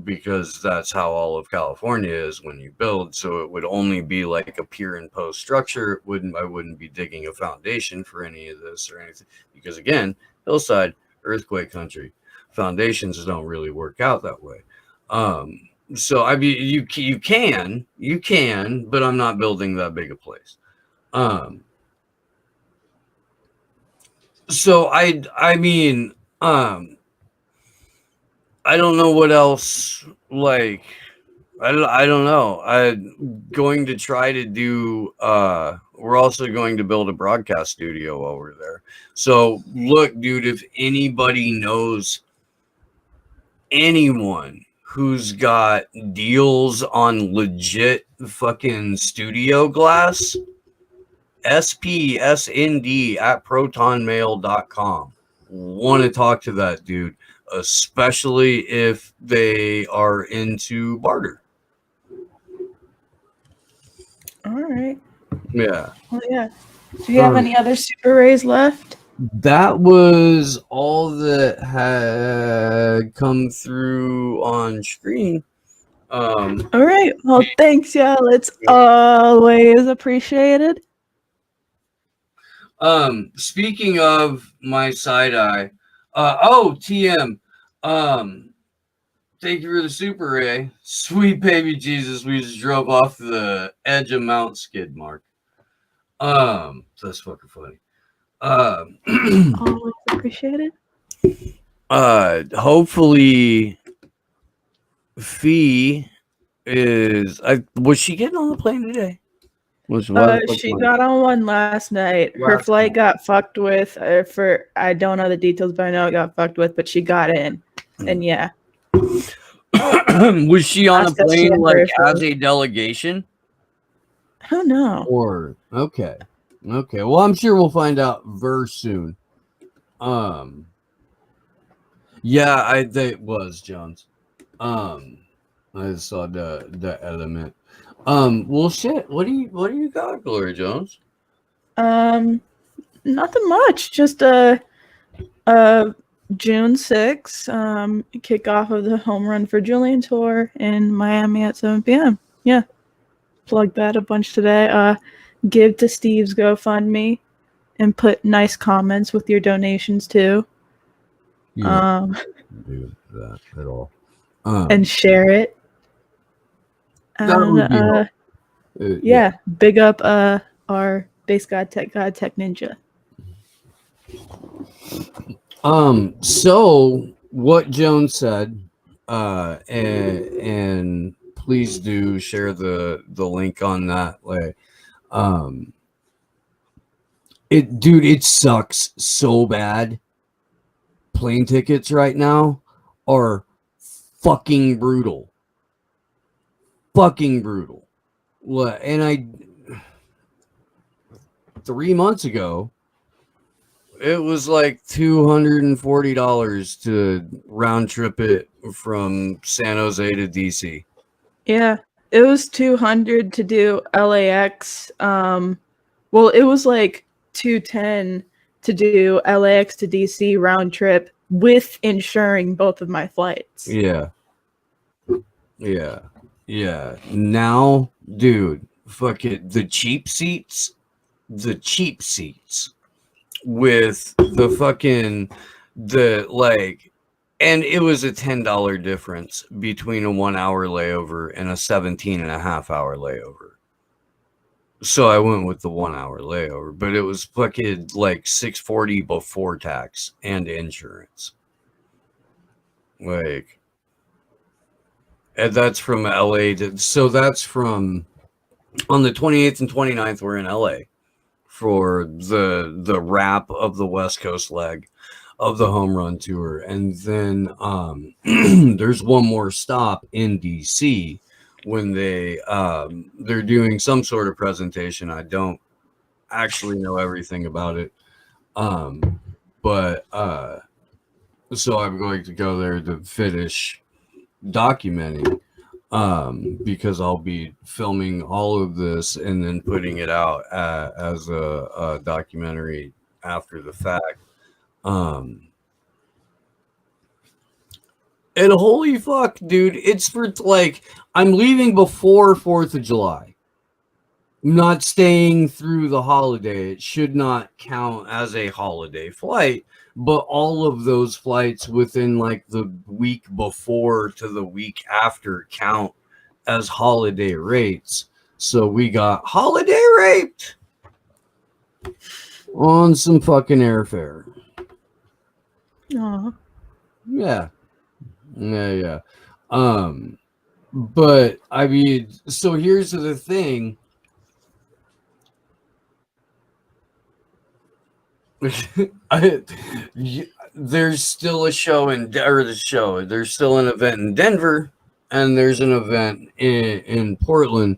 because that's how all of California is when you build. So it would only be like a pier and post structure. I wouldn't be digging a foundation for any of this or anything, because again, hillside, earthquake country, foundations don't really work out that way. So I mean, you can, but I'm not building that big a place. So I mean, I don't know what else, like, I don't know. I'm going to try to do, we're also going to build a broadcast studio over there. So look, dude, if anybody knows anyone who's got deals on legit fucking studio glass, spsnd@protonmail.com. Want to talk to that dude, especially if they are into barter. All right. Yeah. Well, yeah. Do you have any other super rays left? That was all that had come through on screen. All right. Well, thanks, y'all. It's always appreciated. Speaking of my side eye, TM, thank you for the super ray. Sweet baby Jesus, we just drove off the edge of Mount Skid Mark. That's fucking funny. Always appreciated. Hopefully Fee was she getting on the plane today? She got on one last night. Her flight got fucked with. I don't know the details, but I know it got fucked with. But she got in, and yeah. Was she on a That's 'cause she plane had like her as a delegation? I don't know. Or okay. Well, I'm sure we'll find out very soon. Yeah, it was Jones. I saw the element. Well, shit. What do you got, Gloria Jones? Nothing much. Just June 6th, kickoff of the Home Run for Julian tour in Miami at 7 p.m. Yeah, plug that a bunch today. Give to Steve's GoFundMe and put nice comments with your donations too. You don't do that at all. And share it. That would be And helpful. yeah, big up our base god tech ninja. So what Joan said, and please do share the link on that. Like, it sucks so bad. Plane tickets right now are fucking brutal. Fucking brutal. And 3 months ago, it was like $240 to round trip it from San Jose to DC. Yeah, it was 200 to do LAX. Well, it was like 210 to do LAX to DC round trip with insuring both of my flights. Yeah. Now, dude, fuck it. The cheap seats with and it was a $10 difference between a 1 hour layover and a 17.5-hour layover. So I went with the 1 hour layover, but it was fucking like $640 before tax and insurance. Like, and that's from LA that's from on the 28th and 29th, we're in LA for the wrap of the West Coast leg of the home run tour. And then there's one more stop in DC when they're doing some sort of presentation. I don't actually know everything about it. But so I'm going to go there to finish documenting, because I'll be filming all of this and then putting it out as a documentary after the fact. And holy fuck, dude, it's for like, I'm leaving before 4th of July. I'm not staying through the holiday. It should not count as a holiday flight, but all of those flights within like the week before to the week after count as holiday rates. So we got holiday raped on some fucking airfare. Aw. Yeah. But I mean, so here's the thing. There's still a show there's still an event in Denver, and there's an event in Portland.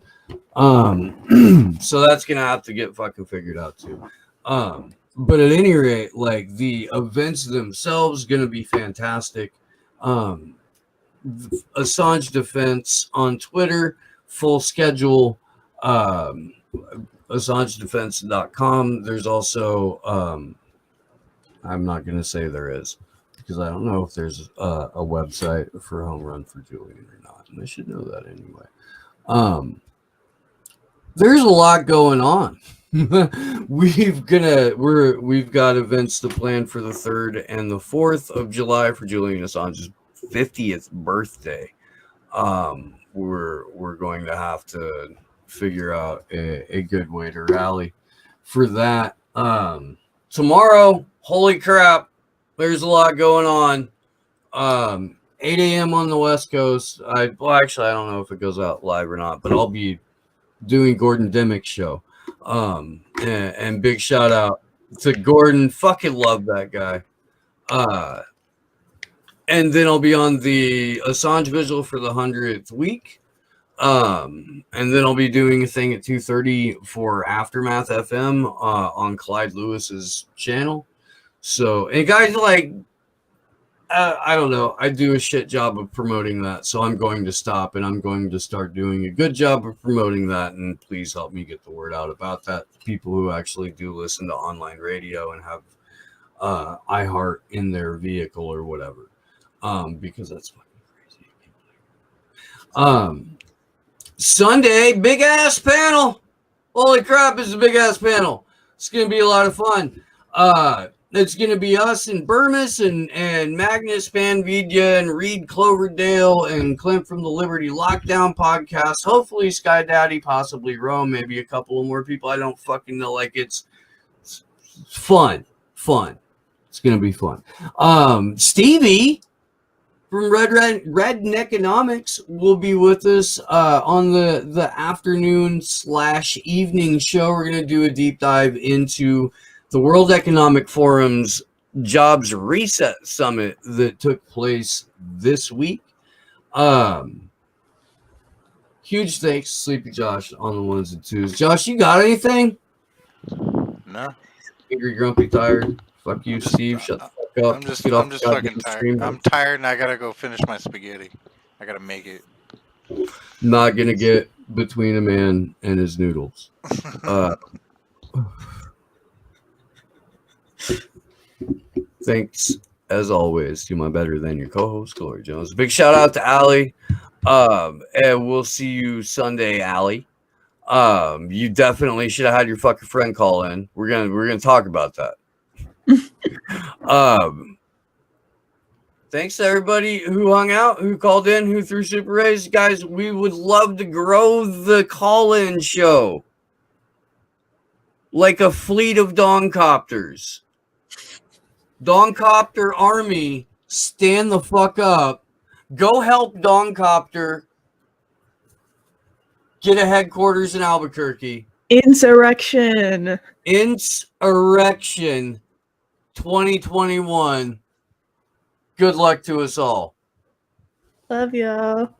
So that's gonna have to get fucking figured out too. But at any rate, like, the events themselves gonna be fantastic. Assange Defense on Twitter, full schedule. AssangeDefense.com. There's also I'm not gonna say there is, because I don't know if there's a website for Home Run for Julian or not, and I should know that anyway. There's a lot going on. We've got events to plan for the 3rd and the 4th of July for Julian Assange's 50th birthday. We're going to have to figure out a good way to rally for that. Tomorrow, holy crap, there's a lot going on. 8 a.m. on the West Coast. Actually, I don't know if it goes out live or not, but I'll be doing Gordon Dimick's show. And big shout out to Gordon. Fucking love that guy. And then I'll be on the Assange Vigil for the 100th week. And then I'll be doing a thing at 2:30 for Aftermath FM on Clyde Lewis's channel. So, and guys, like, I don't know, I do a shit job of promoting that, so I'm going to stop, and I'm going to start doing a good job of promoting that, and please help me get the word out about that to people who actually do listen to online radio and have iHeart in their vehicle or whatever, because that's fucking crazy. Sunday, big ass panel. Holy crap, it's a big ass panel. It's going to be a lot of fun. It's going to be us and Burmis and Magnus Panvidya and Reed Cloverdale and Clint from the Liberty Lockdown podcast. Hopefully Sky Daddy, possibly Rome, maybe a couple of more people. I don't fucking know. Like, it's fun. It's going to be fun. Stevie from Red Economics will be with us on the afternoon/evening show. We're going to do a deep dive into the World Economic Forum's Jobs Reset Summit that took place this week. Huge thanks to Sleepy Josh on the ones and twos. Josh, you got anything? No. Angry, grumpy, tired. Fuck you, Steve. Shut the fuck up. I'm just Get off fucking the goddamn tired. stream. I'm tired and I gotta go finish my spaghetti. I gotta make it. Not gonna get between a man and his noodles. Thanks as always to my better than your co-host Glory Jones. Big shout out to Allie. And we'll see you Sunday, Allie. You definitely should have had your fucking friend call in. We're gonna talk about that. Thanks to everybody who hung out, who called in, who threw super rays. Guys, we would love to grow the call-in show like a fleet of Dongcopters. Dongcopter army, stand the fuck up. Go help Dongcopter get a headquarters in Albuquerque. Insurrection 2021. Good luck to us all. Love y'all.